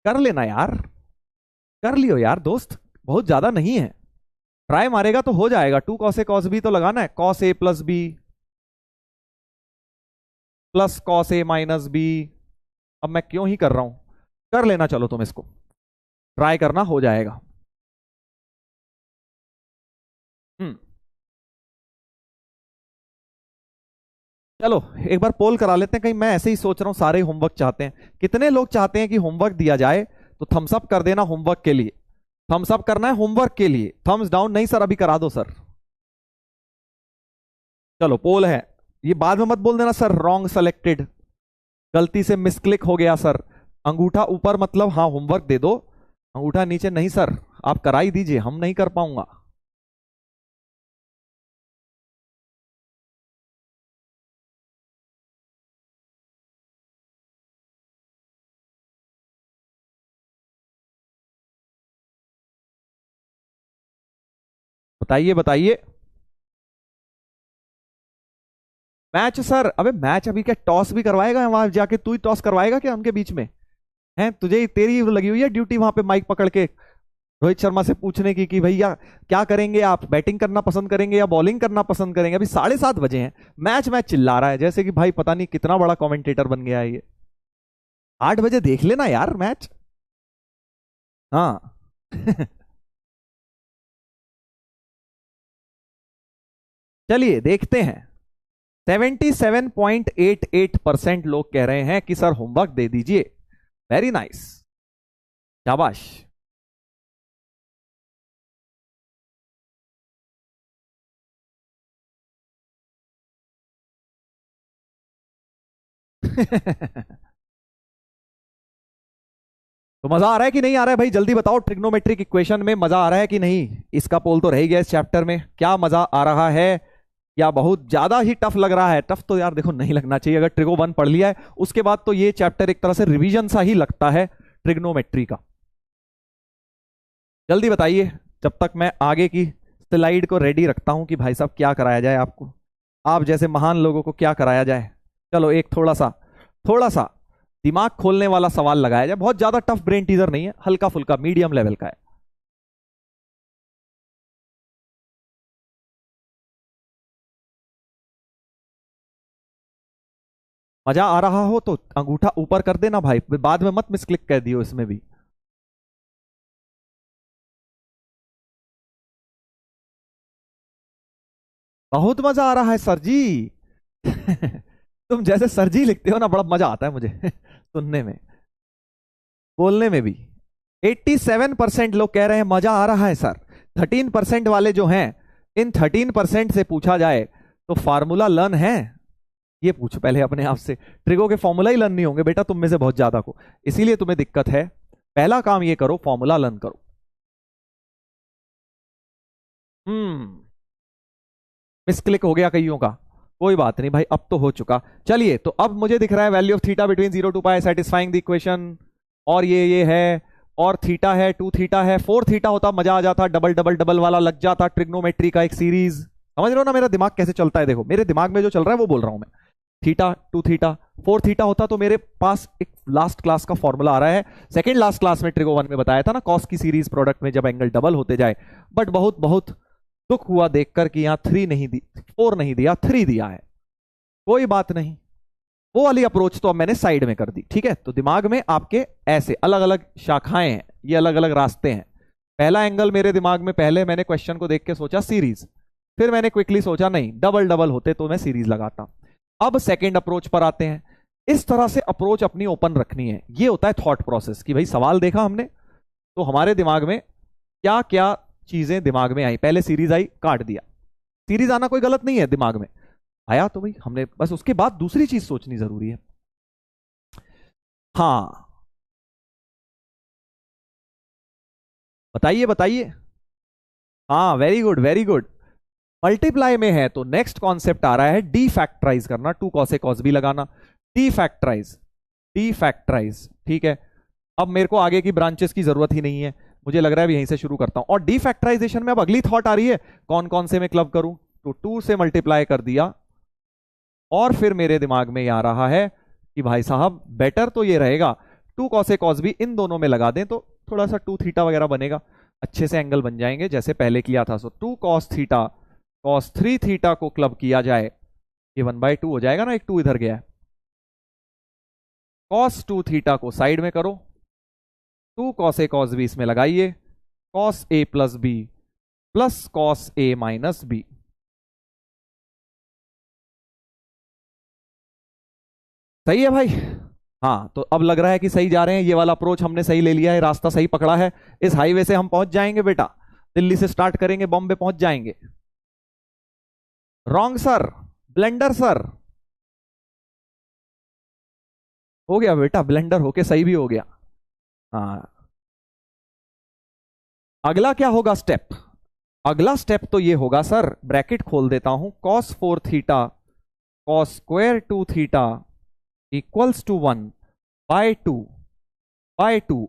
कर लेना यार, कर लियो यार दोस्त, बहुत ज्यादा नहीं है। ट्राई मारेगा तो हो जाएगा। Two cos a cos b तो लगाना है, cos a plus b plus cos a minus b. अब मैं क्यों ही कर रहा हूं, कर लेना चलो तुम इसको, ट्राई करना हो जाएगा। हम्म, चलो एक बार पोल करा लेते हैं, कहीं मैं ऐसे ही सोच रहा हूं सारे होमवर्क चाहते हैं। कितने लोग चाहते हैं कि होमवर्क दिया जाए? तो थम्स अप कर देना होमवर्क के लिए, थम्स अप करना है होमवर्क के लिए, थम्स डाउन नहीं सर अभी करा दो सर। चलो पोल है, ये बाद में मत बोल देना सर रॉन्ग सेलेक्टेड, गलती से मिसक्लिक हो गया सर। अंगूठा ऊपर मतलब हाँ होमवर्क दे दो, अंगूठा नीचे नहीं सर, आप करा ही दीजिए, हम नहीं कर पाऊंगा। बताइए बताइए। मैच सर, अबे मैच अभी क्या टॉस भी करवाएगा? वहां जाके तू ही टॉस करवाएगा क्या उनके बीच में? है तुझे तेरी लगी हुई है ड्यूटी वहां पे माइक पकड़ के रोहित शर्मा से पूछने की कि भैया क्या करेंगे आप, बैटिंग करना पसंद करेंगे या बॉलिंग करना पसंद करेंगे? अभी 7:30 बजे हैं, मैच मैच चिल्ला रहा है जैसे कि भाई पता नहीं कितना बड़ा कमेंटेटर बन गया है ये। 8 बजे देख लेना यार मैच। हाँ चलिए देखते हैं। 77.88% लोग कह रहे हैं कि सर होमवर्क दे दीजिए। वेरी नाइस, शाबाश। तो मजा आ रहा है कि नहीं आ रहा है भाई? जल्दी बताओ, ट्रिग्नोमेट्रिक इक्वेशन में मजा आ रहा है कि नहीं? इसका पोल तो रह ही गया इस चैप्टर में। क्या मजा आ रहा है या बहुत ज्यादा ही टफ लग रहा है? टफ तो यार देखो नहीं लगना चाहिए, अगर ट्रिगो 1 पढ़ लिया है उसके बाद तो ये चैप्टर एक तरह से रिवीजन सा ही लगता है ट्रिग्नोमेट्री का। जल्दी बताइए, जब तक मैं आगे की स्लाइड को रेडी रखता हूं कि भाई साहब क्या कराया जाए आपको, आप जैसे महान लोगों को क्या कराया जाए। चलो एक थोड़ा सा दिमाग खोलने वाला सवाल लगाया जाए, बहुत ज्यादा टफ ब्रेन टीजर नहीं है, हल्का फुल्का मीडियम लेवल का है। मजा आ रहा हो तो अंगूठा ऊपर कर देना भाई, बाद में मत मिसक्लिक कर दियो इसमें भी। बहुत मजा आ रहा है सर जी तुम जैसे सर जी लिखते हो ना, बड़ा मजा आता है मुझे सुनने में, बोलने में भी। 87% लोग कह रहे हैं मजा आ रहा है सर, 13% वाले जो हैं, इन 13% से पूछा जाए तो फार्मूला लर्न है? ये पूछो पहले अपने आप से। ट्रिगो के फॉर्मूला ही लर्न नहीं होंगे बेटा तुम में से बहुत ज्यादा को, इसीलिए तुम्हें दिक्कत है। पहला काम ये करो, फॉर्मूला लर्न करो। मिसक्लिक हो गया कईयों का, कोई बात नहीं भाई, अब तो हो चुका। चलिए, तो अब मुझे दिख रहा है value of theta between 0 to pi satisfying the equation, और ये है, और थीटा है, 2 थीटा है। 4 थीटा होता मजा आ जाता, डबल डबल डबल वाला लग जाता, ट्रिग्नोमेट्री का एक सीरीज। समझ रहे हो ना मेरा दिमाग कैसे चलता है? देखो मेरे दिमाग में जो चल रहा है वो बोल रहा हूं मैं। थीटा, 2 थीटा, 4 थीटा होता तो मेरे पास एक लास्ट क्लास का फॉर्मूला आ रहा है। सेकंड लास्ट क्लास में ट्रिगो 1 में बताया था ना, कॉस की सीरीज प्रोडक्ट में जब एंगल डबल होते जाए। बट बहुत बहुत दुख हुआ देखकर कि यहां 3 नहीं दी, 4 नहीं दिया, 3 दिया है। कोई बात नहीं, वो वाली अप्रोच तो अब मैंने साइड में कर दी। ठीक है, तो दिमाग में आपके ऐसे अलग अलग शाखाएं हैं, ये अलग अलग रास्ते हैं। पहला एंगल मेरे दिमाग में, पहले मैंने क्वेश्चन को देख के सोचा सीरीज, फिर मैंने क्विकली सोचा नहीं डबल डबल होते तो मैं सीरीज लगाता। अब सेकंड अप्रोच पर आते हैं। इस तरह से अप्रोच अपनी ओपन रखनी है। ये होता है थॉट प्रोसेस कि भाई सवाल देखा हमने तो हमारे दिमाग में क्या क्या चीजें दिमाग में आई। पहले सीरीज आई, काट दिया। सीरीज आना कोई गलत नहीं है, दिमाग में आया तो भाई हमने बस उसके बाद दूसरी चीज सोचनी जरूरी है। हाँ बताइए बताइए। हाँ very good very good. Multiply में है तो नेक्स्ट कॉन्सेप्ट आ रहा है डी फैक्टराइज करना, 2 कॉस ए कॉस बी लगाना। De factorise, de factorise. ठीक है, अब मेरे को आगे की ब्रांचेस की जरूरत ही नहीं है, मुझे लग रहा है यहीं से शुरू करता हूं। और डी फैक्टराइजेशन में अब अगली थॉट आ रही है, कौन कौन से मैं क्लब करूं। तो 2 से मल्टीप्लाई कर दिया, और फिर मेरे दिमाग में आ रहा है कि भाई साहब बेटर तो ये रहेगा 2 cos a cos be in दोनों में लगा दें तो थोड़ा सा 2 थीटा वगैरह बनेगा, अच्छे से एंगल बन जाएंगे जैसे पहले किया था। सो 2 कॉस थीटा कॉस 3 थीटा को क्लब किया जाए, ये 1/2 हो जाएगा ना, एक 2 इधर गया है। कॉस 2 थीटा को साइड में करो, 2 कॉस ए कॉस बी इसमें लगाइए, cos a plus b plus cos a minus B. सही है भाई? हाँ, तो अब लग रहा है कि सही जा रहे हैं। ये वाला अप्रोच हमने सही ले लिया है, रास्ता सही पकड़ा है। इस हाईवे से हम पहुंच जाएंगे बेटा, दिल्ली से स्टार्ट करेंगे, बॉम्बे पहुंच जाएंगे। Wrong sir, blender sir. हो गया बेटा, ब्लेंडर होके सही भी हो गया। हाँ, अगला क्या होगा स्टेप? अगला स्टेप तो ये होगा सर, ब्रैकेट खोल देता हूं, cos 4 theta cos square 2 theta equals to 1/2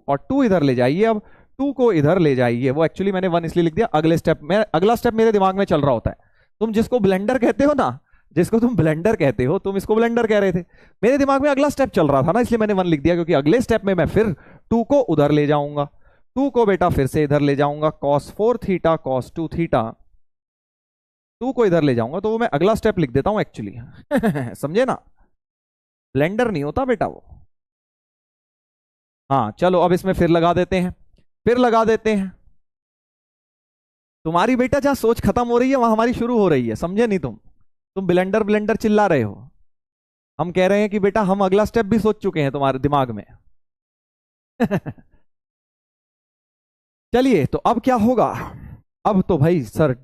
और 2 इधर ले जाइए। अब 2 को इधर ले जाइए, वो एक्चुअली मैंने 1 इसलिए लिख दिया। अगले स्टेप में, अगला स्टेप मेरे दिमाग में चल रहा होता है। तुम जिसको ब्लेंडर कहते हो ना, जिसको तुम ब्लेंडर कहते हो, तुम इसको ब्लेंडर कह रहे थे, मेरे दिमाग में अगला स्टेप चल रहा था ना, इसलिए मैंने 1 लिख दिया, क्योंकि अगले स्टेप में मैं फिर 2 को उधर ले जाऊंगा, 2 को बेटा फिर से इधर ले जाऊंगा, cos 4 थीटा cos 2 थीटा, 2 को इधर ले जाऊंगा, तो वो मैं अगला स्टेप लिख देता हूं एक्चुअली। समझे ना, ब्लेंडर नहीं होता बेटा वो। हाँ चलो, अब इसमें फिर लगा देते हैं, फिर लगा देते हैं। तुम्हारी बेटा जहां सोच खत्म हो रही है वहां हमारी शुरू हो रही है, समझे नहीं तुम ब्लेंडर ब्लेंडर चिल्ला रहे हो। हम कह रहे हैं कि बेटा हम अगला स्टेप भी सोच चुके हैं तुम्हारे दिमाग में। चलिए, तो अब क्या होगा? अब तो भाई सर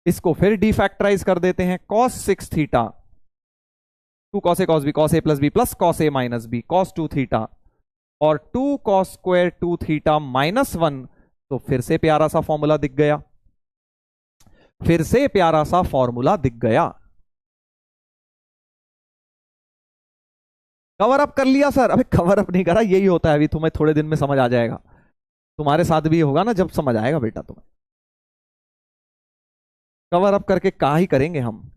इसको फिर डिफैक्टराइज कर देते हैं, cos 6 theta 2 cos a cos b cos a plus b plus cos a minus b cos 2 theta और 2 cos स्क्वायर 2 थीटा माइनस 1। तो फिर से प्यारा सा फॉर्मूला दिख गया, फिर से प्यारा सा फॉर्मूला दिख गया। कवर अप कर लिया सर? अबे कवर अप नहीं करा, यही होता है, अभी तुम्हें थोड़े दिन में समझ आ जाएगा। तुम्हारे साथ भी होगा ना, जब समझ आएगा बेटा तुम्हें। कवर अप करके कहा ही करेंगे हम,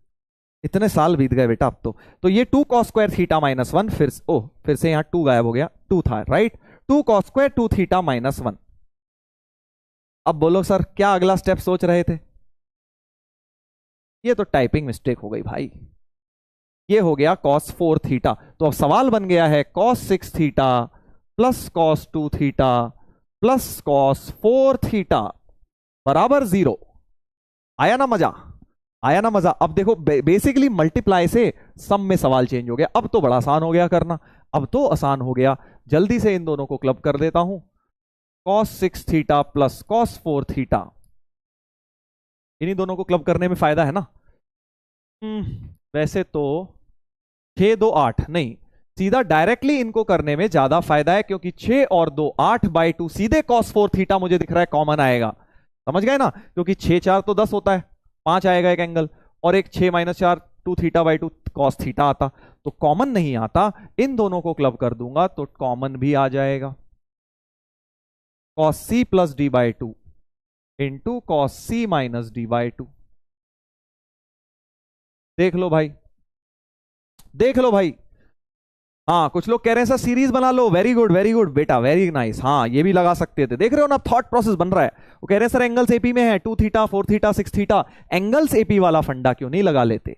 इतने साल बीत गए बेटा अब तो ये 2 cos स्क्वायर थीटा माइनस 1, फिर से यहां 2 गायब हो गया, 2 था right. 2 cos square 2 theta minus 1। अब बोलो सर क्या अगला स्टेप सोच रहे थे? ये तो टाइपिंग मिस्टेक हो गई भाई, ये हो गया cos 4 थीटा। तो अब सवाल बन गया है cos 6 theta plus cos 2 theta plus cos 4 theta बराबर 0। आया ना मजा? आया ना मजा? अब देखो बेसिकली मल्टीप्लाई से सम में सवाल चेंज हो गया। अब तो बड़ा आसान हो गया करना, अब तो आसान हो गया। जल्दी से इन दोनों को क्लब कर देता हूं, cos 6 theta plus cos 4 theta इन्हीं दोनों को क्लब करने में फायदा है ना। वैसे तो 6 2 8 नहीं, सीधा डायरेक्टली इनको करने में ज्यादा फायदा है, क्योंकि 6 और 2 8/2 सीधे cos 4 थीटा मुझे दिख रहा है कॉमन आएगा। समझ गए ना, क्योंकि 6 4 तो 10 होता है, 5 आएगा एक एंगल, और एक 6 - 4 2 θ/2 cos थीटा आता, तो कॉमन नहीं आता। इन दोनों को क्लब कर दूंगा तो कॉमन भी आ जाएगा, cos c + d/2 into cos c - d/2। देख लो भाई, देख लो भाई। हाँ, कुछ लोग कह रहे हैं सर सीरीज बना लो। वेरी गुड बेटा, वेरी नाइस। हाँ, ये भी लगा सकते थे। देख रहे हो ना, थॉट प्रोसेस बन रहा है। वो कह रहे हैं सर एंगल्स एपी में है, 2 θ 4 θ 6 θ, एंगल्स एपी वाला फंडा क्यों नहीं लगा लेते।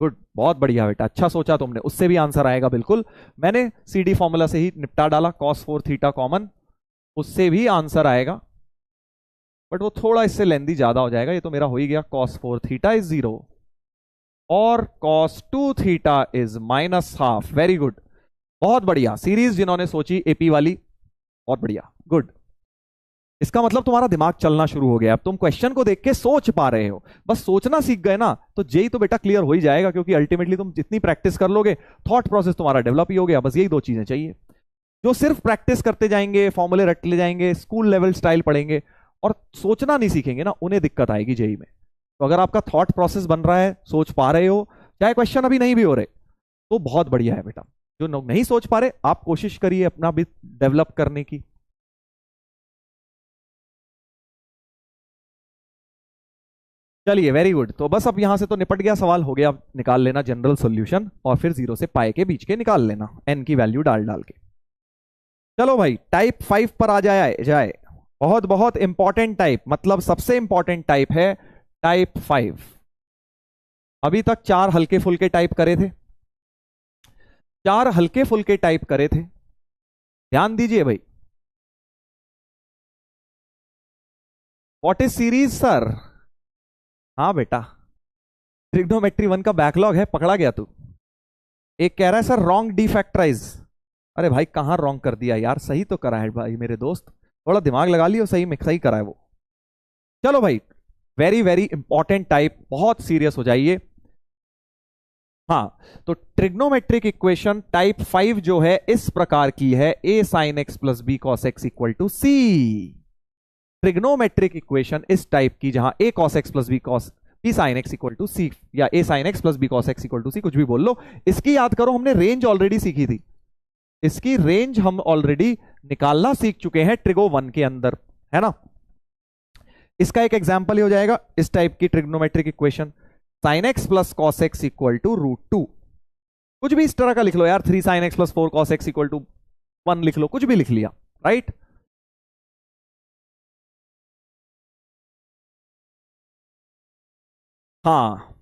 गुड, बहुत बढ़िया बेटा, अच्छा सोचा तुमने, उससे भी आंसर आएगा बिल्कुल। मैंने सीडी फॉर्मूला से ही निपटा डाला, cos 4 θ कॉमन, उससे भी आंसर आएगा, बट वो थोड़ा इससे लेंदी ज्यादा हो जाएगा। ये तो मेरा हो ही गया, cos 4 θ इज 0 और cos 2 θ इज -½ वेरी गुड, बहुत बढ़िया। सीरीज जिन्होंने सोची एपी वाली, बहुत बढ़िया, गुड। इसका मतलब तुम्हारा दिमाग चलना शुरू हो गया, अब तुम क्वेश्चन को देख के सोच पा रहे हो। बस सोचना सीख गए ना तो जेई तो बेटा क्लियर हो ही जाएगा, क्योंकि अल्टीमेटली तुम जितनी प्रैक्टिस कर लोगे थॉट प्रोसेस तुम्हारा डेवलप ही हो गया। बस यही दो चीजें चाहिए। जो सिर्फ प्रैक्टिस करते जाएंगे, फॉर्मूले रट ले जाएंगे, स्कूल लेवल स्टाइल पढ़ेंगे और सोचना नहीं सीखेंगे ना, उन्हें दिक्कत आएगी जेई में। तो अगर आपका थॉट प्रोसेस बन रहा है, सोच पा रहे हो, चाहे क्वेश्चन अभी नहीं भी हो रहे, तो बहुत बढ़िया है बेटा। जो लोग नहीं सोच पा रहे, आप कोशिश करिए अपना भी डेवलप करने की। चलिए, वेरी गुड। तो बस अब यहां से तो निपट गया सवाल, हो गया। अब निकाल लेना जनरल सॉल्यूशन और फिर 0 से पाई के बीच के निकाल लेना, एन की वैल्यू डाल डाल के। चलो भाई, टाइप 5 पर आ जाए। बहुत बहुत इंपॉर्टेंट टाइप, मतलब सबसे इंपॉर्टेंट टाइप है टाइप 5। अभी तक 4 हल्के फुल्के टाइप करे थे, 4 हल्के फुल्के टाइप करे थे। ध्यान दीजिए भाई। What is series sir? हाँ बेटा, ट्रिग्नोमेट्री 1 का बैकलॉग है, पकड़ा गया तू। एक कह रहा है सर रॉन्ग डिफैक्टराइज। अरे भाई कहां रॉन्ग कर दिया यार, सही तो करा है भाई मेरे दोस्त, थोड़ा दिमाग लगा लियो, सही में सही करा है वो। चलो भाई, वेरी वेरी इंपॉर्टेंट टाइप, बहुत सीरियस हो जाइए। हाँ, तो ट्रिग्नोमेट्रिक इक्वेशन टाइप 5 जो है इस प्रकार की है, a sin x + b cos x = c। Trigonometric equation इस टाइप की, जहां a cos x + b cos b sin x = c, या a sin x + b cos x = c, कुछ भी बोल लो। इसकी याद करो, हमने रेंज ऑलरेडी सीखी थी, इसकी रेंज हम ऑलरेडी निकालना सीख चुके हैं ट्रिगो 1 के अंदर, है ना। इसका एक एग्जांपल ही हो जाएगा इस टाइप की trigonometric equation, sin x + cos x = √2। कुछ भी इस तरह का लिख लो यार, 3 sin x + 4 cos x = 1 लिख लो, कुछ भी लिख लिया, राइट। हाँ,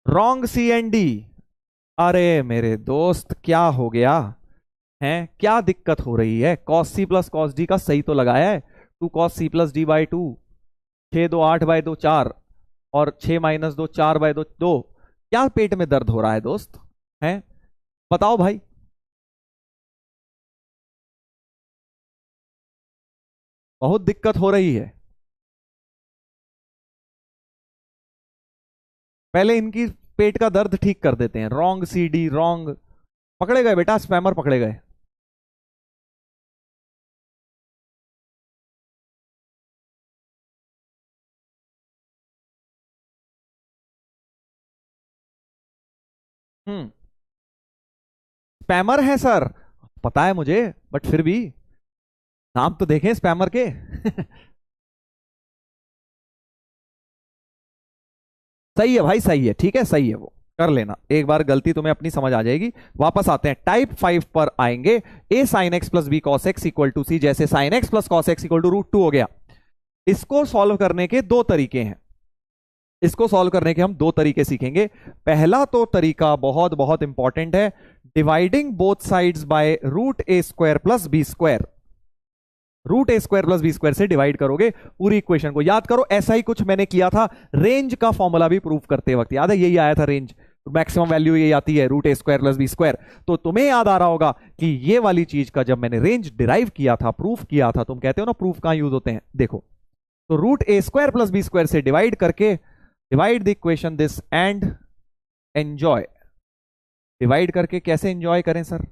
रॉन्ग सी एंड डी। अरे मेरे दोस्त क्या हो गया है, क्या दिक्कत हो रही है? cos c + cos d का सही तो लगाया है, 2 cos c + d/2, 6 2 8/2 4, और 6 - 2 4/2 2। क्या पेट में दर्द हो रहा है दोस्त, है बताओ भाई। बहुत दिक्कत हो रही है। पहले इनकी पेट का दर्द ठीक कर देते हैं। रॉन्ग सी डी, रॉन्ग, पकड़े गए बेटा, स्पैमर पकड़े गए। स्पैमर है सर, पता है मुझे, बट फिर भी नाम तो देखें स्पैमर के। सही है भाई, सही है, ठीक है, सही है, वो कर लेना एक बार, गलती तुम्हें अपनी समझ आ जाएगी। वापस आते हैं टाइप 5 पर आएंगे। a sin x + b cos x = c, जैसे sin x + cos x = √2 हो गया। इसको सॉल्व करने के दो तरीके हैं, इसको सॉल्व करने के हम दो तरीके सीखेंगे। पहला तो तरीका बहुत बहुत इंपॉर्टेंट है, dividing both sides by √a² + b²। √a² + b² से डिवाइड करोगे पूरी इक्वेशन को। याद करो, ऐसा ही कुछ मैंने किया था रेंज का फॉर्मूला भी प्रूव करते वक्त, याद है यही आया था रेंज, मैक्सिमम वैल्यू ये आती है √a² + b²। तो तुम्हें याद आ रहा होगा कि ये वाली चीज का जब मैंने रेंज डिराइव किया था, प्रूफ किया था, तुम कहते हो ना प्रूफ कहां यूज होते हैं, देखो तो रूट ए स्क्वायर प्लस बी स्क्वायर से डिवाइड करके divide the equation this and enjoy. Divide करके कैसे एंजॉय करें सर?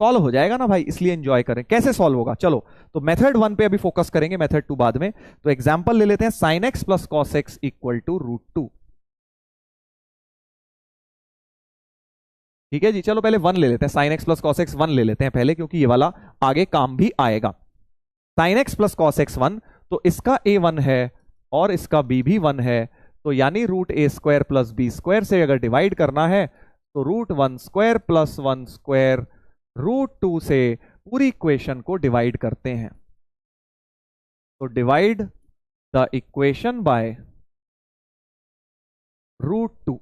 सॉल्व हो जाएगा ना भाई, इसलिए एंजॉय करें। कैसे सॉल्व होगा? चलो तो मेथड 1 पे अभी फोकस करेंगे, मेथड 2 बाद में। तो एग्जांपल ले लेते हैं, sine x plus cos x equal to root 2। ठीक है जी, चलो पहले 1 ले लेते हैं, sine x plus cos x 1 ले लेते हैं पहले, क्योंकि ये वाला आगे काम भी आएगा। Sign x plus cos x 1, तो इसका a 1 है और इसका b भी 1 है, तो यानी रूट ए स्क्वायर प्लस बी स्क्वायर से अगर डिवाइड करना है तो root 1 square plus 1 square root 2 से पूरी इक्वेशन को डिवाइड करते हैं। तो divide the equation by root 2।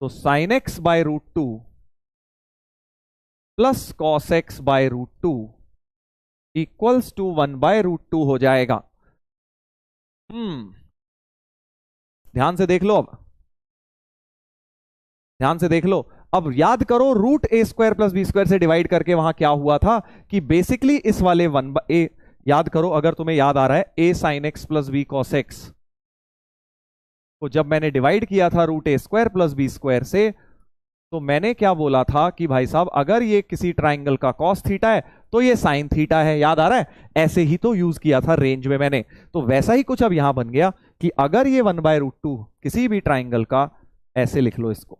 तो sine x by root 2 plus cos x by root 2 equals to 1 bye root 2 हो जाएगा। ध्यान से देख लो, अब ध्यान से देख लो। अब याद करो, रूट ए स्क्वायर प्लस बी स्क्वायर से डिवाइड करके वहां क्या हुआ था कि बेसिकली इस वाले 1 ए, याद करो अगर तुम्हें याद आ रहा है, A sine x plus B cos x को जब मैंने डिवाइड किया था रूट ए स्क्वायर प्लस बी स्क्वायर से, तो मैंने क्या बोला था कि भाई साहब अगर ये किसी ट्राइंगल का कॉस थीटा है तो ये साइन थीटा है। याद आ रहा है? ऐसे ही तो यूज किया था रेंज में मैंने। तो वैसा ही कुछ अब यहां बन गया कि अगर ये 1 बाय रूट 2 किसी भी ट्राइंगल का, ऐसे लिख लो इसको,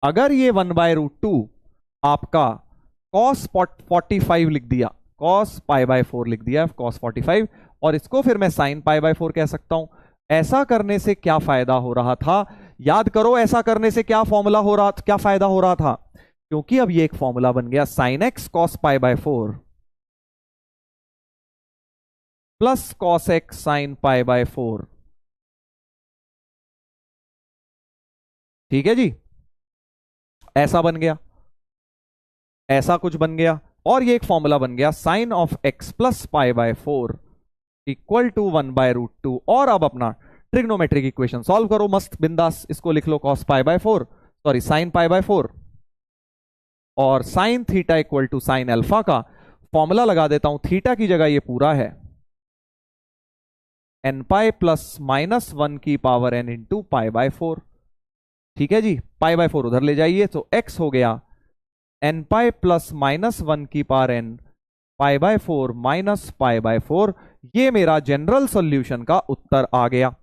अगर ये 1 बाय रूट 2 आपका कॉस 45 लिख दिया, कॉस पाई बाय 4 लिख दिया, कॉस 45, और इसको फिर मैं साइन पाई बाय 4 कह सकता हूं। ऐसा करने से क्या फायदा हो रहा था? याद करो, ऐसा करने से क्या फॉर्मूला हो रहा, क्या फायदा हो रहा था? क्योंकि अब ये एक फॉर्मूला बन गया, sine x cos pi by 4 plus cos x sign pi by 4। ठीक है जी, ऐसा बन गया, ऐसा कुछ बन गया, और ये एक फॉर्मूला बन गया, sine of x plus pi by 4 equal to 1 bye root 2। और अब अपना ट्रिग्नोमेट्रिक इक्वेशन सॉल्व करो मस्त बिंदास। इसको लिख लो, cos pi by 4, sorry sine pi by 4, और sine theta equal to sine alpha का फॉर्मूला लगा देता हूं। थीटा की जगह ये पूरा है एन पाई प्लस माइनस 1 की power n into pi by 4। ठीक है जी, पाई बाय 4 उधर ले जाइए, तो x हो गया एन पाई प्लस माइनस 1 की power n pi by 4 minus pi by 4। ये मेरा जनरल सॉल्यूशन का उत्तर आ गया,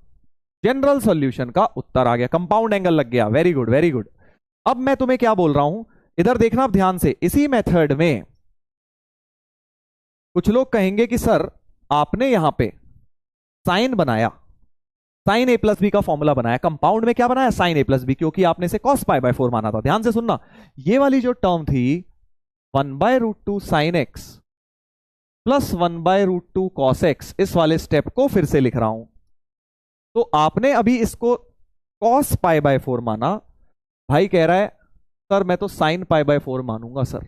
जनरल सॉल्यूशन का उत्तर आ गया। कंपाउंड एंगल लग गया, वेरी गुड वेरी गुड। अब मैं तुम्हें क्या बोल रहा हूं, इधर देखना आप ध्यान से। इसी मेथड में कुछ लोग कहेंगे कि सर आपने यहां पे साइन बनाया, साइन ए प्लस बी का फॉर्मूला बनाया, कंपाउंड में क्या बनाया, साइन ए प्लस बी, क्योंकि आपने इसे कॉस पाई बाय 4 माना था। ध्यान से सुनना, ये वाली जो टर्म थी 1 bye root 2 sine x plus 1 bye root 2 cos x, इस वाले स्टेप को फिर से लिख रहा हूं। तो आपने अभी इसको कॉस पाई बाय 4 माना, भाई कह रहा है सर मैं तो साइन पाई बाय 4 मानूंगा सर,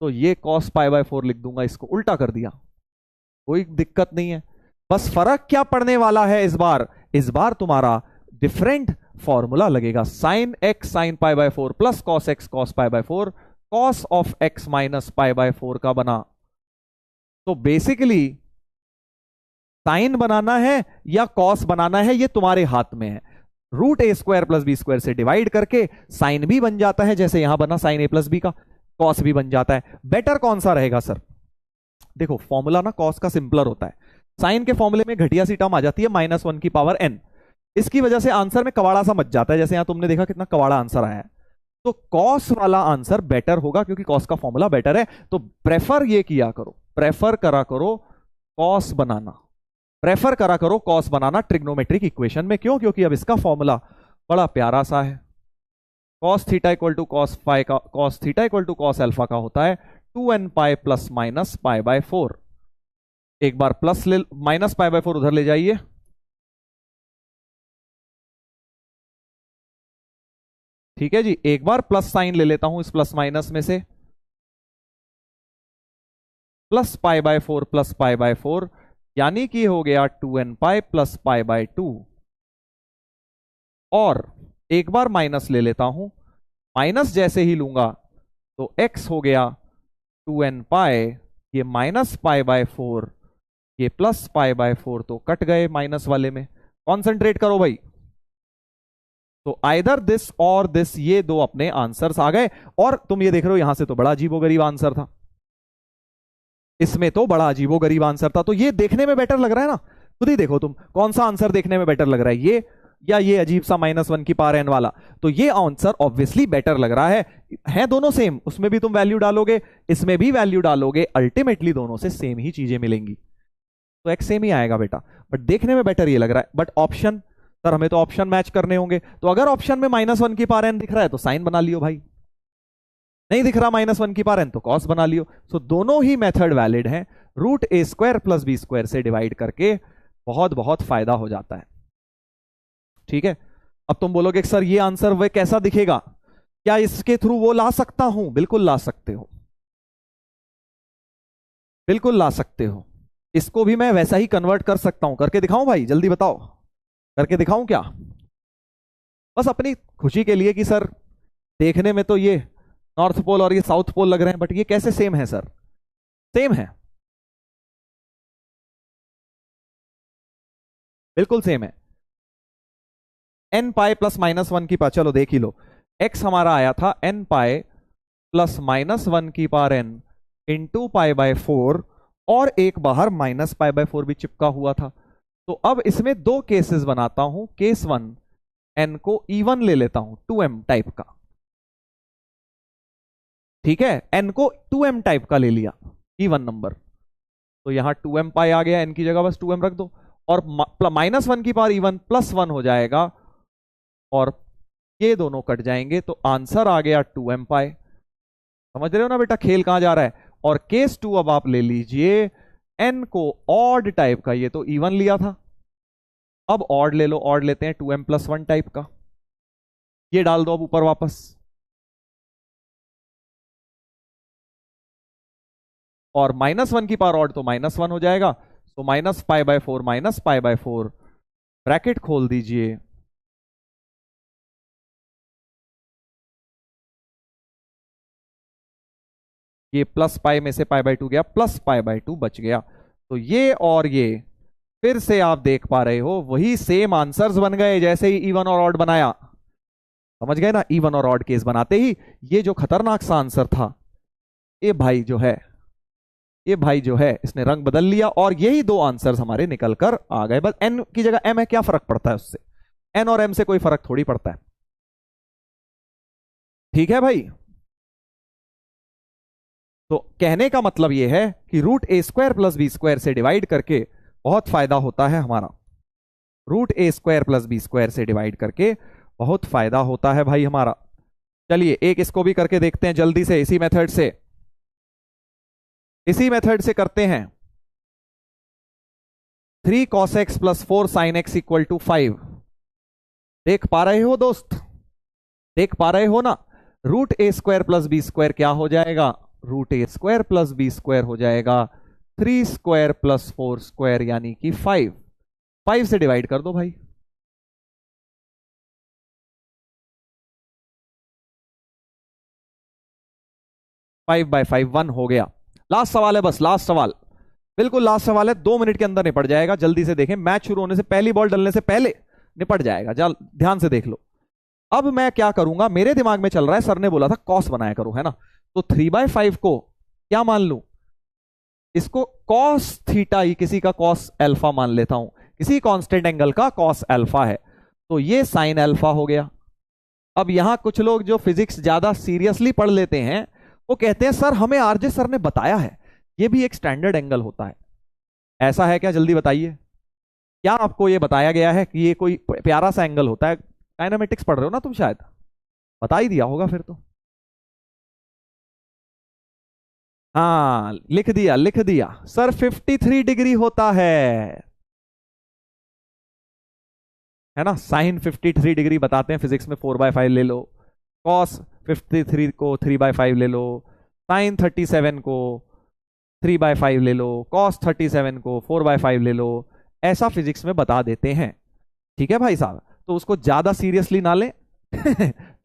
तो ये कॉस पाई बाय 4 लिख दूंगा, इसको उल्टा कर दिया, कोई दिक्कत नहीं है। बस फर्क क्या पड़ने वाला है इस बार तुम्हारा डिफरेंट फॉर्मूला लगेगा। Sine x sign pi by 4 plus cos x cos pi by 4, cos of x minus pi by 4 का बना। तो बेसिकली साइन बनाना है या कॉस बनाना है, ये तुम्हारे हाथ में है। रूट ए स्क्वायर प्लस बी स्क्वायर से डिवाइड करके साइन भी बन जाता है, जैसे यहां बना साइन ए प्लस बी का, कॉस भी बन जाता है। बेटर कौन सा रहेगा सर? देखो फॉर्मूला ना कॉस का सिंपलर होता है, साइन के फॉर्मूले में घटिया सी टर्म आ जाती है -1 की पावर n, इसकी वजह से आंसर में कवाड़ा सा मच जाता है, जैसे यहां तुमने देखा कितना कवाड़ा आंसर आया है। तो कॉस वाला आंसर बेटर होगा, क्योंकि कॉस का फॉर्मूला बेटर है। तो प्रेफर ये किया करो, प्रेफर करा करो कॉस बनाना, प्रेफर करा करो कॉस बनाना ट्रिग्नोमेट्रिक इक्वेशन में। क्यों? क्योंकि अब इसका फॉर्मूला बड़ा प्यारा सा है, cos theta equal to cos phi का, cos theta equal to cos alpha का होता है 2n pi plus minus pi by 4। एक बार प्लस ले, माइनस पाई बाय 4 उधर ले जाइए, ठीक है जी। एक बार प्लस साइन ले लेता हूं इस प्लस माइनस में से, plus pi by 4 plus pi by 4, यानी कि हो गया 2n pi plus pi by 2। और एक बार माइनस ले लेता हूं, माइनस जैसे ही लूंगा तो x हो गया 2n पाई, ये माइनस पाई बाय 4, ये प्लस पाई बाय 4, तो कट गए माइनस वाले में। कॉन्सेंट्रेट करो भाई। तो आइदर दिस और दिस, ये दो अपने आंसर्स आ गए। और तुम ये देख रहे हो यहां से तो बड़ा अजीबोगरीब आंसर था, इसमें तो बड़ा अजीबोगरीब आंसर था। तो ये देखने में बेटर लग रहा है ना, खुद ही देखो तुम कौन सा आंसर देखने में बेटर लग रहा है, ये या ये अजीब सा -1 की पावर n वाला। तो ये आंसर ऑब्वियसली बेटर लग रहा है दोनों सेम, उसमें भी तुम वैल्यू डालोगे, इसमें भी वैल्यू डालोगे, अल्टीमेटली दोनों से सेम ही चीजें मिलेंगी, तो x सेम ही आएगा बेटा। बट देखने में बेटर ये लग रहा है। बट ऑप्शन, सर हमें तो ऑप्शन मैच करने होंगे, तो अगर ऑप्शन में -1 की पावर n दिख रहा है तो साइन बना लियो भाई, नहीं दिख रहा -1 की पावर n तो कॉस बना लियो। सो दोनों ही मेथड वैलिड हैं। √a² + b² से डिवाइड करके बहुत बहुत फायदा हो जाता है। ठीक है, अब तुम बोलोगे सर ये आंसर वह कैसा दिखेगा, क्या इसके थ्रू वो ला सकता हूं? बिल्कुल ला सकते हो, बिल्कुल ला सकते हो। इसको भी मैं वैसा ही कन्वर्ट कर सकता हूं। करके दिखाऊं भाई, जल्दी बताओ, करके दिखाऊं क्या? बस अपनी खुशी के लिए कि सर देखने में तो ये नॉर्थ पोल और ये साउथ पोल लग रहे हैं, बट ये कैसे सेम है सर? सेम है, बिल्कुल सेम है। n पाई प्लस -1 की पावर, चलो देख ही लो, x हमारा आया था n पाई प्लस -1 की power n into pi by 4, और एक बाहर माइनस पाई बाय 4 भी चिपका हुआ था। तो अब इसमें दो केसेस बनाता हूं। केस 1, n को इवन ले लेता हूं, 2m टाइप का। ठीक है, n को 2m टाइप का ले लिया, इवन नंबर, तो यहां 2m पाई आ गया, n की जगह बस 2m रख दो, और -1 की पावर इवन +1 हो जाएगा, और ये दोनों कट जाएंगे, तो आंसर आ गया 2m पाई। समझ रहे हो ना बेटा खेल कहां जा रहा है? और केस 2 अब आप ले लीजिए, n को ऑड टाइप का, ये तो इवन लिया था, अब ऑड ले लो, ऑड लेते हैं 2m + 1 टाइप का, ये डाल दो अब ऊपर वापस, और -1 की पावर ऑड तो -1 हो जाएगा, तो -π/4 -π/4, ब्रैकेट खोल दीजिए, ये प्लस पाई में से π/2 गया, प्लस π/2 बच गया। तो ये और ये फिर से आप देख पा रहे हो वही सेम आंसर्स बन गए जैसे ही इवन और ऑड बनाया। समझ गए ना? इवन और ऑड केस बनाते ही ये जो खतरनाक सा आंसर था, ये भाई जो है, ये भाई जो है इसने रंग बदल लिया, और यही दो आंसर्स हमारे निकल कर आ गए। बस n की जगह m है, क्या फर्क पड़ता है उससे? n और m से कोई फर्क थोड़ी पड़ता है। ठीक है भाई, तो कहने का मतलब यह है कि √a² + b² से डिवाइड करके बहुत फायदा होता है हमारा। √a² + b² से डिवाइड करके बहुत फायदा होता है भाई हमारा। चलिए एक इसको भी करके देखते हैं जल्दी से, इसी मेथड से, इसी मेथड से करते हैं। 3 cos x + 4 sin x = 5। देख पा रहे हो दोस्त? देख पा रहे हो ना? √a² + b² क्या हो जाएगा? √a² + b² हो जाएगा 3² + 4² यानी कि 5। 5 से डिवाइड कर दो भाई, फाइव बाय 5 1 हो गया। लास्ट सवाल है, बस लास्ट सवाल, बिल्कुल लास्ट सवाल है, 2 मिनट के अंदर निपट जाएगा। जल्दी से देखें, मैच शुरू होने से पहली बॉल डलने से पहले निपट जाएगा। ध्यान से देख लो। अब मैं क्या करूंगा, मेरे दिमाग में चल रहा है, सर ने बोला था कॉस बनाया करो, है ना? तो 3/5 को क्या मान लूं? इसको कॉस थीटा ही, किसी का कॉस अल्फा मान लेता हूं, किसी कांस्टेंट एंगल का कॉस अल्फा है, तो ये साइन अल्फा हो गया। अब यहां कुछ लोग जो फिजिक्स ज्यादा सीरियसली पढ़ लेते हैं वो कहते हैं सर हमें आरजे सर ने बताया है ये भी एक स्टैंडर्ड एंगल होता है। ऐसा है क्या? जल्दी बताइए, क्या आपको ये बताया गया है कि ये कोई प्यारा सा एंगल होता है? काइनेमेटिक्स पढ़ रहे हो ना तुम, शायद बता ही दिया होगा फिर तो। हाँ लिख दिया, लिख दिया सर, 53 डिग्री होता है ना? साइन 53 डिग्री बताते हैं फिजिक्स में, 4/5 ले लो, कॉस 53 को 3/5 ले लो, साइन 37 को 3/5 ले लो, कॉस 37 को 4/5 ले लो, ऐसा फिजिक्स में बता देते हैं। ठीक है भाई साहब, तो उसको ज्यादा सीरियसली ना लें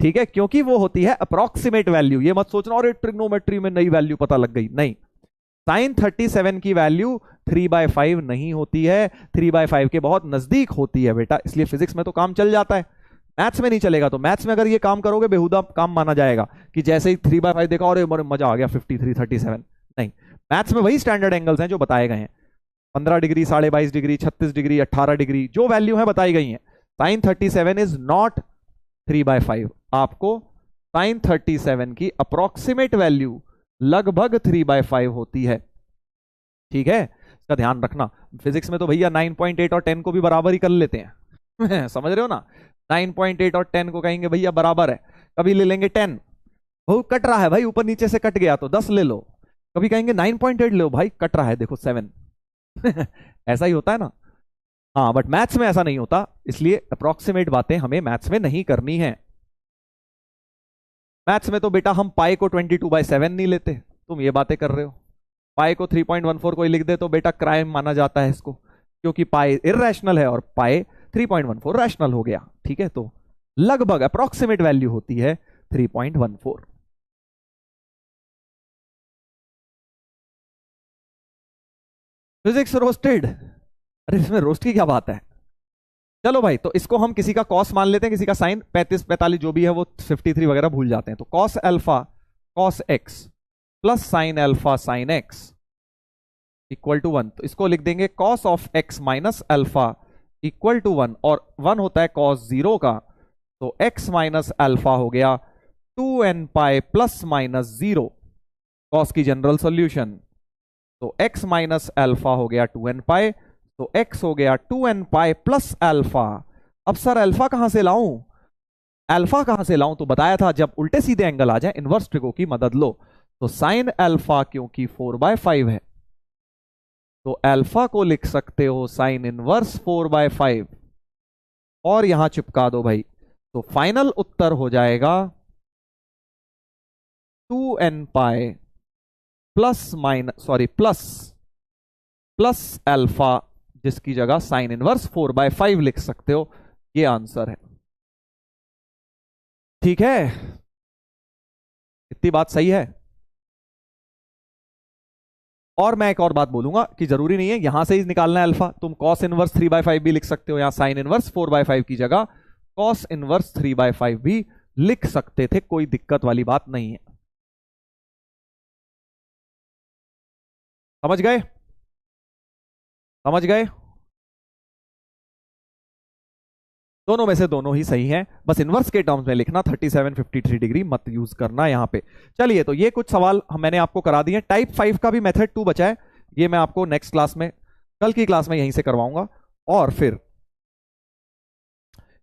ठीक है, क्योंकि वो होती है अप्रोक्सीमेट वैल्यू। ये मत सोचना और ट्रिग्नोमेट्री में नई वैल्यू पता लग गई, नहीं। साइन 37 की वैल्यू 3/5 नहीं होती है, 3/5 के बहुत नजदीक होती है बेटा, इसलिए फिजिक्स में तो काम चल जाता है, मैथ्स में नहीं चलेगा। तो मैथ्स में अगर ये काम करोगे बेहुदा काम माना जाएगा कि जैसे ही 3/5 देखा और मजा आ गया 53 37, नहीं। मैथ्स में वही स्टैंडर्ड एंगल्स हैं जो बताए गए हैं, 15 डिग्री, 22.5 डिग्री, 36 डिग्री, 18 डिग्री, जो वैल्यू है बताई गई है। Sine 37 is not 3/5। आपको साइन 37 की अप्रोक्सीमेट वैल्यू लगभग 3/5 होती है, ठीक है, इसका ध्यान रखना। फिजिक्स में तो भैया 9.8 और 10 को भी बराबर ही कर लेते हैं समझ रहे हो ना, 9.8 और 10 को कहेंगे भैया बराबर है, कभी ले लेंगे 10, वो कट रहा है भाई, ऊपर नीचे से कट गया तो 10 ले लो, कभी कहेंगे 9.8 लो भाई, कट रहा है देखो 7 ऐसा ही होता है ना। हाँ, बट मैथ्स में ऐसा नहीं होता, इसलिए अप्रोक्सीमेट बातें हमें मैथ्स में नहीं करनी है। मैथ्स में तो बेटा हम पाई को 22/7 नहीं लेते, तुम ये बातें कर रहे हो। पाई को 3.14 कोई लिख दे तो बेटा क्राइम माना जाता है इसको, क्योंकि पाई इररेशनल है और पाई 3.14 रैशनल हो गया, ठीक है। तो लगभग अप्रोक्सीमेट वैल्यू होती है 3.14। फिजिक्स रोस्टेड, अरे इसमें रोस्ट की क्या बात है। चलो भाई, तो इसको हम किसी का कॉस मान लेते हैं, किसी का साइन, 35 45 जो भी है वो 53 वगैरह भूल जाते हैं। तो cos alpha cos x plus sine alpha sine x equal to 1। तो इसको लिख देंगे cos of x minus alpha equal to 1, और 1 होता है कॉस 0 का, तो x माइनस अल्फा हो गया 2n pi plus minus 0, cos की जनरल सॉल्यूशन। तो x माइनस अल्फा हो गया 2n पाई, तो x हो गया 2n पाई प्लस अल्फा। अब सर अल्फा कहां से लाऊं, अल्फा कहां से लाऊं, तो बताया था जब उल्टे सीधे एंगल आ जाए इनवर्स ट्रिगो की मदद लो। तो साइन अल्फा क्योंकि 4/5 है, तो अल्फा को लिख सकते हो साइन इनवर्स 4/5, और यहां चिपका दो भाई। तो फाइनल उत्तर हो जाएगा 2n pi plus minus plus alpha, जिसकी जगह साइन इनवर्स 4/5 लिख सकते हो। ये आंसर है, ठीक है, इतनी बात सही है। और मैं एक और बात बोलूंगा कि जरूरी नहीं है यहां से ही निकालना है अल्फा, तुम कॉस इनवर्स 3/5 भी लिख सकते हो, यहां साइन इनवर्स 4/5 की जगह कॉस इनवर्स 3/5 भी लिख सकते थे, कोई दिक्कत वाली बात नहीं है। समझ गए, समझ गए, दोनों में से दोनों ही सही हैं, बस इनवर्स के टर्म्स में लिखना, 37 53 डिग्री मत यूज करना यहां पे। चलिए, तो ये कुछ सवाल मैंने आपको करा दिए। टाइप 5 का भी मेथड 2 बचा है, ये मैं आपको नेक्स्ट क्लास में, कल की क्लास में यहीं से करवाऊंगा, और फिर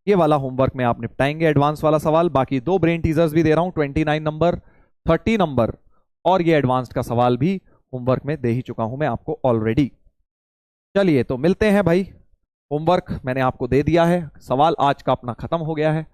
ये वाला होमवर्क में आप निपटाएंगे, एडवांस वाला सवाल। बाकी 2 ब्रेन टीजर्स भी दे रहा हूं, 29 नंबर 30 नंबर, और ये एडवांस्ड का सवाल भी होमवर्क में दे ही चुका हूं मैं आपको ऑलरेडी। चलिए, तो मिलते हैं भाई, होमवर्क मैंने आपको दे दिया है, सवाल आज का अपना खत्म हो गया है।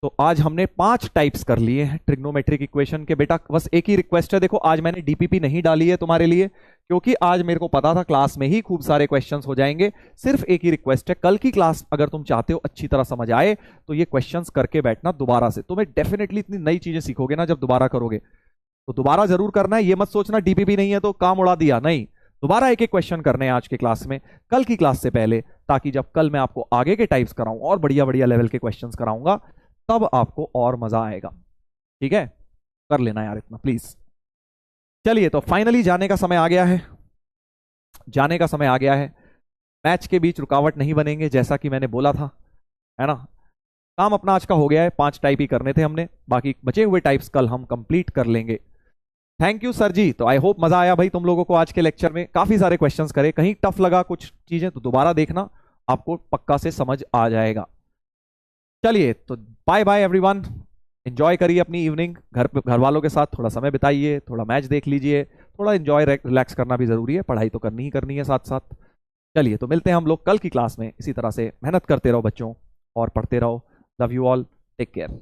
तो आज हमने 5 टाइप्स कर लिए हैं ट्रिग्नोमेट्रिक इक्वेशन के। बेटा बस एक ही रिक्वेस्ट है, देखो आज मैंने डीपीपी नहीं डाली है तुम्हारे लिए, क्योंकि आज मेरे को पता था क्लास में ही खूब सारे क्वेश्चंस हो जाएंगे। सिर्फ एक ही रिक्वेस्ट है, कल की क्लास अगर तुम चाहते हो अच्छी तरह समझ आए तो ये क्वेश्चंस करके बैठना दोबारा से, तुम्हें डेफिनेटली इतनी नई चीजें सीखोगे ना जब दोबारा करोगे। तो दोबारा जरूर करना है, ये मत सोचना डीपीपी नहीं है तो काम उड़ा दिया, नहीं, दोबारा एक एक क्वेश्चन करने हैं आज के क्लास में, कल की क्लास से पहले, ताकि जब कल मैं आपको आगे के टाइप्स कराऊं और बढ़िया बढ़िया लेवल के क्वेश्चंस कराऊंगा, तब आपको और मजा आएगा। ठीक है, कर लेना यार इतना प्लीज। चलिए, तो फाइनली जाने का समय आ गया है, जाने का समय आ गया है। मैच के बीच रुकावट नहीं बनेंगे, जैसा कि मैंने बोला था, है ना। काम अपना आज का हो गया है, 5 टाइप ही करने थे हमने, बाकी बचे हुए टाइप्स कल हम कंप्लीट कर लेंगे। थैंक यू सर जी। तो आई होप मजा आया भाई तुम लोगों को आज के लेक्चर में, काफी सारे क्वेश्चंस करे, कहीं टफ लगा कुछ चीजें तो दोबारा देखना, आपको पक्का से समझ आ जाएगा। चलिए, तो बाय बाय एवरीवन, एंजॉय करिए अपनी इवनिंग, घर वालों के साथ थोड़ा समय बिताइए, थोड़ा मैच देख लीजिए, थोड़ा एंजॉय रिलैक्स करना भी जरूरी है, पढ़ाई तो करनी ही करनी है साथ साथ। चलिए, तो मिलते हैं हम लोग कल की क्लास में, इसी तरह से मेहनत करते रहो बच्चों और पढ़ते रहो। Love you all, take care.